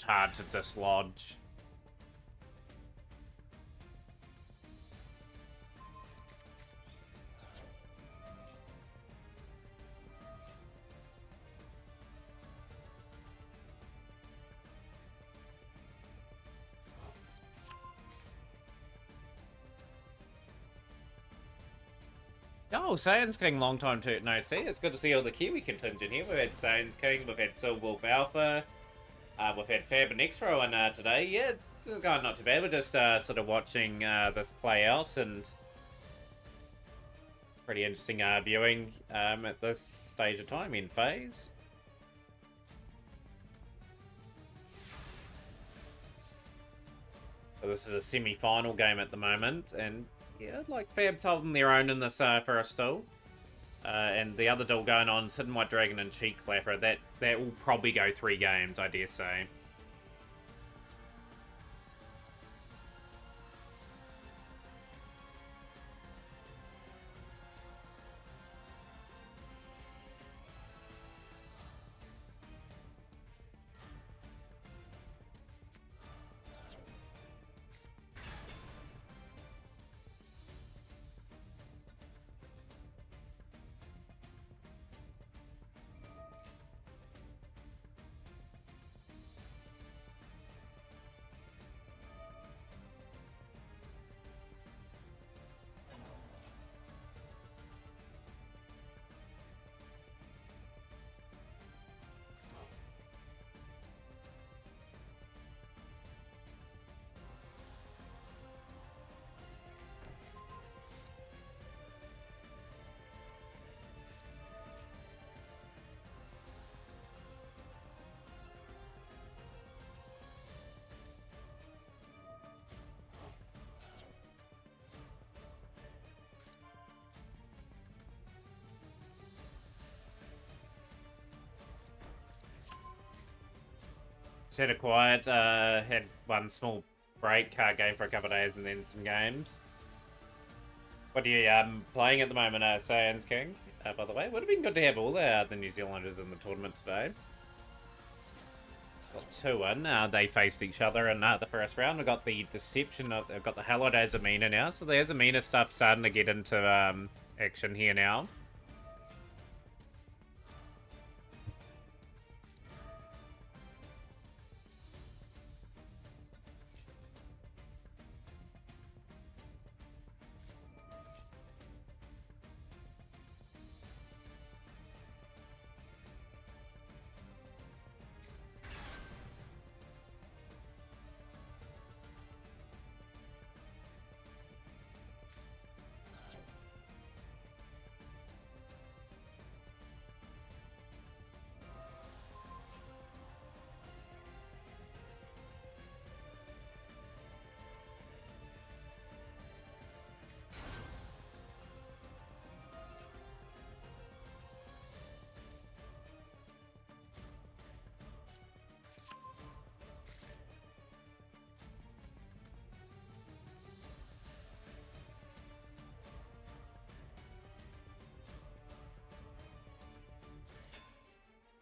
hard to dislodge. Oh, Saiyan's King, long time to no see. It's good to see all the Kiwi contingent here. We've had Saiyan's King, we've had Silverwolf Alpha, we've had Fab and X-Row in today. Yeah, it's going not too bad. We're just sort of watching this play out, and pretty interesting viewing at this stage of time in phase. So this is a semi-final game at the moment, and yeah, like Fab's holding their own in this first duel. And the other duel going on, Hidden White Dragon and Cheek Clapper, that will probably go 3 games, I dare say. Set it quiet, had one small break, game for a couple of days and then some games. What are you playing at the moment, Saiyan's King? by the way. Would have been good to have all the New Zealanders in the tournament today. Got 2 in. They faced each other in the first round. We got the Deception. I've got the Hallowed Azamina now. So the Azamina stuff starting to get into action here now.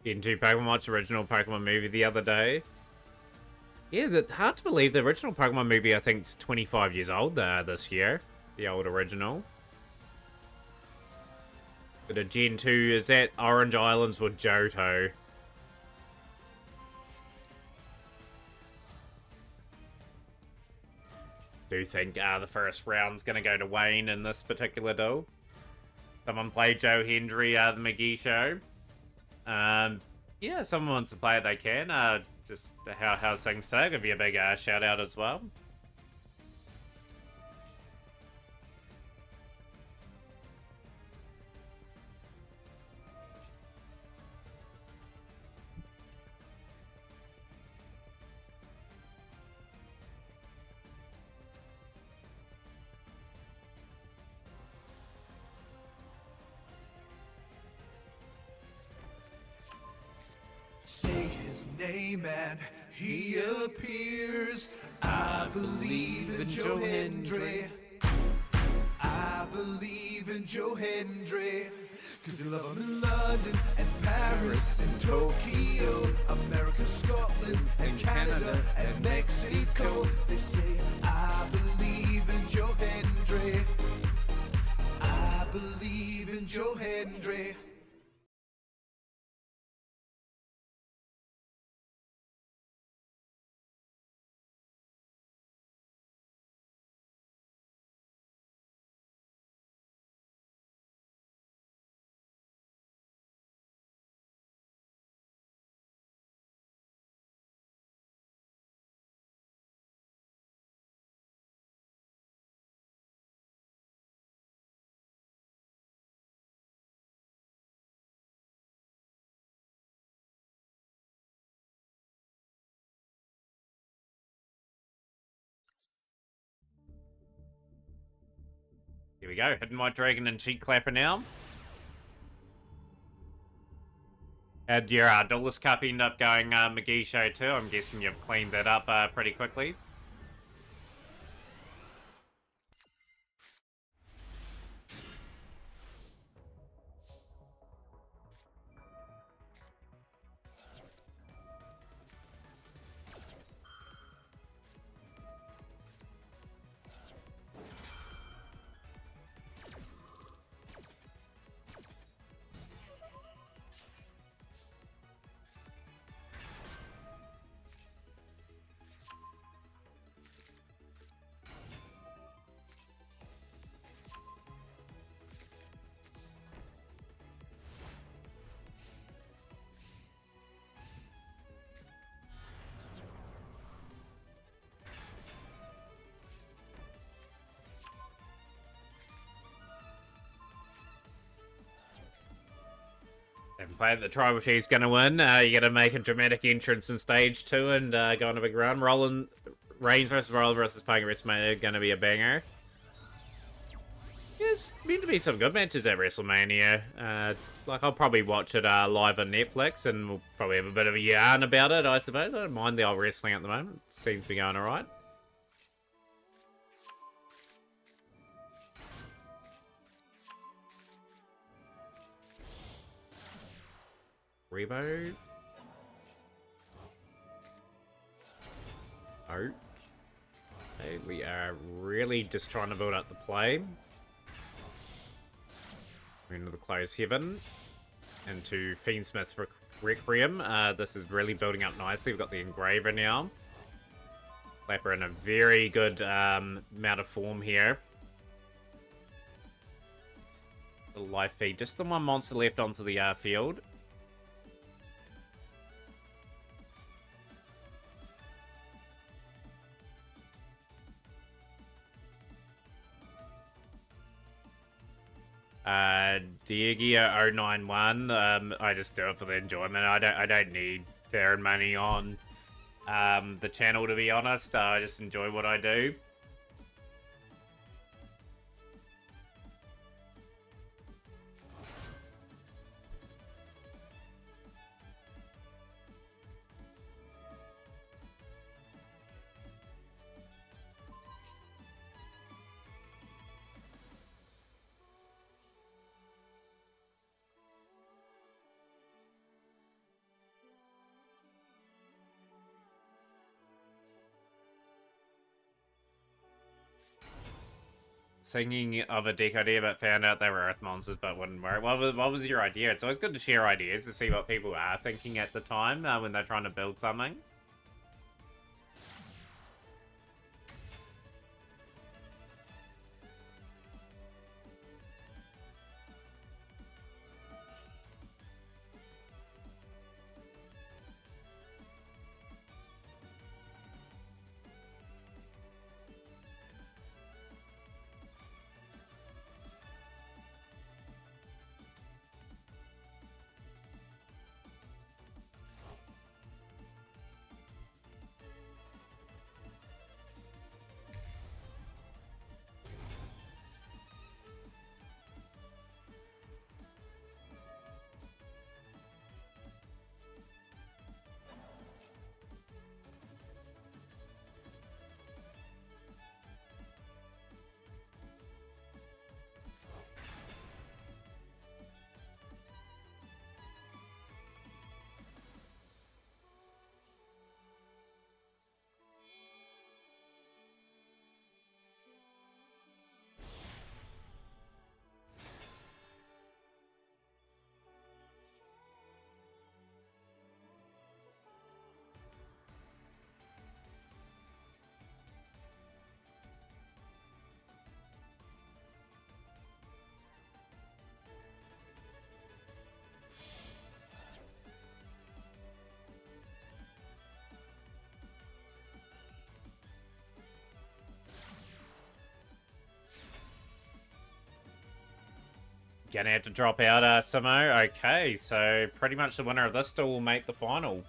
Into Pokemon Watch original Pokemon movie the other day. Yeah, hard to believe the original Pokemon movie I think is 25 years old this year. The old original. But a Gen 2 is at Orange Islands with Johto. Do think the first round's gonna go to Wayne in this particular duel. Someone play Joe Hendry, the McGee show. Yeah, someone wants to play it, they can. Just how's things today? Give you a big shout out as well. Say his name and he appears. I believe in Joe Hendry. I believe in Joe Hendry. Cause they love him in London and Paris and Tokyo, America, Scotland and Canada and Mexico. They say I believe in Joe Hendry. I believe in Joe Hendry. Here we go. Hidden White Dragon and Cheek Clapper now. Had your Duelist Cup end up going McGee show too? I'm guessing you've cleaned that up pretty quickly. Haven't played the Tribal Chief's gonna win. You gotta make a dramatic entrance in stage 2 and go on a big run. Roland Reigns versus Roller versus Pokemon WrestleMania gonna be a banger. There's meant to be some good matches at WrestleMania. Like I'll probably watch it live on Netflix and we'll probably have a bit of a yarn about it, I suppose. I don't mind the old wrestling at the moment. It seems to be going alright. Rebo. Oh. Okay, we are really just trying to build up the play. We're into the close heaven. Into Fiendsmith's Requiem. This is really building up nicely. We've got the Engraver now. Clapper in a very good amount of form here. The life feed. Just the one monster left onto the field. Diegia091. I just do it for the enjoyment. I don't need to earn money on the channel, to be honest. I just enjoy what I do. Singing of a deck idea, but found out they were Earth monsters, but wouldn't work. What was your idea? It's always good to share ideas to see what people are thinking at the time when they're trying to build something. Gonna have to drop out, Samo. Okay, so pretty much the winner of this still will make the final.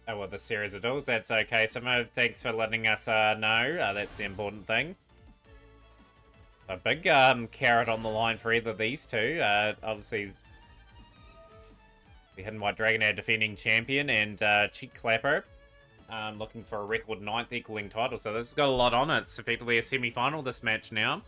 Oh, well, the series of duels. That's okay, Samo. Thanks for letting us know. That's the important thing. A big carrot on the line for either of these two. Obviously, the Hidden White Dragon, our defending champion, and Cheek Clapper. Looking for a record 9th equaling title. So this has got a lot on it. It's effectively a semi-final, this match now.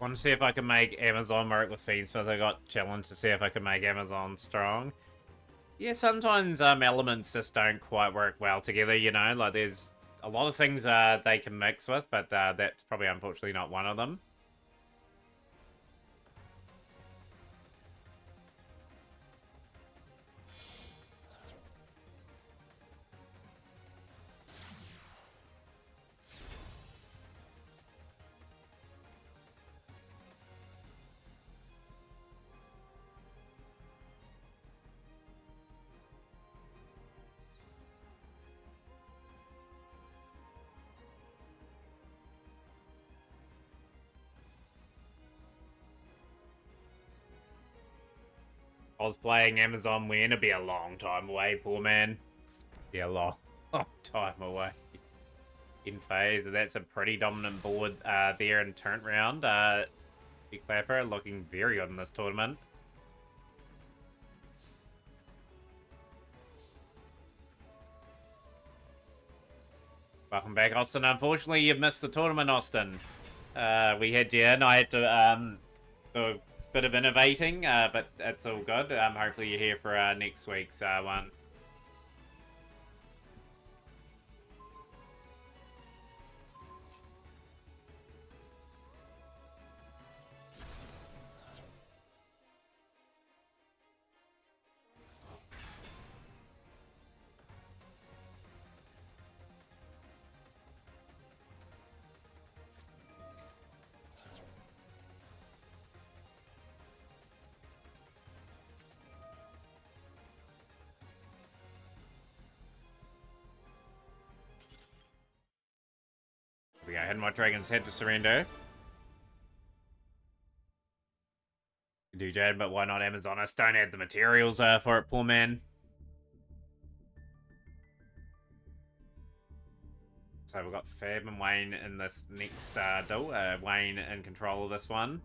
Want to see if I can make Amazon work with Fiendsmith. I got challenged to see if I can make Amazon strong. Yeah, sometimes elements just don't quite work well together, you know? Like, there's a lot of things they can mix with, but that's probably unfortunately not one of them. cosplaying Amazon when, it'll be a long time away, poor man. Be a long, long time away. In phase, that's a pretty dominant board there in turn round. Big Clapper looking very good in this tournament. Welcome back, Austin. Unfortunately, you've missed the tournament, Austin. We had you in. I had to do a bit of innovating, but it's all good. Hopefully you're here for next week's one. We go. Hidden White Dragon's head to surrender. Do Jade, but why not Amazonist? Don't have the materials for it, poor man. So we've got Fab and Wayne in this next duel. Wayne in control of this one.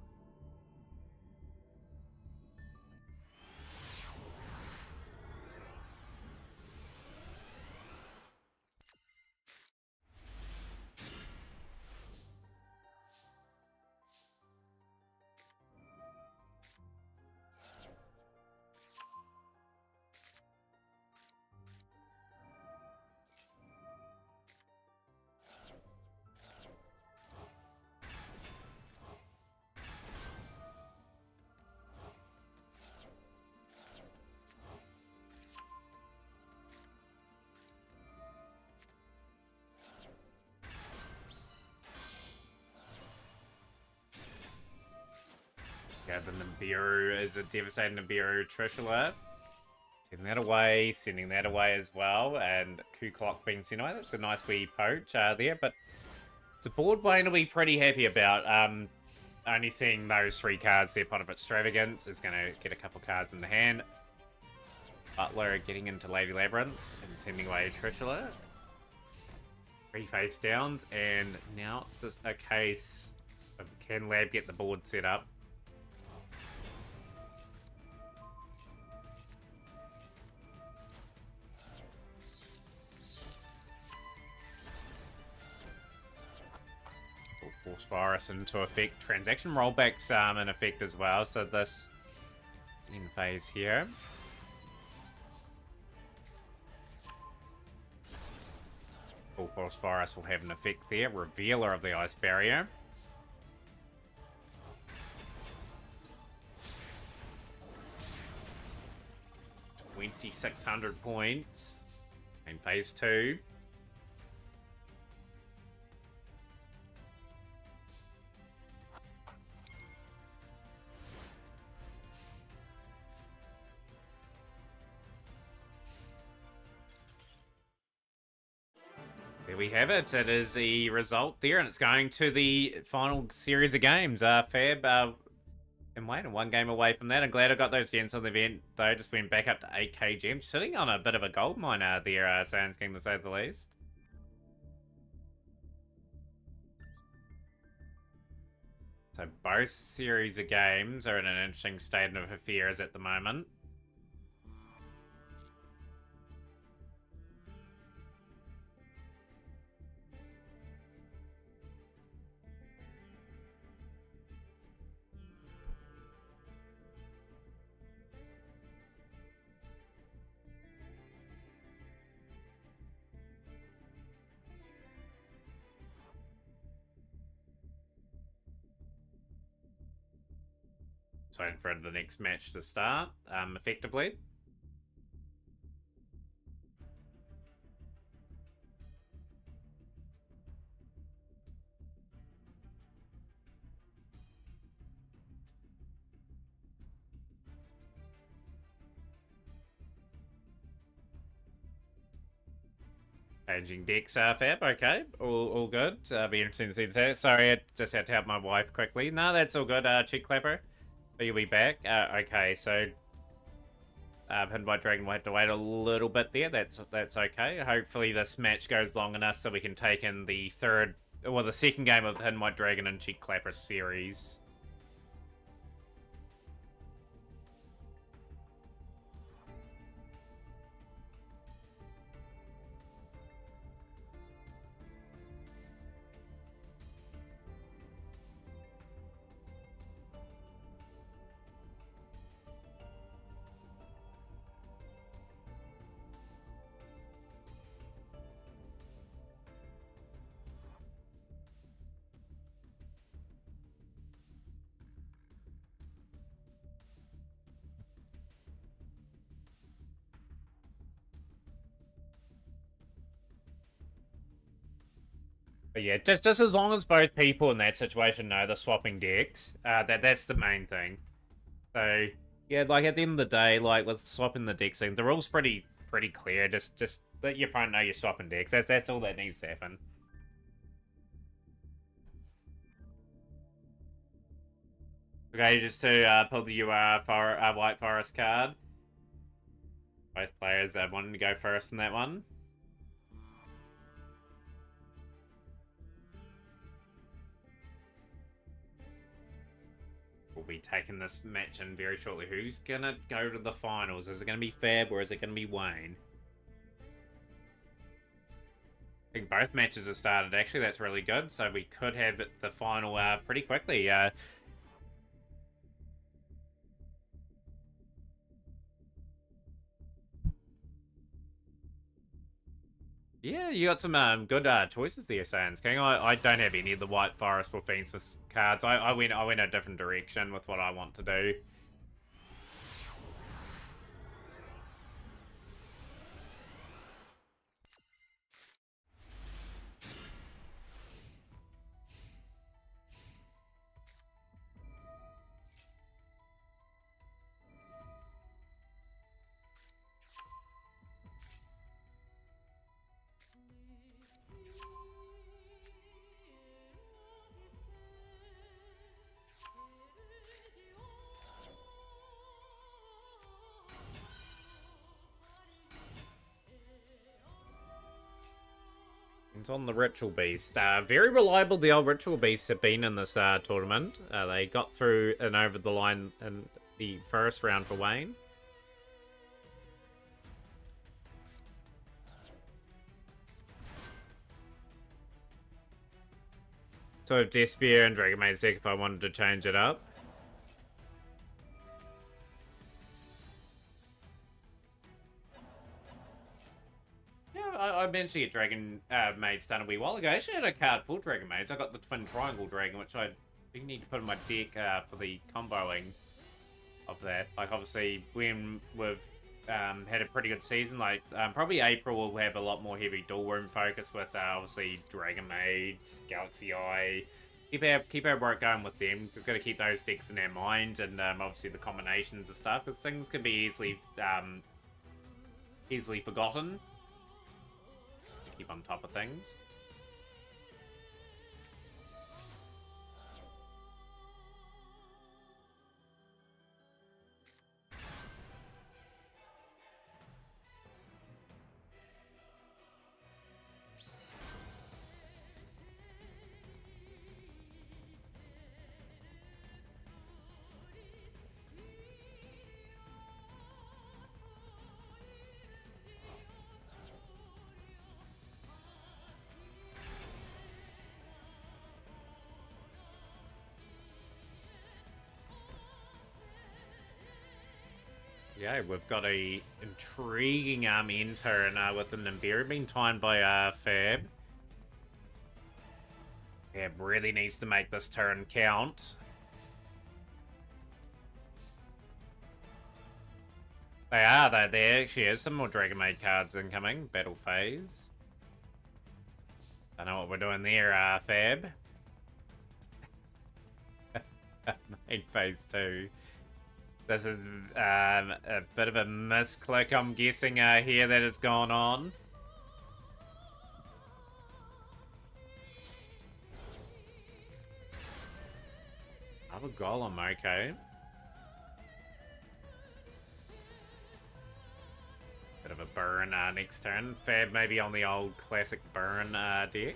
Yeah, the Nibiru is a devastating Nibiru Trishula. Sending that away as well, and Ku Clock being sent away. That's a nice wee poach there, but it's a board Wayne will be pretty happy about. Only seeing those 3 cards there, Pot of Extravagance is going to get a couple cards in the hand. Butler getting into Lady Labyrinth and sending away Trishula. 3 face downs, and now it's just a case of can Lab get the board set up. Force Virus into effect. Transaction rollbacks in effect as well. So this is in phase here. Full Force Virus will have an effect there. Revealer of the Ice Barrier. $2,600 points in phase 2. There we have it. It is the result there, and it's going to the final series of games. Fab and Wayne, 1 game away from that. I'm glad I got those gems on the event, though. Just went back up to 8k gems. Sitting on a bit of a gold mine there, Sans King, to say the least. So both series of games are in an interesting state of affairs at the moment. Waiting for the next match to start, effectively. Changing decks, Fab. Okay, all good. Be interesting to see that. Sorry, I just had to help my wife quickly. No, that's all good. Cheek Clapper. But you'll be back. Okay, so Hidden White Dragon will have to wait a little bit there. That's okay. Hopefully this match goes long enough so we can take in the second game of the Hidden White Dragon and Cheek Clapper series. But yeah, just as long as both people in that situation know they're swapping decks, that's the main thing. So yeah, like at the end of the day, like with swapping the decks thing, the rules pretty clear. Just let your opponent know you're swapping decks. That's all that needs to happen. Okay, just to pull the White Forest card. Both players wanting to go first in that one. We'll be taking this match in very shortly. Who's gonna go to the finals? Is it gonna be Fab or is it gonna be Wayne? I think both matches have started, actually. That's really good. So we could have the final pretty quickly. Yeah, you got some good choices there, Sans King. I don't have any of the White Forest or Fiends for cards. I went a different direction with what I want to do. It's on the Ritual Beast. Very reliable the old Ritual Beasts have been in this tournament. They got through and over the line in the first round for Wayne. So I have Despair and Dragon Maid's deck if I wanted to change it up. I managed to get Dragon Maids done a wee while ago. I actually had a card full Dragon Maids. I got the Twin Triangle Dragon, which I think need to put in my deck for the comboing of that. Like, obviously, when we've had a pretty good season, like, probably April will have a lot more heavy dual room focus with, obviously, Dragon Maids, Galaxy Eye. Keep our work going with them. We've got to keep those decks in our mind, and obviously the combinations and stuff, because things can be easily forgotten. Keep on top of things. Yeah, we've got a intriguing end turn with the Nibiru being timed by Fab. Fab really needs to make this turn count. They are, though. There actually is some more Dragon Maid cards incoming. Battle phase. I know what we're doing there, Fab. Main phase 2. This is a bit of a misclick, I'm guessing, here that has gone on. Other Golem, okay. burn next turn. Fab maybe on the old classic burn deck.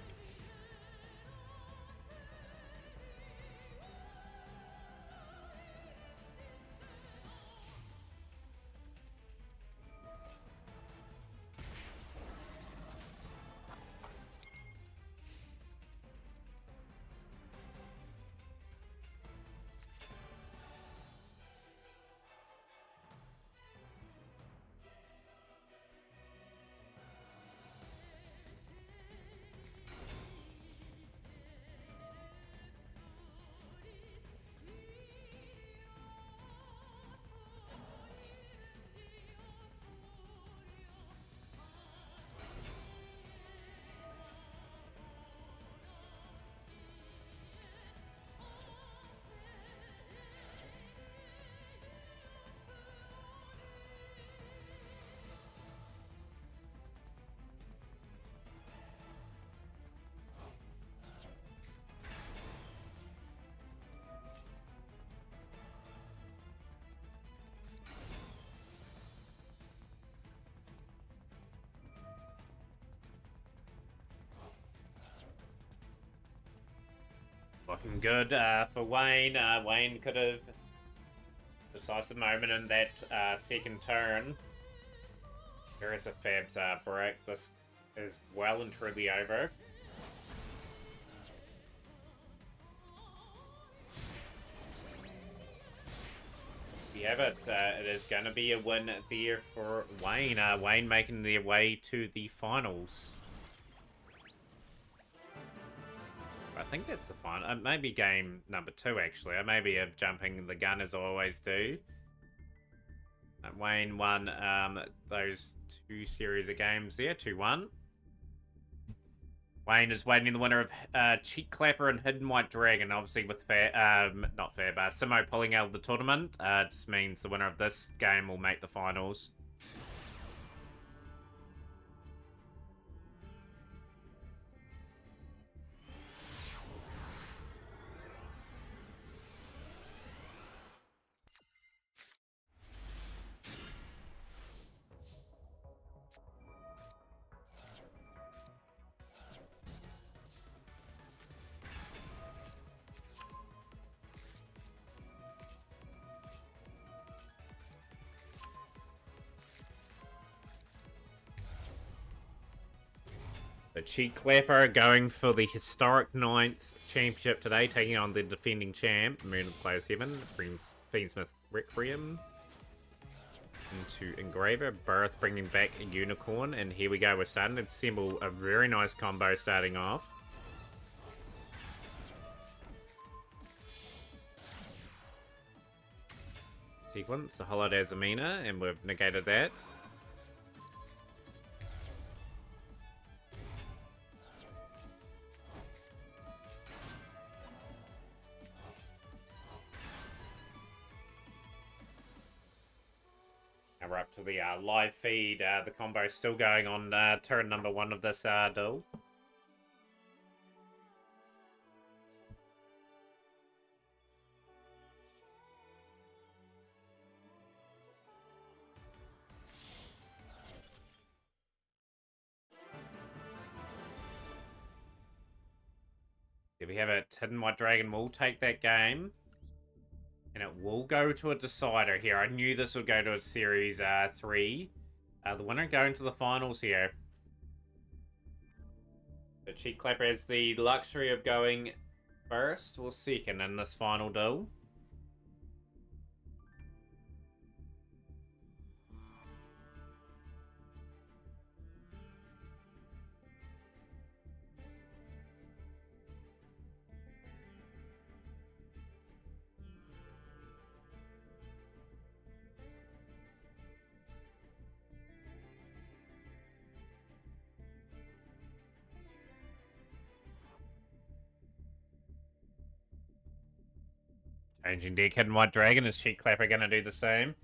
Looking good for Wayne. Wayne could have decisive moment in that second turn. There is a Fab's break. This is well and truly over. We have it. It is going to be a win there for Wayne. Wayne making their way to the finals. I think that's the final. Maybe game number 2, actually. I may be jumping the gun as I always do. Wayne won those 2 series of games there, 2-1. Wayne is waiting the winner of Cheek Clapper and Hidden White Dragon, obviously with not Fab, Simo pulling out of the tournament. Just means the winner of this game will make the finals. The Cheek Clapper going for the historic 9th championship today, taking on the defending champ, Moon of Players Heaven, brings Fiendsmith Requiem into Engraver, Birth bringing back a Unicorn, and here we go, we're starting to assemble a very nice combo starting off. Sequence, the Holiday Zamina, and we've negated that. Now we're up to the live feed. The combo still going on turn number 1 of this duel. There we have it. Hidden White Dragon will take that game. And it will go to a decider here. I knew this would go to a Series 3. The winner going to the finals here. The Cheek Clapper has the luxury of going first or second in this final duel. Changing deck, Hidden White Dragon. Is Cheek Clapper going to do the same?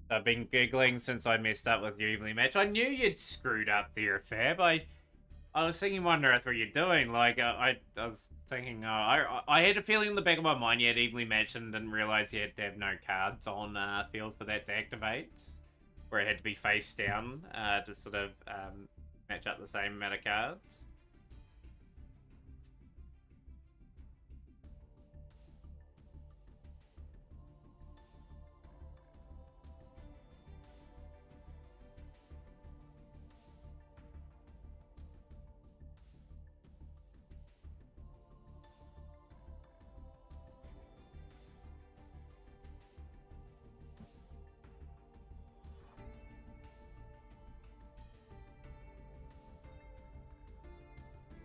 I've been giggling since I messed up with your evenly match. I knew you'd screwed up there, Fab. I was thinking, wonder what you're doing. Like, I was thinking, I had a feeling in the back of my mind you had evenly matched and didn't realize you had to have no cards on field for that to activate. where it had to be face down to sort of match up the same amount of cards.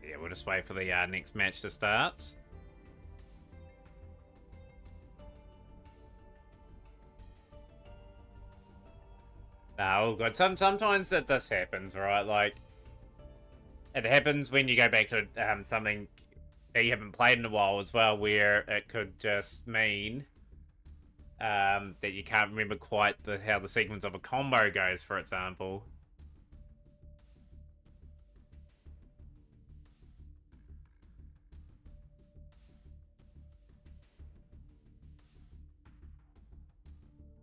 Yeah, we'll just wait for the next match to start. Oh god, sometimes that just happens, right? Like, it happens when you go back to something that you haven't played in a while as well, where it could just mean that you can't remember quite how the sequence of a combo goes, for example.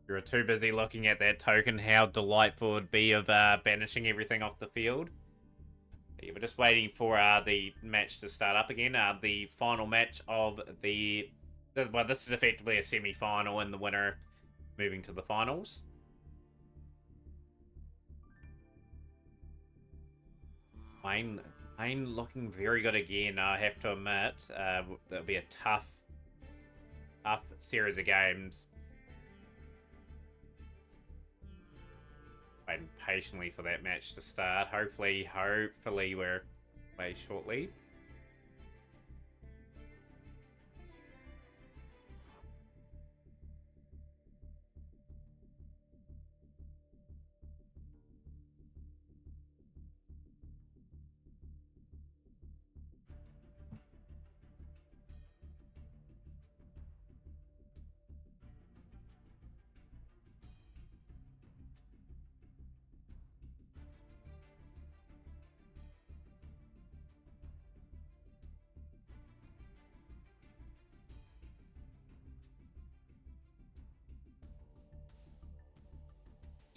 You're too busy looking at that token, how delightful it would be of banishing everything off the field. Yeah, we're just waiting for the match to start up again. The final match of the... Well, this is effectively a semi-final, and the winner moving to the finals. Wayne looking very good again, I have to admit. That'll be a tough series of games. Waiting patiently for that match to start. Hopefully we're away shortly.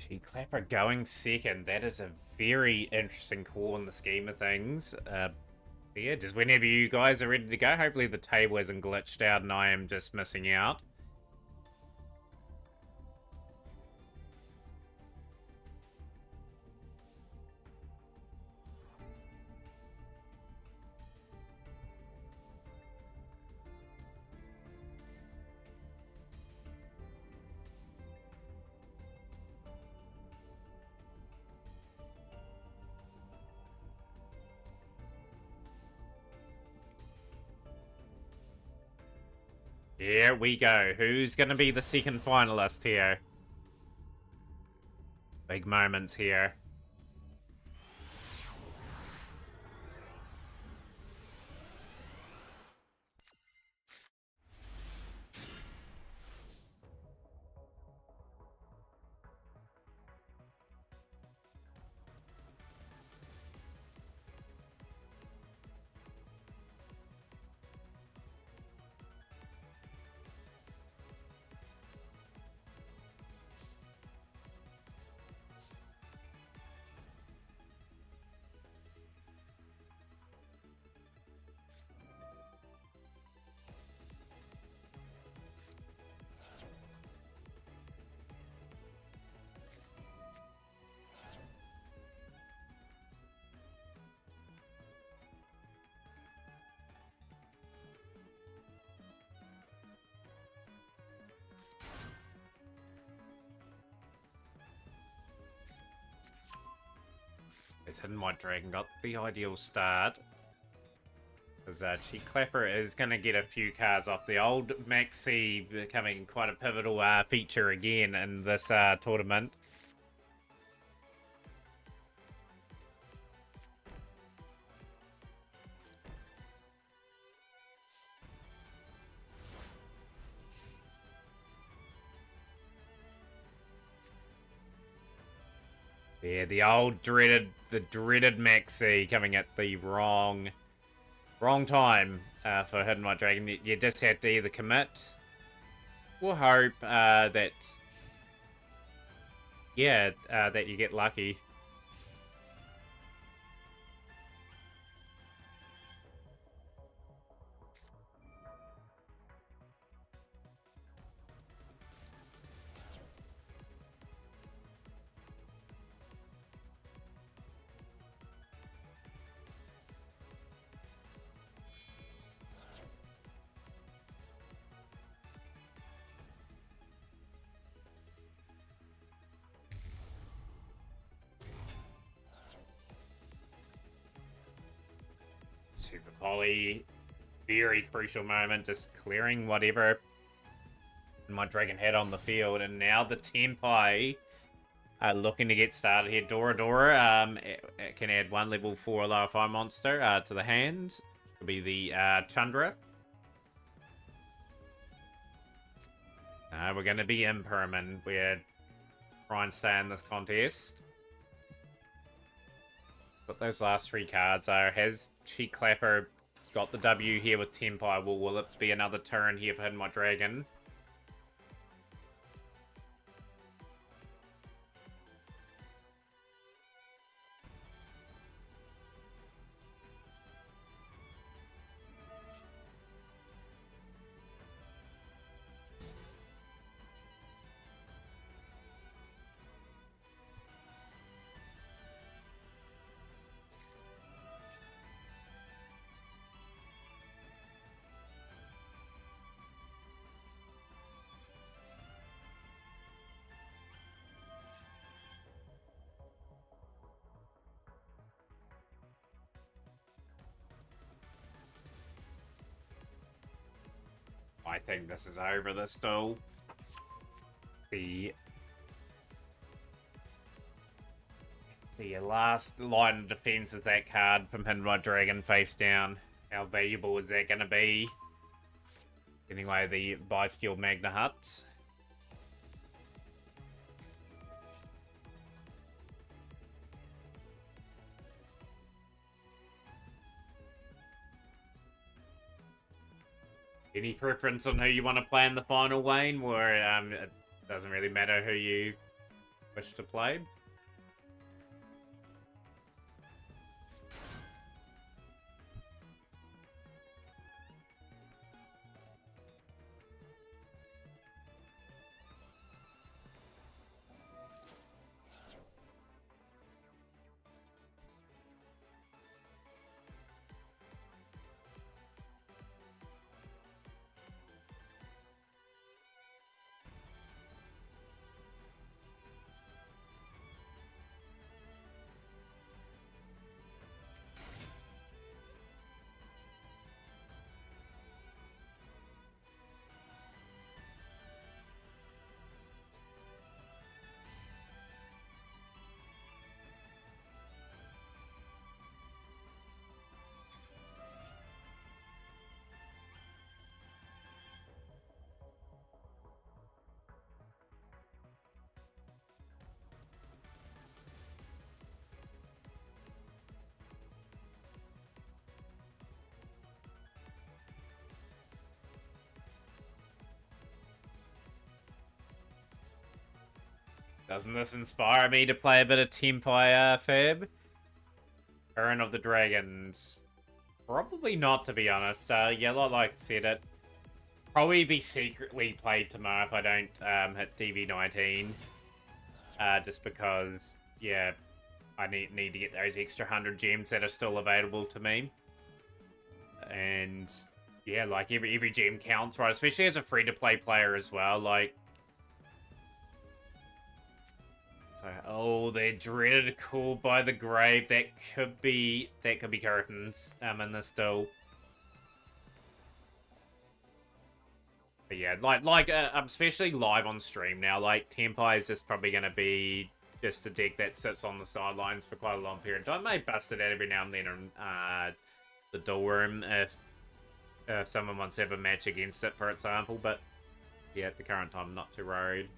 Gee, Clapper going second. That is a very interesting call in the scheme of things. Yeah, just whenever you guys are ready to go. Hopefully the table isn't glitched out and I am just missing out. Here we go. Who's going to be the second finalist here? Big moments here. This Hidden White Dragon got the ideal start. Because Cheek Clapper is going to get a few cards off. The old Maxi becoming quite a pivotal feature again in this tournament. Yeah, the dreaded Maxi coming at the wrong time for Hidden White Dragon. You just had to either commit or hope that Yeah, that you get lucky. Super Poly, very crucial moment, just clearing whatever my dragon had on the field, and now the Tempai are looking to get started here. Dora Dora it can add 1 level 4 lower fire monster to the hand. Could be the Chandra. We're going to be Imperman. We're trying to stay in this contest. But those last 3 cards are, has Cheek Clapper got the W here with Tempai? Will it be another turn here for Hidden White Dragon? I think this is over this duel. The last line of defense is that card from Hidden White Dragon face down. How valuable is that going to be? Anyway, the Biskill Magna Huts. Any preference on who you want to play in the final, Wayne? Or it doesn't really matter who you wish to play? Doesn't this inspire me to play a bit of Tempai, Fab? Urn of the Dragons. Probably not, to be honest. Yeah, like I said, it probably be secretly played tomorrow if I don't hit DV19. Just because, yeah, I need to get those extra 100 gems that are still available to me. And, yeah, like, every gem counts, right? Especially as a free-to-play player as well, like... Oh, they're dreaded Call by the Grave. That could be curtains in this duel. But yeah, like especially live on stream now. Like Tempai is just probably going to be just a deck that sits on the sidelines for quite a long period of time. I may bust it out every now and then in the duel room if someone wants to have a match against it, for example. But yeah, at the current time, I'm not too worried.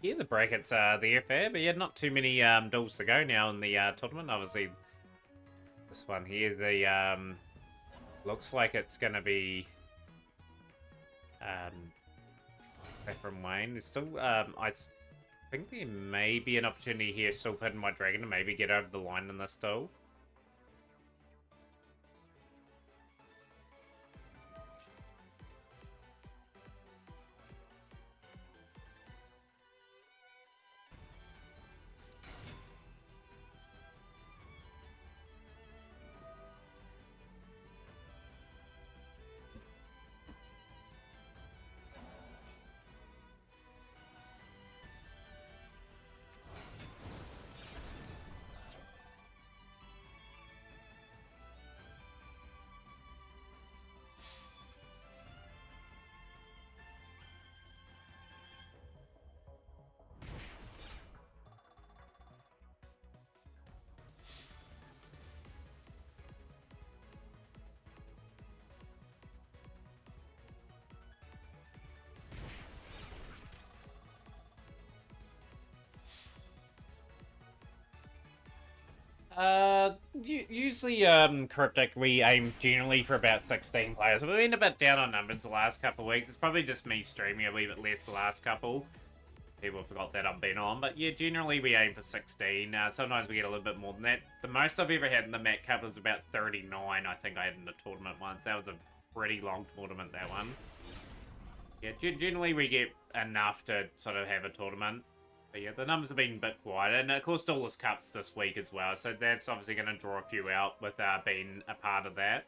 Yeah, the brackets are there fair, but yeah, not too many duels to go now in the tournament. Obviously, this one here, the looks like it's gonna be from Wayne. There's still think there may be an opportunity here still for Hidden White Dragon to maybe get over the line in this duel. Usually, Cryptic, we aim generally for about 16 players. We've been a bit down on numbers the last couple of weeks. It's probably just me streaming a wee bit less the last couple. People forgot that I've been on. But yeah, generally we aim for 16. Sometimes we get a little bit more than that. The most I've ever had in the Mat Cup was about 39, I think I had in the tournament once. That was a pretty long tournament, that one. Yeah, generally we get enough to sort of have a tournament. But yeah, the numbers have been a bit quiet. And of course, Duelist Cups this week as well. So that's obviously going to draw a few out with being a part of that.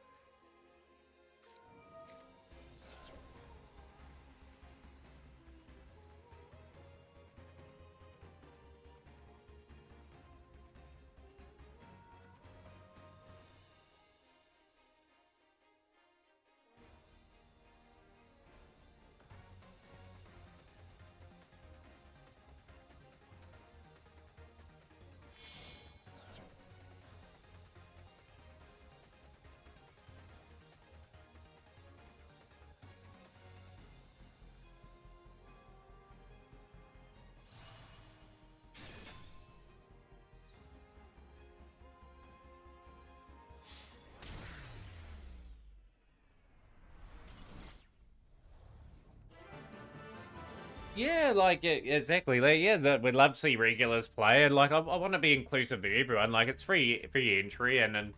Yeah, like, exactly. Like, yeah, we'd love to see regulars play, and like, I want to be inclusive of everyone. Like, it's free entry, and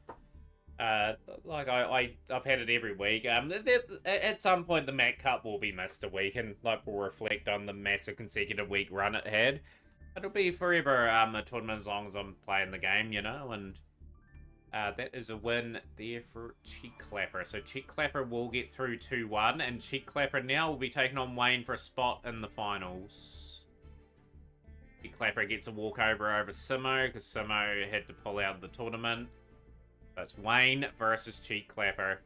like I've had it every week. At some point, the Mat Cup will be missed a week, and like we'll reflect on the massive consecutive week run it had. It'll be forever a tournament as long as I'm playing the game, you know, and. That is a win there for Cheek Clapper. So Cheek Clapper will get through 2-1, and Cheek Clapper now will be taking on Wayne for a spot in the finals. Cheek Clapper gets a walkover over Simo, because Simo had to pull out of the tournament. So it's Wayne versus Cheek Clapper.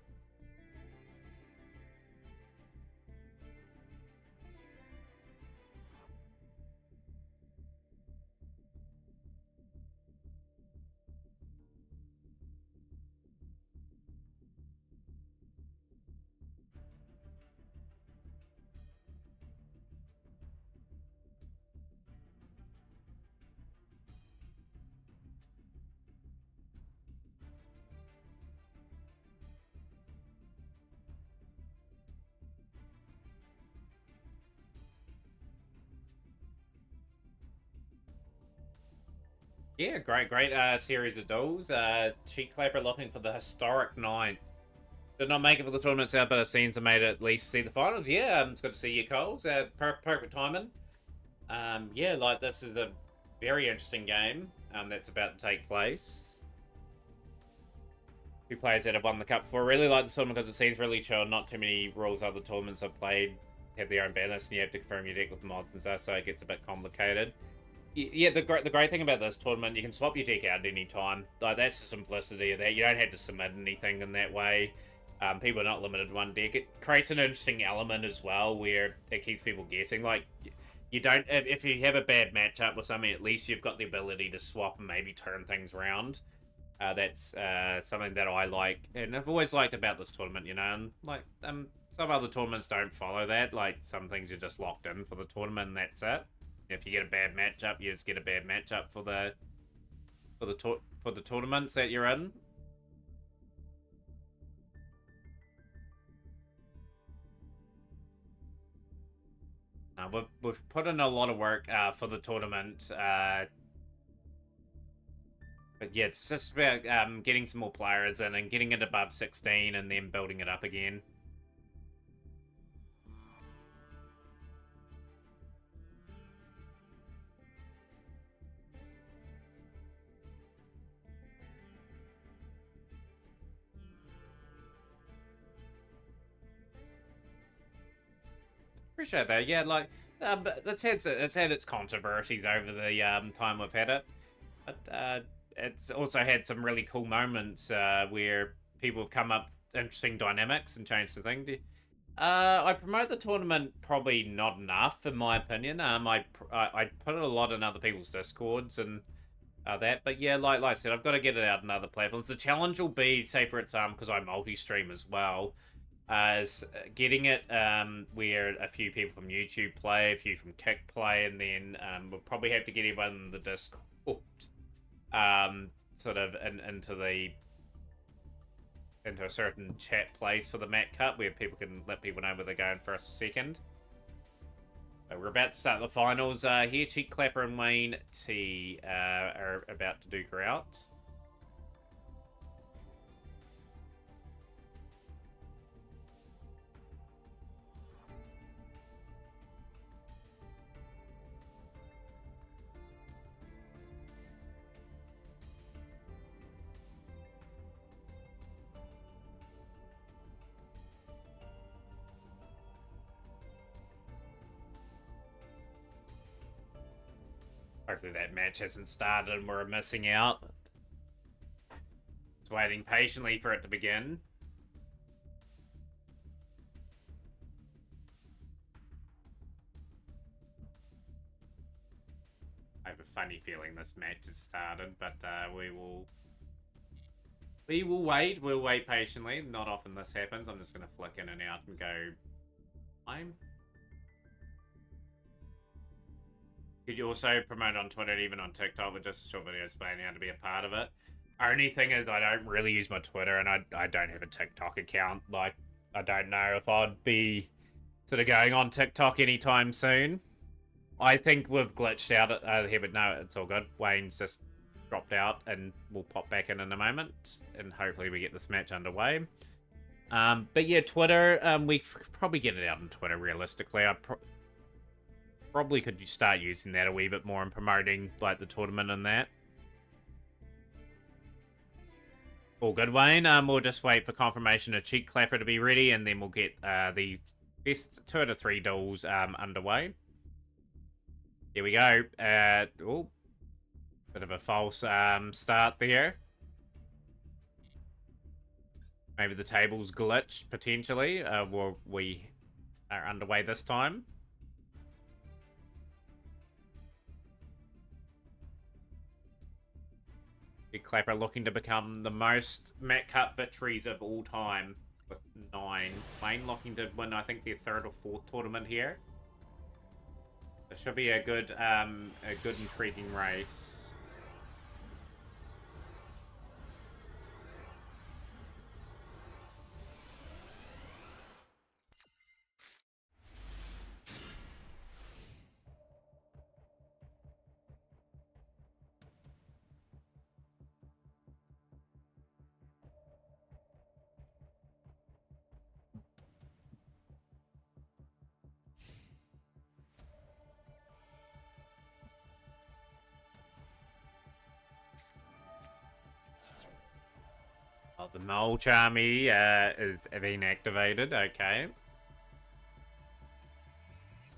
Yeah, great series of duels. Cheek Clapper looking for the historic 9th. Did not make it for the tournament out, but it seems to made it at least see the finals. Yeah, it's good to see you, Coles. Perfect timing. Yeah, like this is a very interesting game that's about to take place. Two players that have won the cup before. I really like this tournament because it seems really chill. Not too many rules other tournaments I've played have their own balance, and you have to confirm your deck with mods and stuff, so it gets a bit complicated. Yeah, the great thing about this tournament, you can swap your deck out at any time. Like, that's the simplicity of that. You don't have to submit anything in that way. People are not limited to one deck. It creates an interesting element as well, where it keeps people guessing. Like, you don't, if you have a bad matchup or something, at least you've got the ability to swap and maybe turn things around. That's something that I like, and I've always liked about this tournament, you know. And like, some other tournaments don't follow that. Like, some things are just locked in for the tournament, and that's it. If you get a bad matchup, you just get a bad matchup for the tournaments that you're in. We've put in a lot of work for the tournament. But yeah, it's just about getting some more players in and getting it above 16 and then building it up again. Appreciate that. Yeah, like, but it's had its controversies over the time we've had it. But it's also had some really cool moments where people have come up with interesting dynamics and changed the thing. I promote the tournament probably not enough, in my opinion. I put it a lot in other people's discords and that, but yeah, like I said, I've got to get it out on other platforms. The challenge will be, say for its because I multi-stream as well, is getting it where a few people from YouTube play, a few from Kick play, and then we'll probably have to get everyone in the Discord sort of into a certain chat place for the Mat Cup where people can let people know where they're going first or second. So we're about to start the finals here. Cheek Clapper and Wayne T are about to duke her out. Hopefully that match hasn't started and we're missing out. Just waiting patiently for it to begin. I have a funny feeling this match has started, but we will wait. We'll wait patiently. Not often this happens. I'm just going to flick in and out and go time. Could you also promote on Twitter and even on TikTok with just a short video explaining how to be a part of it? Only thing is I don't really use my Twitter and I don't have a TikTok account. Like, I don't know if I'd be sort of going on TikTok anytime soon. I think we've glitched out here, but no, it's all good. Wayne's just dropped out and we'll pop back in a moment and hopefully we get this match underway. But yeah, Twitter, we could probably get it out on Twitter realistically. Probably could you start using that a wee bit more and promoting like the tournament and that. All good, Wayne. We'll just wait for confirmation of Cheek Clapper to be ready and then we'll get the best 2 out of 3 duels underway. Here we go. Oh, bit of a false start there. Maybe the table's glitched potentially. We are underway this time. Clapper looking to become the most Mat Cup victories of all time with 9. Wayne looking to win, I think, their 3rd or 4th tournament here. It should be a good intriguing race. Oh, the Mole Charmy is being activated. Okay.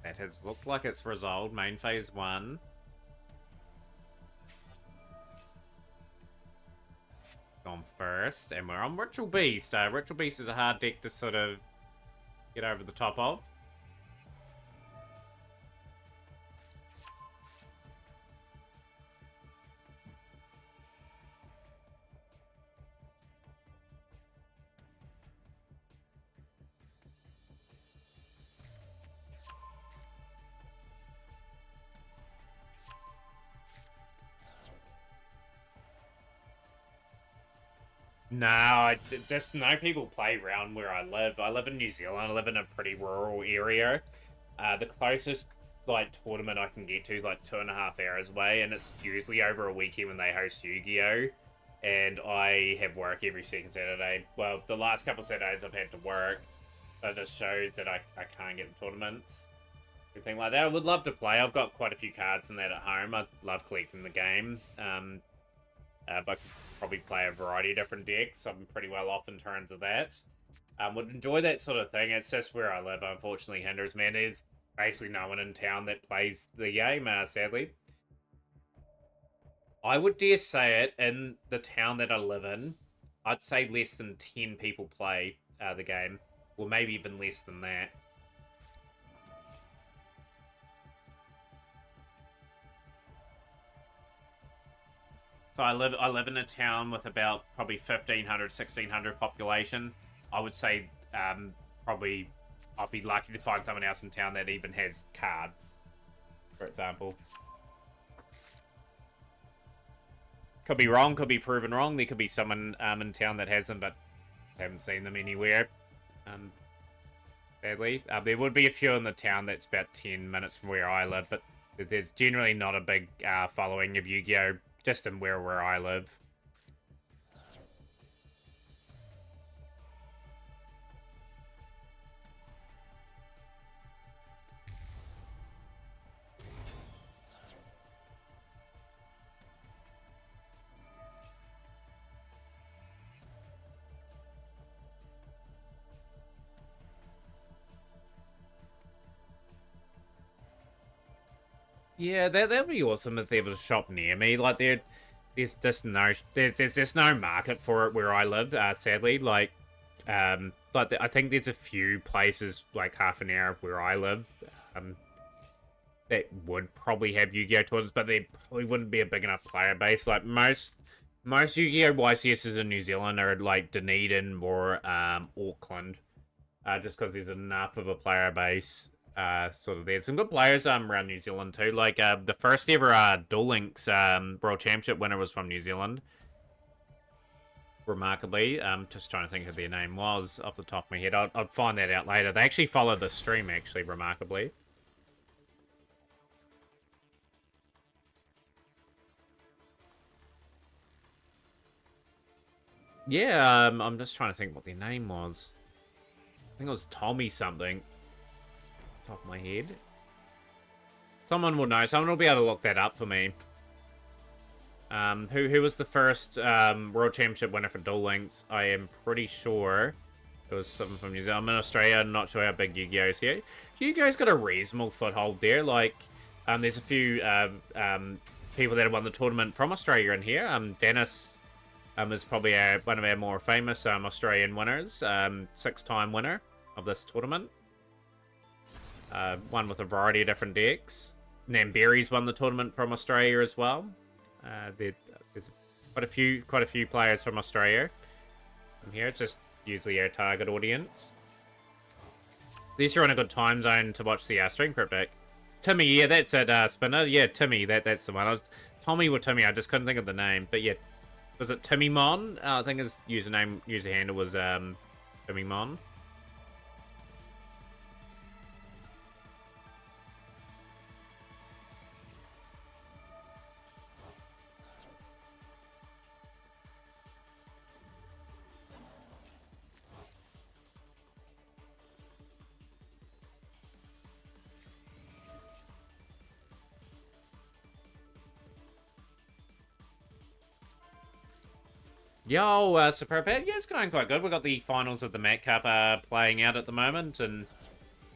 That has looked like it's resolved. Main phase 1. Gone first. And we're on Ritual Beast. Ritual Beast is a hard deck to sort of get over the top of. No, just no people play around where I live. I live in New Zealand. I live in a pretty rural area. The closest like tournament I can get to is like 2.5 hours away, and it's usually over a weekend when they host Yu-Gi-Oh! And I have work every second Saturday. Well, the last couple of Saturdays I've had to work. That just shows that I can't get in tournaments. Everything like that. I would love to play. I've got quite a few cards in that at home. I love collecting the game. But I could probably play a variety of different decks. I'm pretty well off in terms of that. Would enjoy that sort of thing. It's just where I live, unfortunately, hinders me. There's basically no one in town that plays the game, sadly. I would dare say it, in the town that I live in, I'd say less than 10 people play the game. Or maybe even less than that. So I live in a town with about probably 1,500, 1,600 population. I would say probably I'd be lucky to find someone else in town that even has cards, for example. Could be wrong, could be proven wrong. There could be someone in town that has them, but I haven't seen them anywhere. Sadly. There would be a few in the town that's about 10 minutes from where I live, but there's generally not a big following of Yu-Gi-Oh! Just in where I live. Yeah, that'd be awesome if there was a shop near me. Like there's just no market for it where I live. Sadly, but I think there's a few places like half an hour where I live, that would probably have Yu-Gi-Oh tournaments, but they probably wouldn't be a big enough player base. Like most Yu-Gi-Oh YCSs in New Zealand are like Dunedin or Auckland, just because there's enough of a player base. Sort of there's some good players around New Zealand too. Like the first ever Duel Links World Championship winner was from New Zealand. Remarkably, just trying to think who their name was off the top of my head. I'll find that out later. They actually followed the stream, actually, remarkably. Yeah, I'm just trying to think what their name was. I think it was Tommy something. Top of my head. Someone will know. Someone will be able to look that up for me. Who was the first World Championship winner for Duel Links? I am pretty sure it was someone from New Zealand. I'm in Australia. I'm not sure how big Yu-Gi-Oh is here. Yu-Gi-Oh's got a reasonable foothold there. Like, there's a few people that have won the tournament from Australia in here. Dennis is probably one of our more famous Australian winners. 6-time winner of this tournament. One with a variety of different decks. Namberry's won the tournament from Australia as well. There's quite a few players from Australia. From here, it's just usually our target audience. At least you're in a good time zone to watch the Stream Cryptic. Timmy, yeah, that's it, Spinner. Yeah, Timmy, that's the one. Tommy or Timmy, I just couldn't think of the name. But yeah, was it Timmy Mon? I think his user handle was Timmy Mon. Yo, Superpad, yeah, it's going quite good. We've got the finals of the Mac Cup playing out at the moment, and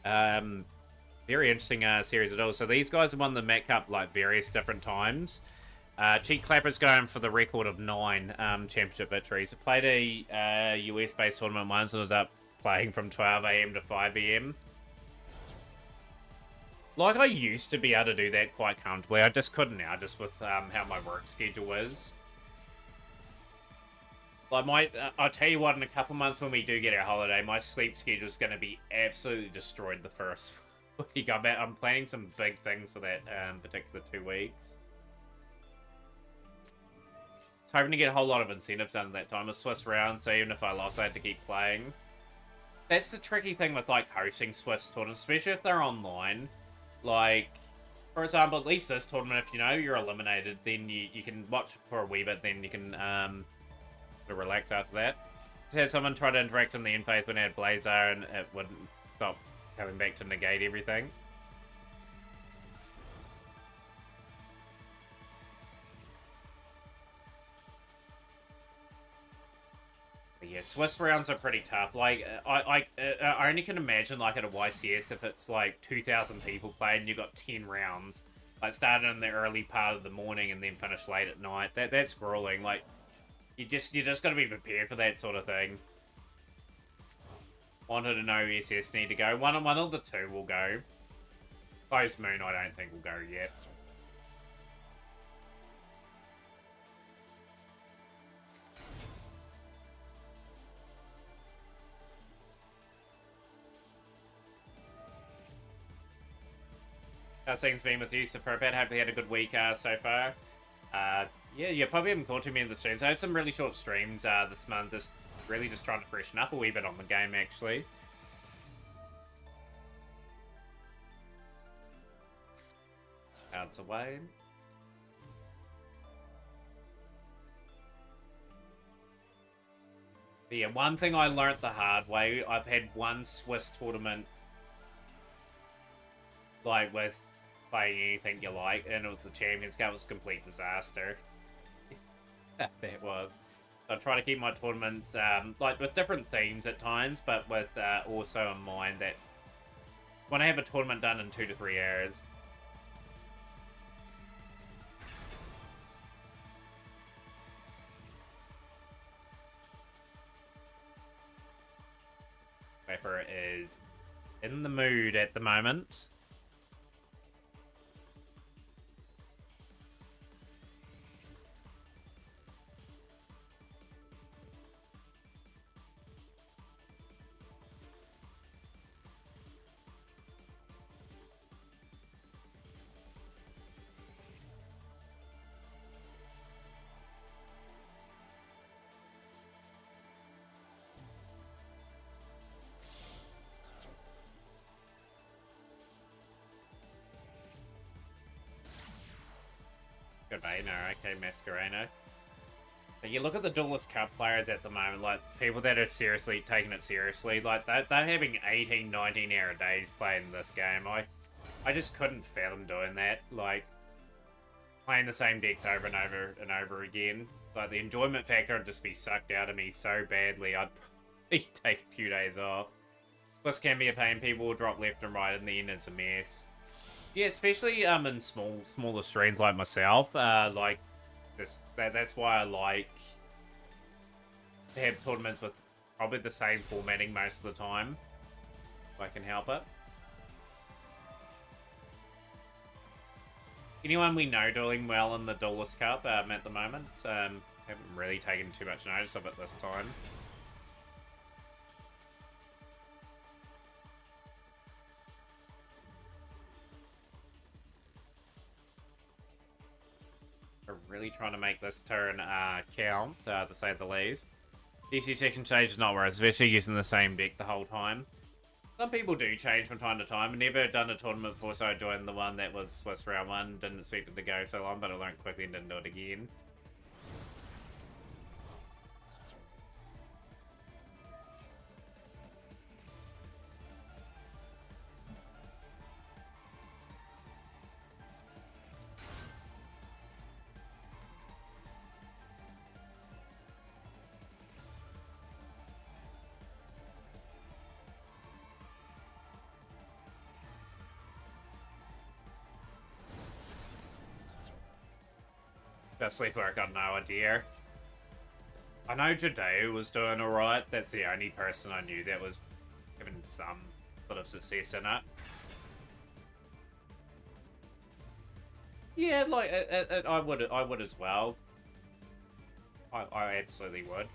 very interesting series at all. So these guys have won the Mac Cup like various different times. Cheat Clapper's going for the record of 9 championship victories. He played a US-based tournament once and was up playing from 12 AM to 5 AM. Like, I used to be able to do that quite comfortably. I just couldn't now, just with how my work schedule is. Like, I'll tell you what, in a couple months when we do get our holiday, my sleep schedule is going to be absolutely destroyed the first week. I'm planning some big things for that particular 2 weeks. hoping to get a whole lot of incentives done at that time. A Swiss round, so even if I lost, I had to keep playing. That's the tricky thing with, like, hosting Swiss tournaments, especially if they're online. Like, for example, at least this tournament, if you know you're eliminated, then you can watch for a wee bit, then you can relax after that. Just had someone try to interact in the end phase when I had Blazer, and it wouldn't stop coming back to negate everything. But yeah, Swiss rounds are pretty tough. Like, I only can imagine, like, at a YCS, if it's, like, 2,000 people playing and you've got 10 rounds. Like, started in the early part of the morning and then finish late at night. That's grueling. Like, you just gotta be prepared for that sort of thing. Wanted to know SS need to go. One of the two will go. Close Moon, I don't think will go yet. How's things been with you, Superbad? Hope you had a good week so far. Yeah, you probably haven't caught too many of the streams. I had some really short streams this month, just really just trying to freshen up a wee bit on the game, actually. Clouds away. But yeah, one thing I learnt the hard way, I've had one Swiss tournament, like, with playing anything you like, and it was the Champions Cup. It was a complete disaster. That was. I try to keep my tournaments, like, with different themes at times, but with also in mind that when I have a tournament done in 2 to 3 hours. Pepper is in the mood at the moment. Good mate, no, okay, Mascareno. But you look at the Duelist Cup players at the moment, like, people that are seriously taking it seriously, like, they're having 18, 19-hour days playing this game. I just couldn't fathom doing that, like, playing the same decks over and over and over again. Like, the enjoyment factor would just be sucked out of me so badly, I'd probably take a few days off. This can be a pain, people will drop left and right, in the end it's a mess. Yeah, especially in smaller streams like myself, like, that's why I like to have tournaments with probably the same formatting most of the time, if I can help it. Anyone we know doing well in the Duelist Cup at the moment? Haven't really taken too much notice of it this time. We're really trying to make this turn count, to say the least. DC second stage is not worse, especially using the same deck the whole time. Some people do change from time to time. I've never done a tournament before, so I joined the one that was Swiss round 1. Didn't expect it to go so long, but I learned quickly and didn't do it again. About Sleeper, I got no idea. I know Jadeo was doing alright. That's the only person I knew that was having some sort of success in it. Yeah, like, I would as well. I absolutely would.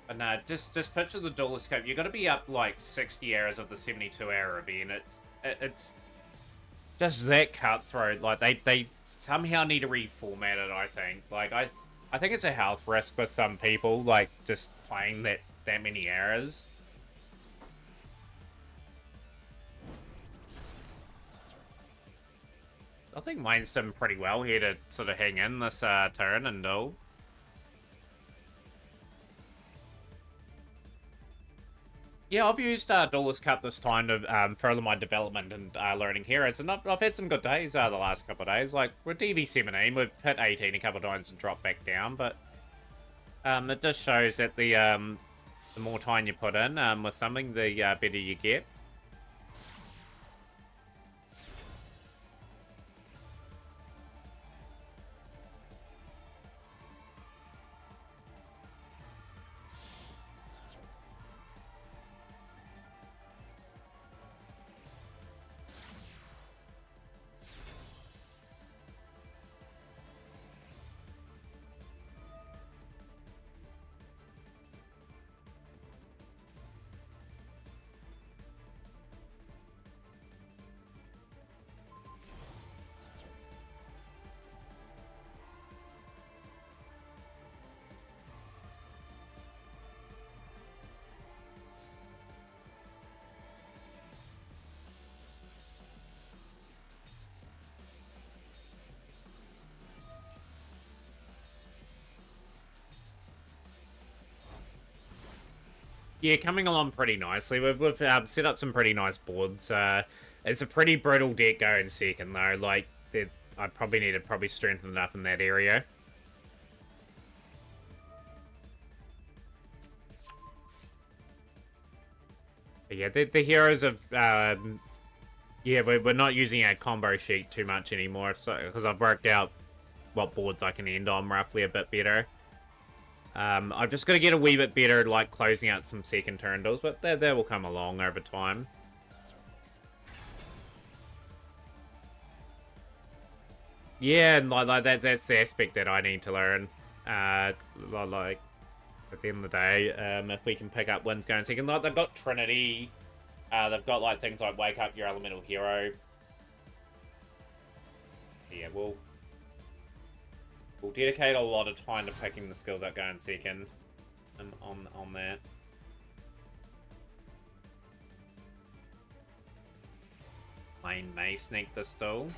But no, just picture the Duelist Cup. You got to be up like 60 hours of the 72-hour event. It's just that cutthroat. Like, they somehow need to reformat it, I think. Like, I think it's a health risk with some people, like, just playing that many eras. I think mine's done pretty well here to sort of hang in this turn and do. Yeah, I've used Duelist Cup this time to further my development and learning heroes, and I've had some good days the last couple of days. Like, with DV17, we've hit 18 a couple of times and dropped back down, but it just shows that the more time you put in with something, the better you get. Yeah, coming along pretty nicely. We've set up some pretty nice boards. It's a pretty brutal deck going second, though. Like, I probably need to strengthen it up in that area. But yeah, the heroes of... yeah, we're not using our combo sheet too much anymore, so because I've worked out what boards I can end on roughly a bit better. I've just got to get a wee bit better, like, closing out some second turn deals, but they will come along over time. Yeah, and like that's the aspect that I need to learn. Like, at the end of the day, if we can pick up wins going second, like, they've got Trinity, they've got, like, things like Wake Up Your Elemental Hero. Yeah, we'll dedicate a lot of time to picking the skills up going second and on that. Lane may sneak this though.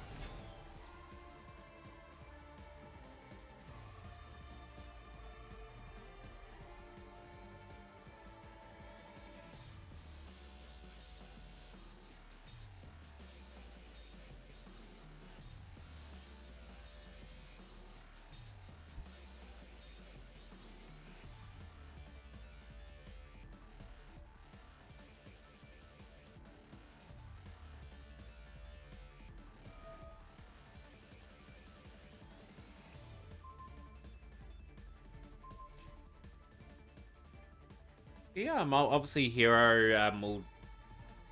Yeah, obviously Hero will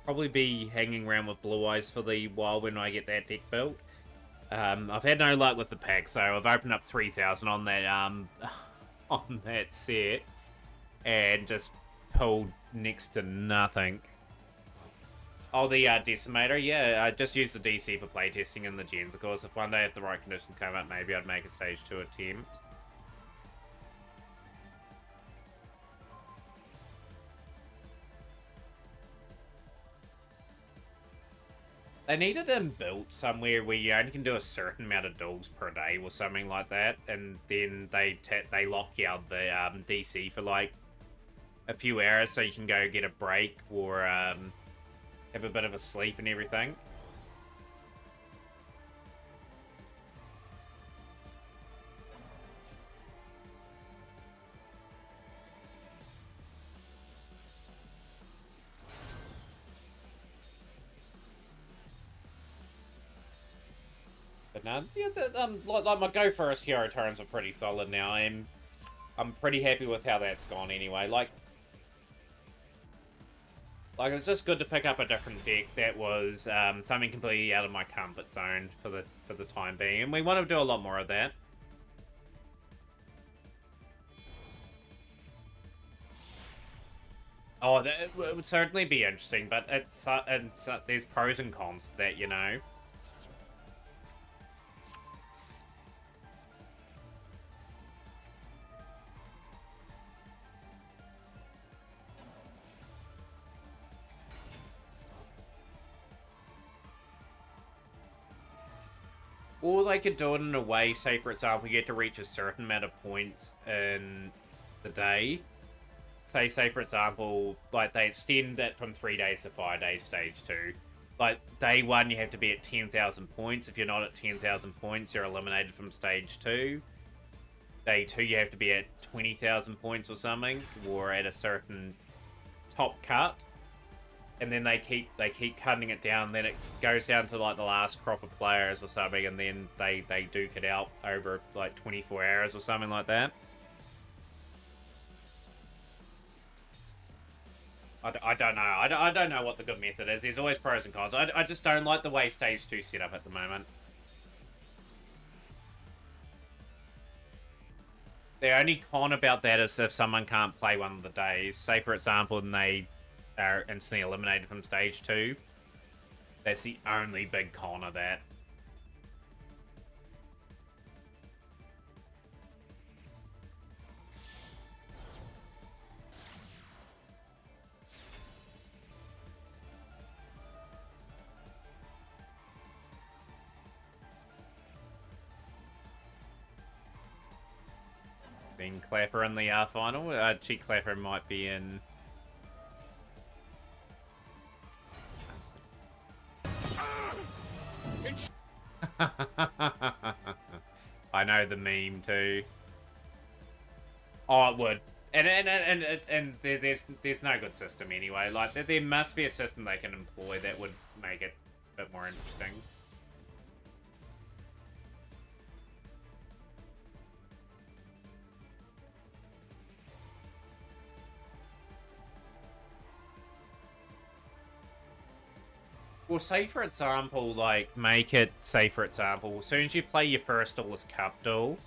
probably be hanging around with Blue Eyes for the while when I get that deck built. I've had no luck with the pack, so I've opened up 3,000 on that on that set and just pulled next to nothing. Oh, the Decimator, yeah, I just used the DC for playtesting in the gens, of course. If one day if the right conditions come up, maybe I'd make a stage 2 attempt. They needed them built somewhere where you only can do a certain amount of duels per day or something like that, and then they lock you out the DC for like a few hours so you can go get a break or have a bit of a sleep and everything. But no, yeah, like my go first hero turns are pretty solid now. I'm pretty happy with how that's gone anyway. Like it's just good to pick up a different deck that was something completely out of my comfort zone for the time being, and we want to do a lot more of that. Oh, it would certainly be interesting, but it's there's pros and cons to that, you know. Or they could do it in a way, say for example, you get to reach a certain amount of points in the day. Say for example, like they extend it from 3 days to 5 days, stage 2. Like, day 1, you have to be at 10,000 points. If you're not at 10,000 points, you're eliminated from stage 2. Day 2, you have to be at 20,000 points or something, or at a certain top cut. And then they keep cutting it down. Then it goes down to like the last crop of players or something, and then they duke it out over like 24 hours or something like that. I don't know. I don't know what the good method is. There's always pros and cons. I just don't like the way stage 2 set up at the moment. The only con about that is if someone can't play one of the days. Say for example, and they are instantly eliminated from stage 2. That's the only big con of that. Being Clapper in the final. Cheek Clapper might be in... I know the meme too. Oh, it would. And there's no good system anyway. Like, there must be a system they can employ that would make it a bit more interesting. Well, say for example, like, make it, say for example, as soon as you play your first Duelist Cup duel,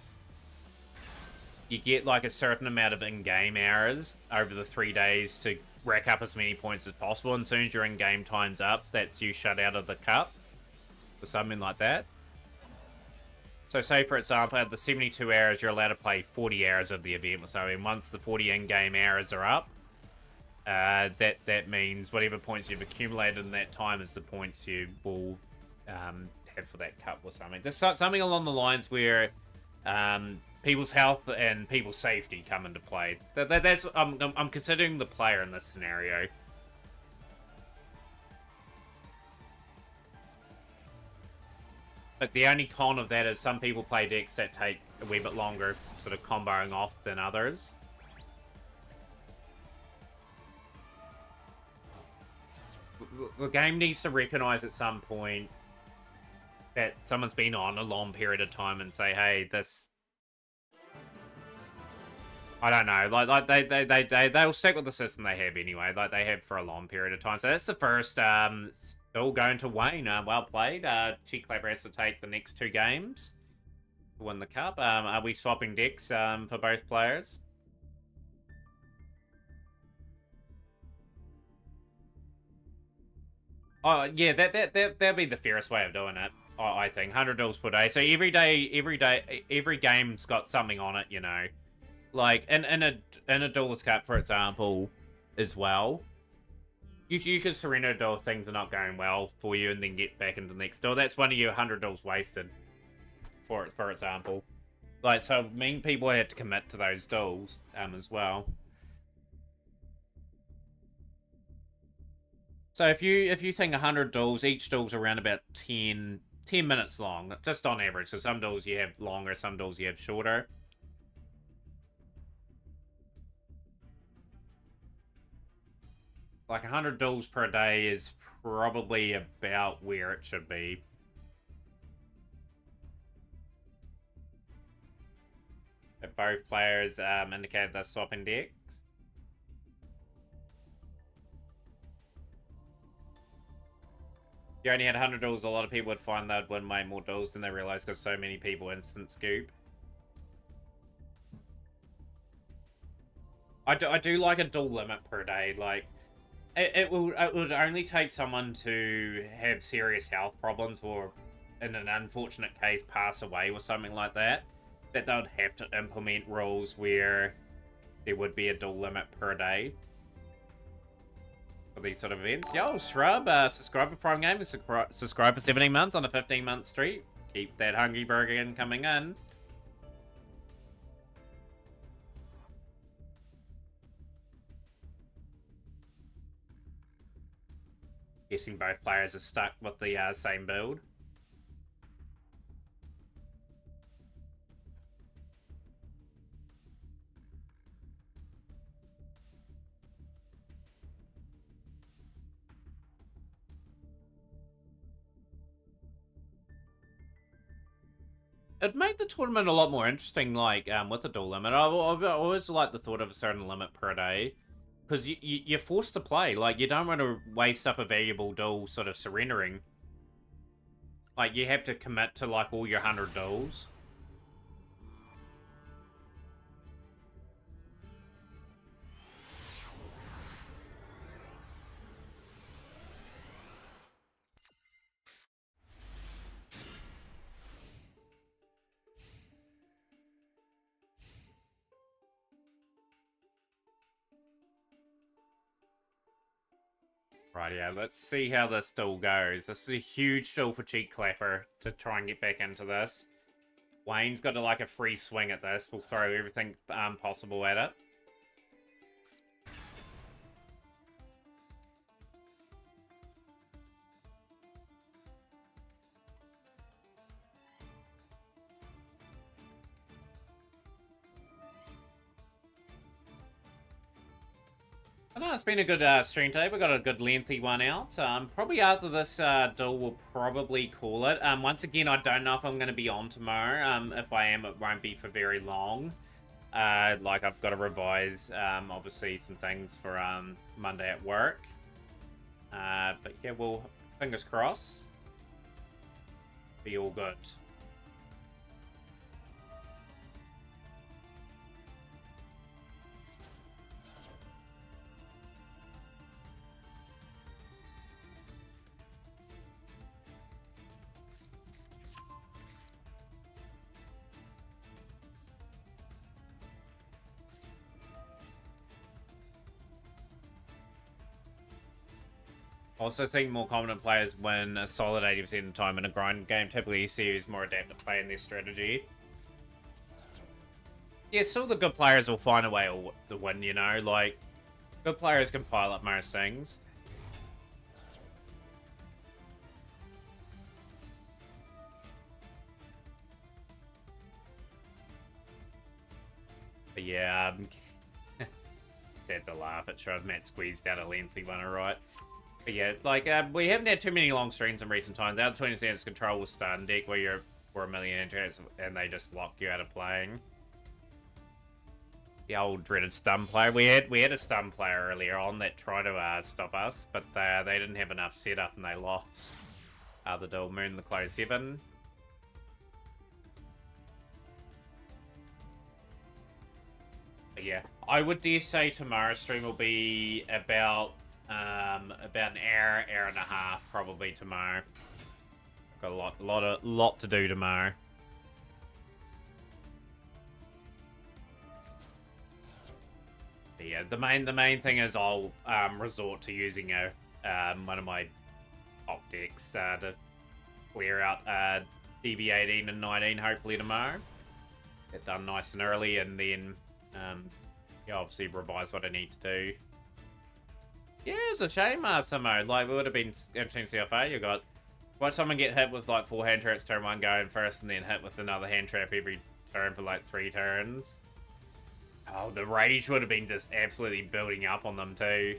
you get like a certain amount of in-game hours over the 3 days to rack up as many points as possible, and as soon as your in-game time's up, that's you shut out of the cup, or something like that. So say for example, at the 72 hours, you're allowed to play 40 hours of the event or so, and once the 40 in-game hours are up, that means whatever points you've accumulated in that time is the points you will have for that cup or something. Just something along the lines where people's health and people's safety come into play. That's I'm considering the player in this scenario. But the only con of that is some people play decks that take a wee bit longer, sort of comboing off than others. The game needs to recognize at some point that someone's been on a long period of time and say, hey, this... I don't know, like they'll stick with the system they have anyway, like they have for a long period of time. So that's the first, still going to Wayne. Well played. Cheek Clapper has to take the next 2 games to win the cup. Are we swapping decks for both players? Oh yeah, that'd be the fairest way of doing it. I think 100 duels per day. So every game's got something on it, you know. Like in a Duelist Cup, for example, as well. You could surrender a duel if things are not going well for you, and then get back into the next duel. That's one of your 100 duels wasted. For example, like, so mean people had to commit to those duels as well. So if you think 100 duels, each duel's around about 10 minutes long, just on average. So some duels you have longer, some duels you have shorter. Like 100 duels per day is probably about where it should be. If both players indicate they're swapping decks. If you only had 100 duels, a lot of people would find they'd win way more duels than they realize because so many people instant scoop. I do like a duel limit per day. Like, it would only take someone to have serious health problems, or in an unfortunate case pass away or something like that, that they would have to implement rules where there would be a duel limit per day for these sort of events. Yo, Shrub, subscribe for Prime Game, and subscribe for 17 months on a 15-month streak. Keep that hungry burger coming in. Guessing both players are stuck with the same build. It'd make the tournament a lot more interesting, like, with the duel limit. I've always liked the thought of a certain limit per day. Because you're forced to play. Like, you don't want to waste up a valuable duel sort of surrendering. Like, you have to commit to, like, all your 100 duels. Right, yeah, let's see how this duel goes. This is a huge duel for Cheek Clapper to try and get back into this. Wayne's got like a free swing at this. We'll throw everything possible at it. I know it's been a good stream today. We got a good lengthy one out. Probably after this duel, we'll probably call it. Once again, I don't know if I'm going to be on tomorrow. If I am, it won't be for very long. Like, I've got to revise, obviously, some things for Monday at work. But yeah, well, fingers crossed. Be all good. Also think more competent players win a solid 80% of the time in a grind game. Typically you see who's more adept at playing their strategy. Yeah, still the good players will find a way to win, you know? Like, good players can pile up most things. But yeah, it's had to laugh at sure Matt squeezed out a lengthy one, alright. But yeah, like, we haven't had too many long streams in recent times. The other 20% is control with stun deck, where you're for a million entries and they just lock you out of playing. The old dreaded stun player. We had a stun player earlier on that tried to stop us, but they didn't have enough setup and they lost. The dual moon, the close heaven. But yeah, I would dare say tomorrow's stream will be about an hour and a half probably tomorrow. Got a lot to do tomorrow. But yeah, the main thing is I'll resort to using one of my optics to clear out DB18 and 19 hopefully tomorrow. Get done nice and early, and then yeah, obviously revise what I need to do. Yeah, it's a shame, Samo. Like, it would have been interesting to see how far you got. Watch someone get hit with, like, 4 hand traps turn 1 going first, and then hit with another hand trap every turn for, like, 3 turns. Oh, the rage would have been just absolutely building up on them, too.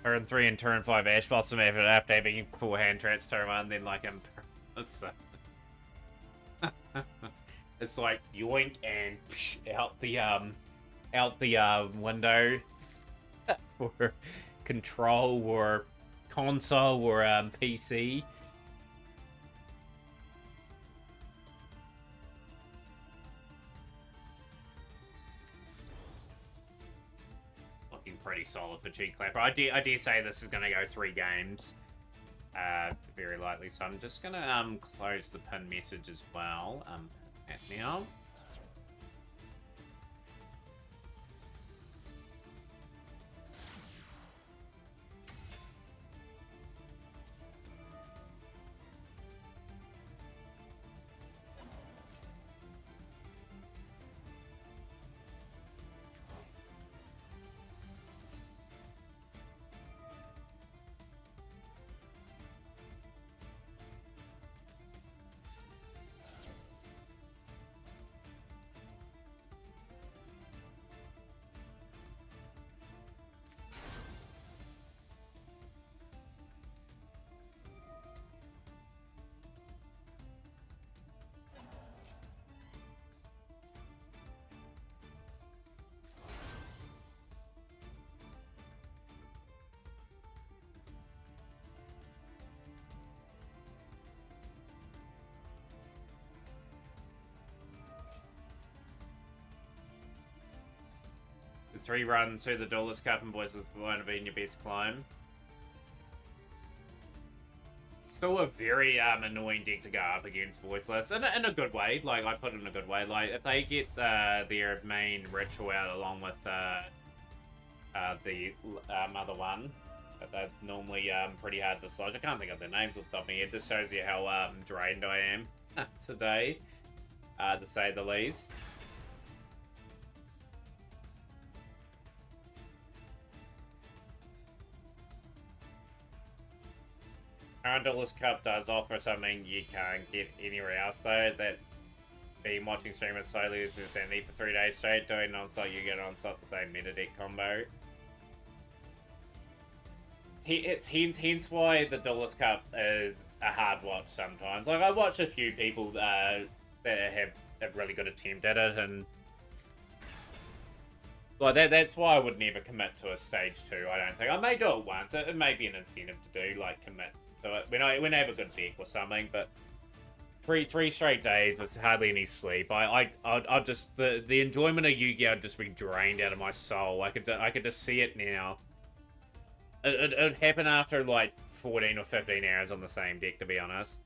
turn 3 and turn 5 Ash Blossom after having 4 hand traps turn 1, then like so it's like yoink and out the window for control or console or PC. Looking pretty solid for G Clapper. I dare say this is going to go 3 games. Very likely. So I'm just going to close the pin message as well. That now. The 3 runs through the Duelist Cup and Boys won't have been your best climb. Still a very annoying deck to go up against Voiceless in a good way. Like, I put it in a good way. Like, if they get their main ritual out along with the other one, they're normally pretty hard to dislodge. I can't think of their names off the top of my head. It just shows you how drained I am today, to say the least. Duelist Cup does offer something you can't get anywhere else, though. That's been watching streamers slowly since insanity for 3 days straight, doing non-stop. You get on-stop the same meta deck combo. It's hence why the Duelist Cup is a hard watch sometimes. Like, I watch a few people that have a really good attempt at it, and like that's why I would never commit to a stage 2. I don't think I may do it once. It may be an incentive to do, like, commit to it when I have a good deck or something. But three straight days with hardly any sleep, I just the enjoyment of Yu-Gi-Oh just be drained out of my soul. I could just see it now. It'd happen after like 14 or 15 hours on the same deck, to be honest.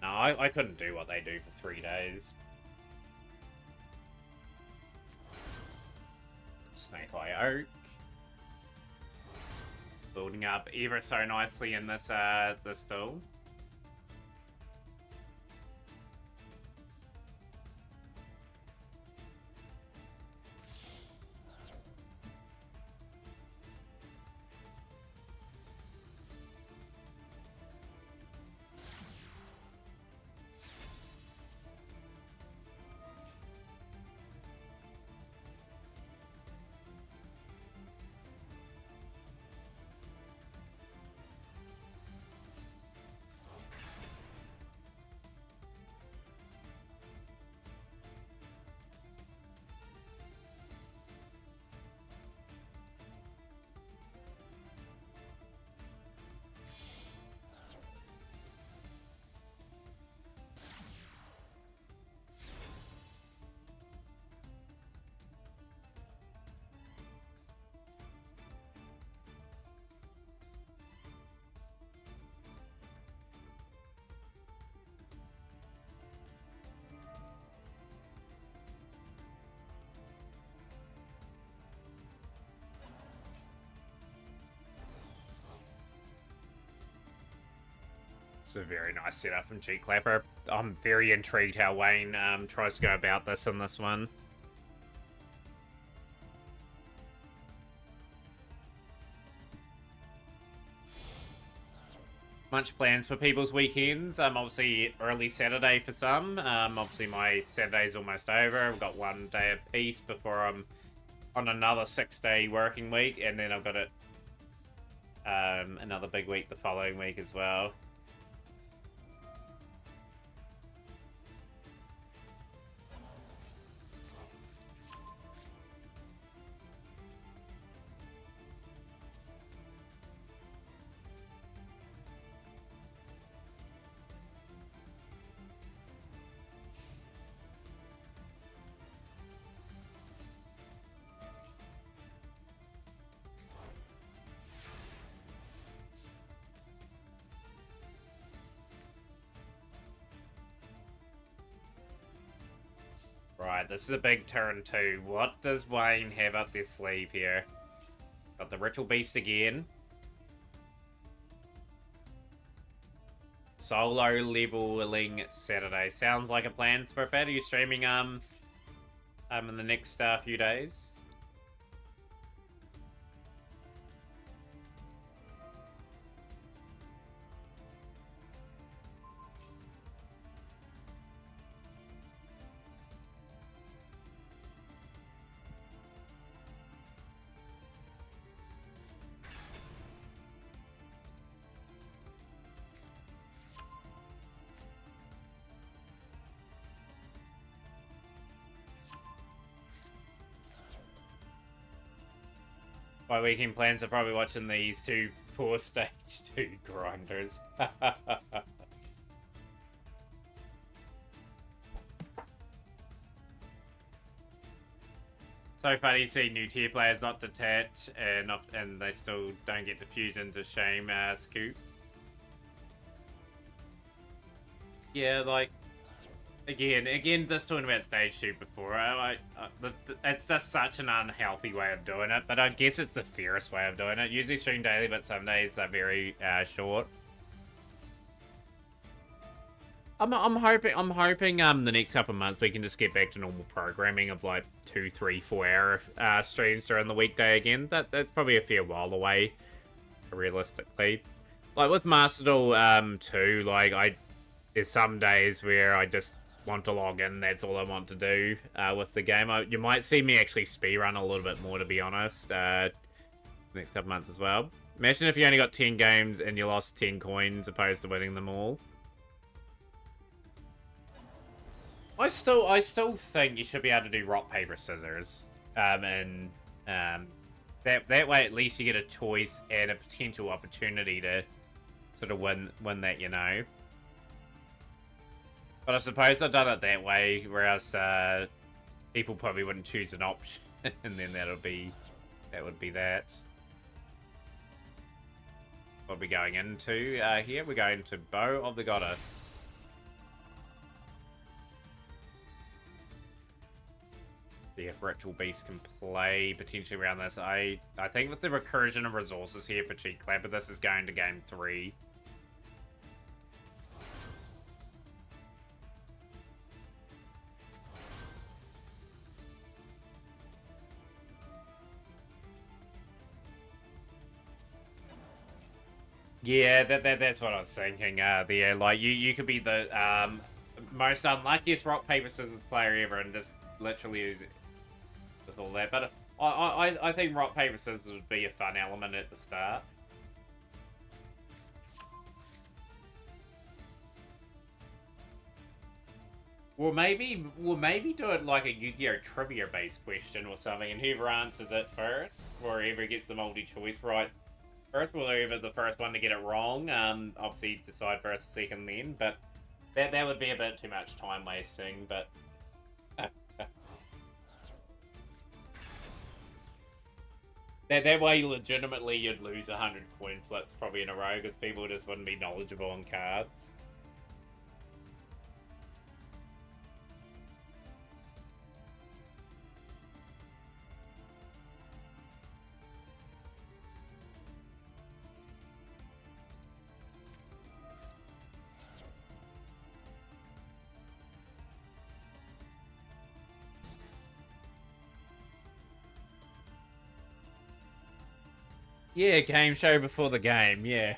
No, I couldn't do what they do for 3 days. Snake Eye Oak. Building up ever so nicely in this this duel. It's a very nice setup from Cheek Clapper. I'm very intrigued how Wayne tries to go about this in this one. Much plans for people's weekends. Obviously early Saturday for some. Obviously my Saturday's almost over. I've got 1 day of peace before I'm on another 6-day working week, and then I've got it another big week the following week as well. Right, this is a big turn too. What does Wayne have up their sleeve here? Got the Ritual Beast again. Solo leveling Saturday. Sounds like a plan, Spurfat. Are you streaming in the next few days? My weekend plans are probably watching these two poor stage 2 grinders. So funny to see new tier players not detach and they still don't get diffused into shame scoop. Yeah, like Again, just talking about stage 2 before, it's just such an unhealthy way of doing it, but I guess it's the fairest way of doing it. Usually stream daily, but some days they're very short. I'm hoping the next couple of months we can just get back to normal programming of like 2, 3, 4 hour streams during the weekday again. That's probably a fair while away, realistically. Like with Master Duel 2, like there's some days where I just want to log in, that's all I want to do with the game. You might see me actually speedrun a little bit more, to be honest, next couple months as well. Imagine if you only got 10 games and you lost 10 coins opposed to winning them all. I still think you should be able to do rock, paper, scissors, that way at least you get a choice and a potential opportunity to sort of win that, you know. But I suppose I've done it that way, whereas people probably wouldn't choose an option, and then that would be that. What are we going into here? We're going to Bow of the Goddess. See if Ritual Beast can play potentially around this. I think with the recursion of resources here for Cheek Clapper, this is going to game 3. Yeah, that's what I was thinking there. Like, you could be the most unluckiest rock, paper, scissors player ever and just literally use it with all that. But I think rock, paper, scissors would be a fun element at the start. We'll maybe do it like a Yu-Gi-Oh! Trivia-based question or something, and whoever answers it first, or whoever gets the multi-choice right first, will whoever the first one to get it wrong, obviously decide first or second then, but that would be a bit too much time wasting, but... that way, legitimately, you'd lose 100 coin flips probably in a row, because people just wouldn't be knowledgeable on cards. Yeah, game show before the game, yeah.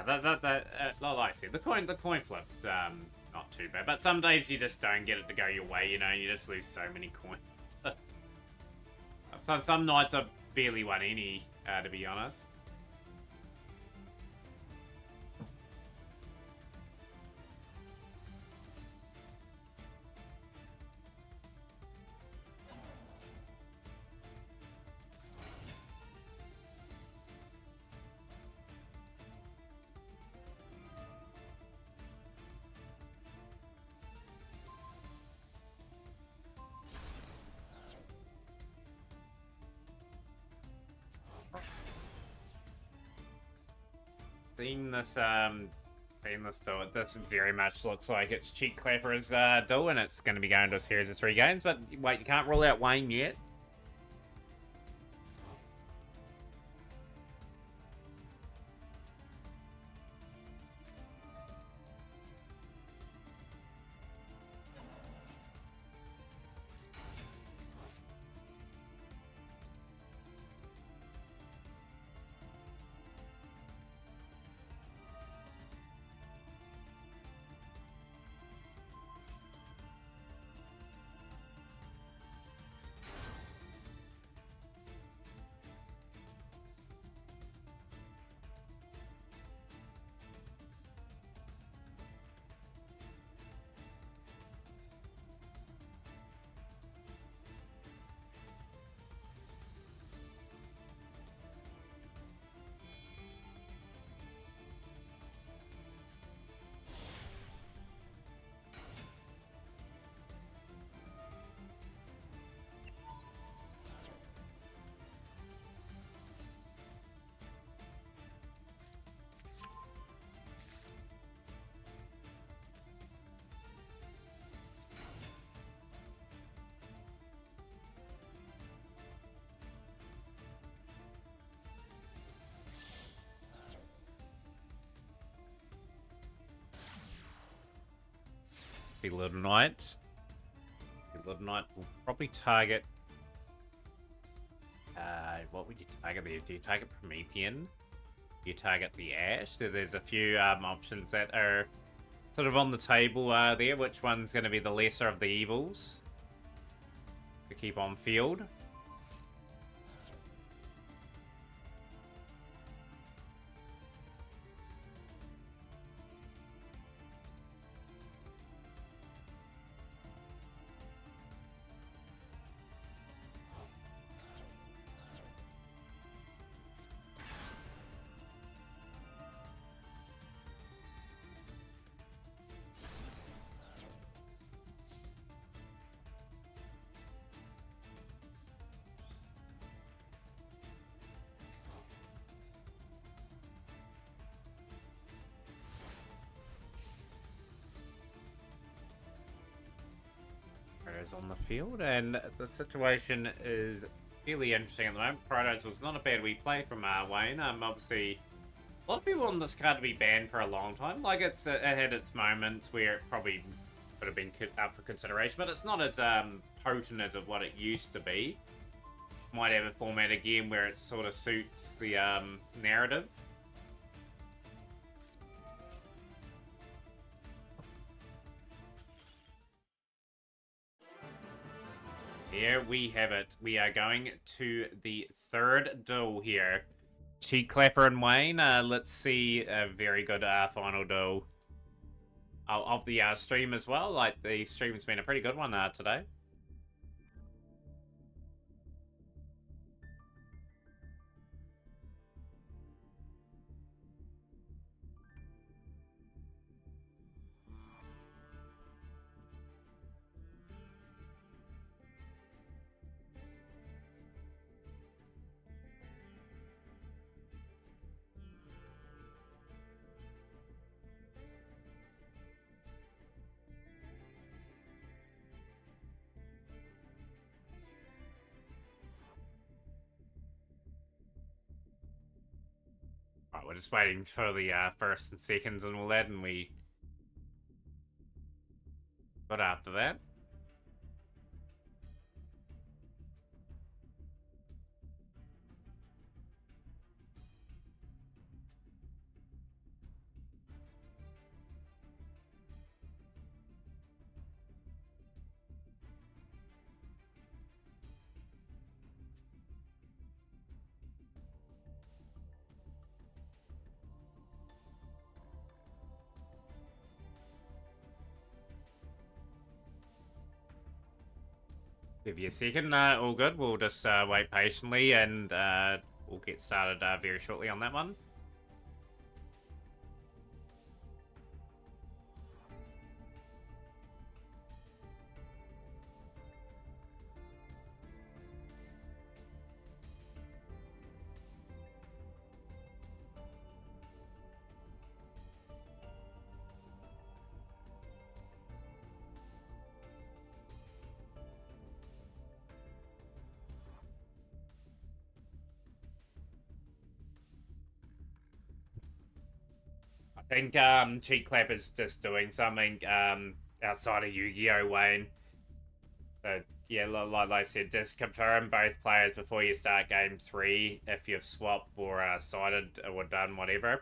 Like I said, the coin flips, not too bad. But some days you just don't get it to go your way, you know, and you just lose so many coin flips. Some nights I barely won any, to be honest. Seeing this do it, this very much looks like it's Cheek Clapper's do, and it's going to be going to a series of 3 games. But wait, you can't rule out Wayne yet. The Little Knight. The Little Knight will probably target. What would you target there? Do you target Promethean? Do you target the Ash? There's a few options that are sort of on the table there. Which one's going to be the lesser of the evils to keep on field? Protos on the field, and the situation is fairly interesting at the moment. Protos was not a bad wee play from Wayne. Obviously, a lot of people want this card to be banned for a long time. Like, it had its moments where it probably could have been up for consideration, but it's not as potent as of what it used to be. Might have a format again where it sort of suits the narrative. Here we have it. We are going to the third duel here. Cheek Clapper and Wayne. Let's see a very good final duel of the stream as well. Like, the stream's been a pretty good one today. we're just waiting for the first and seconds and all that, and we got after that. Give you a second. All good. We'll just wait patiently, and we'll get started very shortly on that one. I think Cheat Clap is just doing something outside of Yu-Gi-Oh, Wayne. So yeah, like I said, just confirm both players before you start game 3 if you've swapped or sided or done whatever.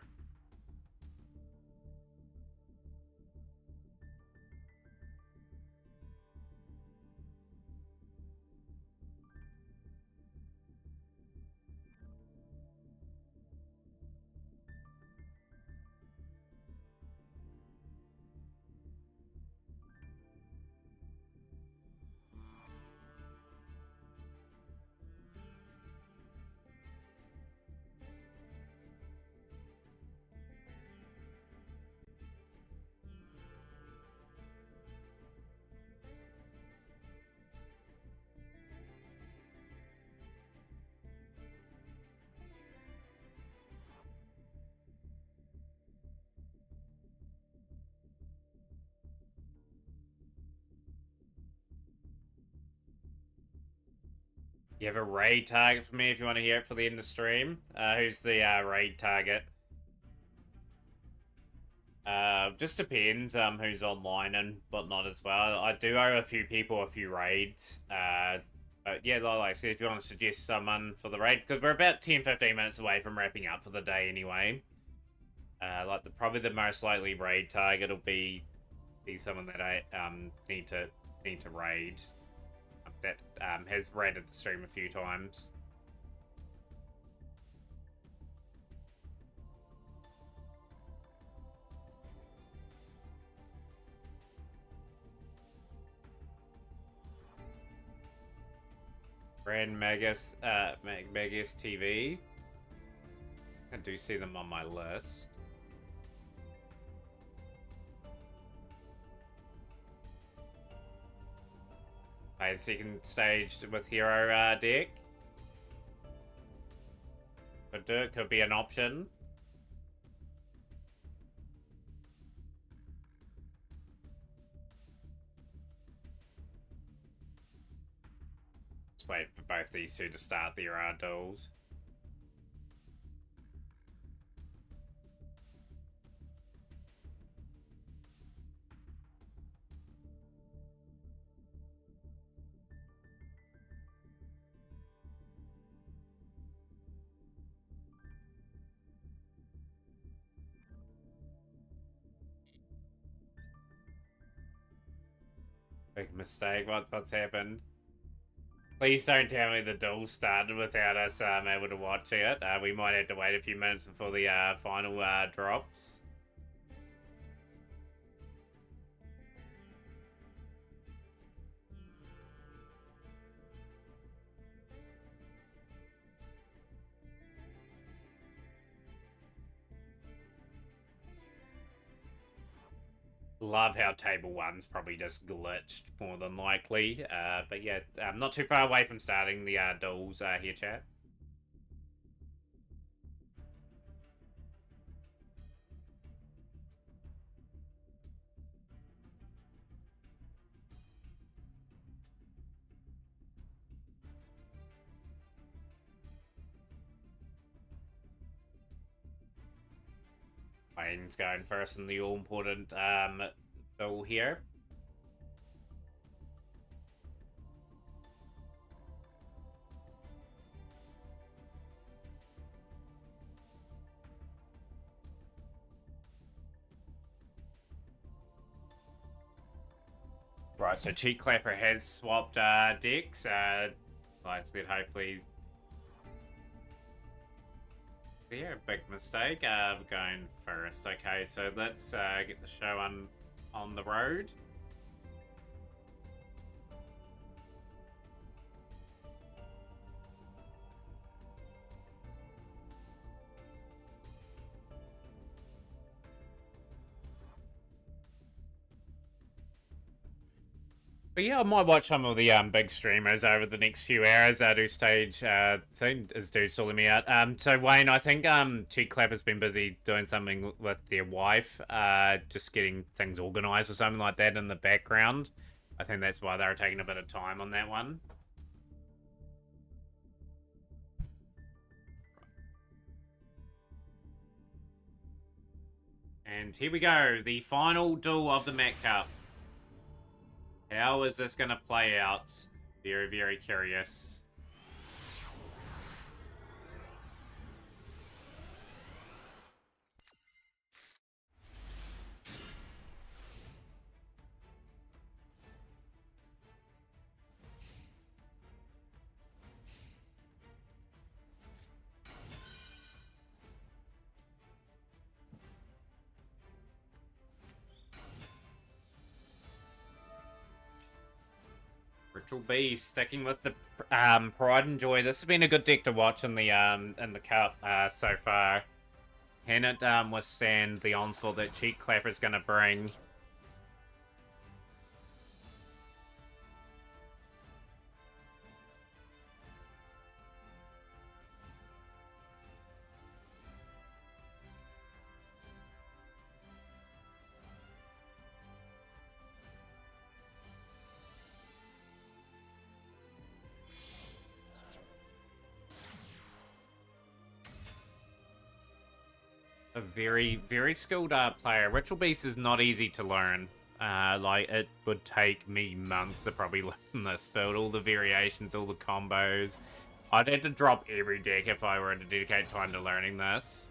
You have a raid target for me if you want to hear it for the end of the stream. Who's the raid target? Just depends who's online and whatnot as well. I do owe a few people a few raids. But yeah, like I said, if you want to suggest someone for the raid, because we're about 10-15 minutes away from wrapping up for the day anyway. Like probably the most likely raid target will be someone that I need to raid. That has raided the stream a few times. Brand Magus, Magus TV. I do see them on my list. Played second stage with hero deck. Could do it, could be an option. Just wait for both these two to start their duels. Big mistake. What's happened? Please don't tell me the duel started without us able to watch it. We might have to wait a few minutes before the final drops. Love how table one's probably just glitched more than likely. But yeah, I'm not too far away from starting the duels here, chat. Wayne's going first in the all-important bill here. Right, so Cheek Clapper has swapped decks. Hopefully. Yeah, big mistake. Going first. Okay, so let's get the show on the road. But yeah, I might watch some of the big streamers over the next few hours. Do stage thing is dude sorting me out. So Wayne, I think Cheek Clapper's been busy doing something with their wife, just getting things organized or something like that in the background. I think that's why they were taking a bit of time on that one. And here we go, the final duel of the Met Cup. How is this going to play out? Very, very curious. Ritual B sticking with the Pride and Joy. This has been a good deck to watch in the cup so far. Can it withstand the onslaught that Cheek Clapper is going to bring? A very, very skilled player. Ritual Beast is not easy to learn. Like, it would take me months to probably learn this build. All the variations, all the combos. I'd have to drop every deck if I were to dedicate time to learning this.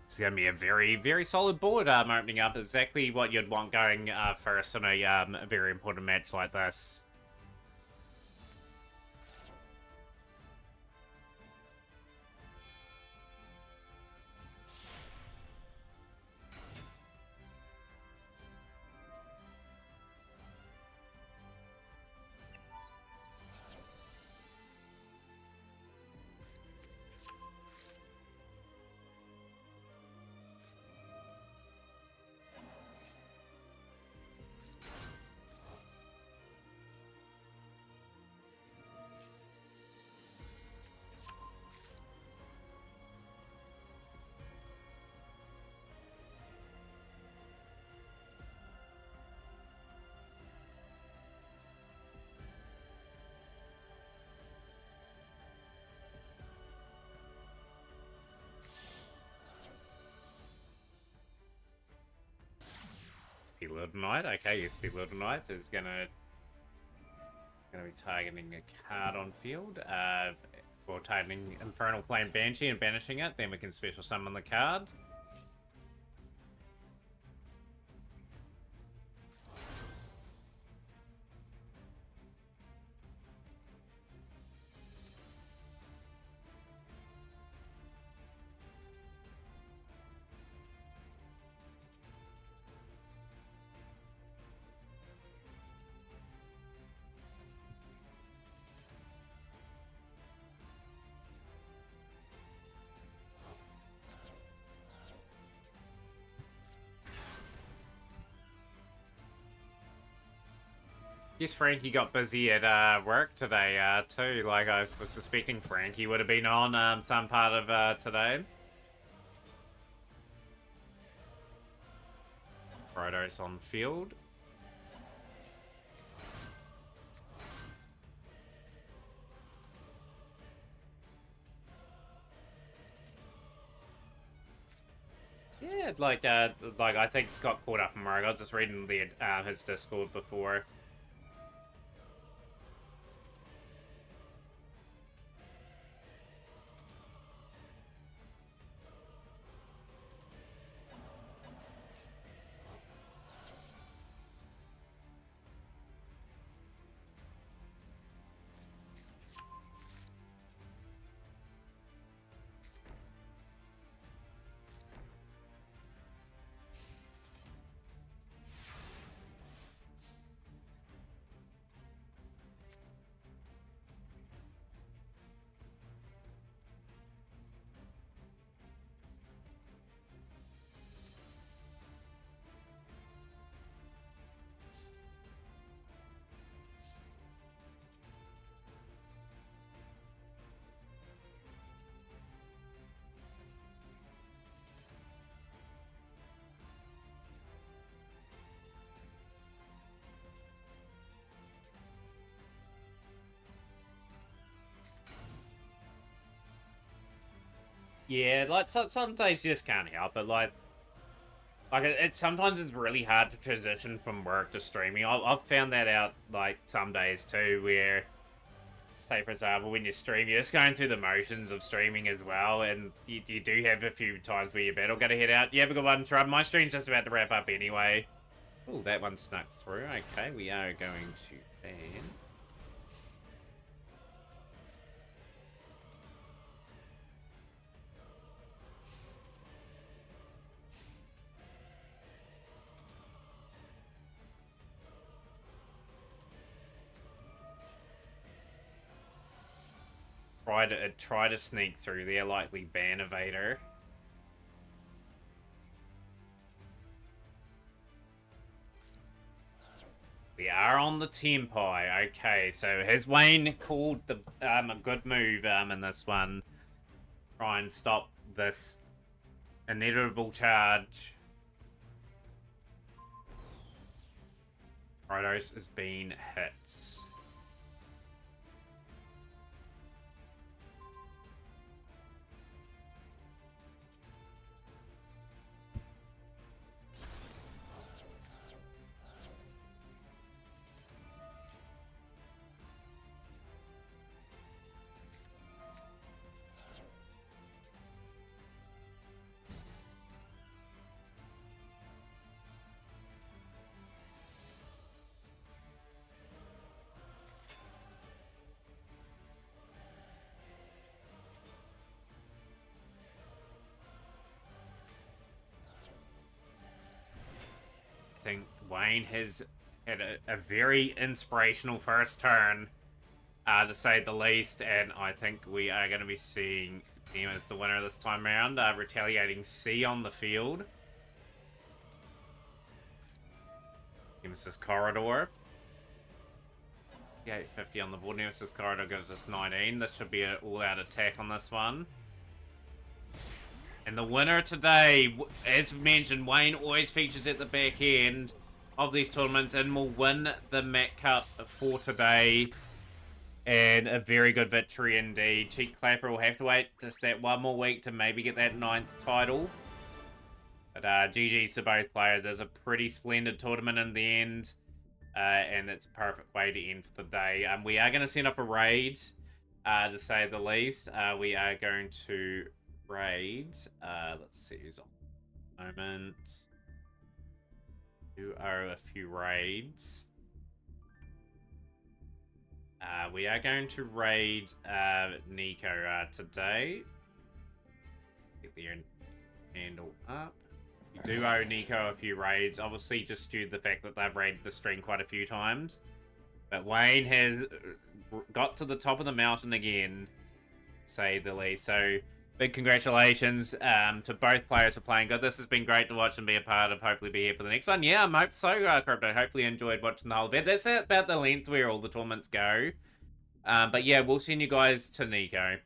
It's going to be a very, very solid board opening up. Exactly what you'd want going first in a very important match like this. Speedload Knight. Okay, Speedload Knight is gonna be targeting a card on field. Or targeting Infernal Flame Banshee and banishing it. Then we can special summon the card. Guess Frankie got busy at work today too. Like I was suspecting Frankie would have been on some part of today. Frodo's on field. Yeah, like I think got caught up in work. I was just reading the his Discord before. Yeah, like some days you just can't help it. Like it's sometimes it's really hard to transition from work to streaming. I've found that out like some days too, where say for example when you stream, you're just going through the motions of streaming as well, and you do have a few times where you better get a head out. You have a good one, Trub. My stream's just about to wrap up anyway. Oh, that one snuck through. Okay, we are going to ban. Try to sneak through there like we ban Evader. We are on the Tempai. Okay, so has Wayne called the a good move in this one? Try and stop this inevitable charge. Protos has been hit. I think Wayne has had a very inspirational first turn, to say the least, and I think we are going to be seeing him as the winner this time around, retaliating C on the field. Nemesis Corridor. 850 on the board. Nemesis Corridor gives us 19. This should be an all-out attack on this one. And the winner today, as mentioned, Wayne always features at the back end of these tournaments and will win the Mac Cup for today. And a very good victory indeed. Cheek Clapper will have to wait just that one more week to maybe get that 9th title. But GG's to both players. It was a pretty splendid tournament in the end. And it's a perfect way to end for the day. We are going to send off a raid, to say the least. We are going to raid. Let's see who's on the moment. Do owe a few raids. We are going to raid Nico today. Get the handle up. You do owe Nico a few raids, obviously just due to the fact that they've raided the stream quite a few times. But Wayne has got to the top of the mountain again, say the least. So, big congratulations to both players for playing good. This has been great to watch and be a part of. Hopefully be here for the next one. Yeah, I hope so, Crypto. Hopefully you enjoyed watching the whole event. That's about the length where all the tournaments go. But yeah, we'll send you guys to Nico.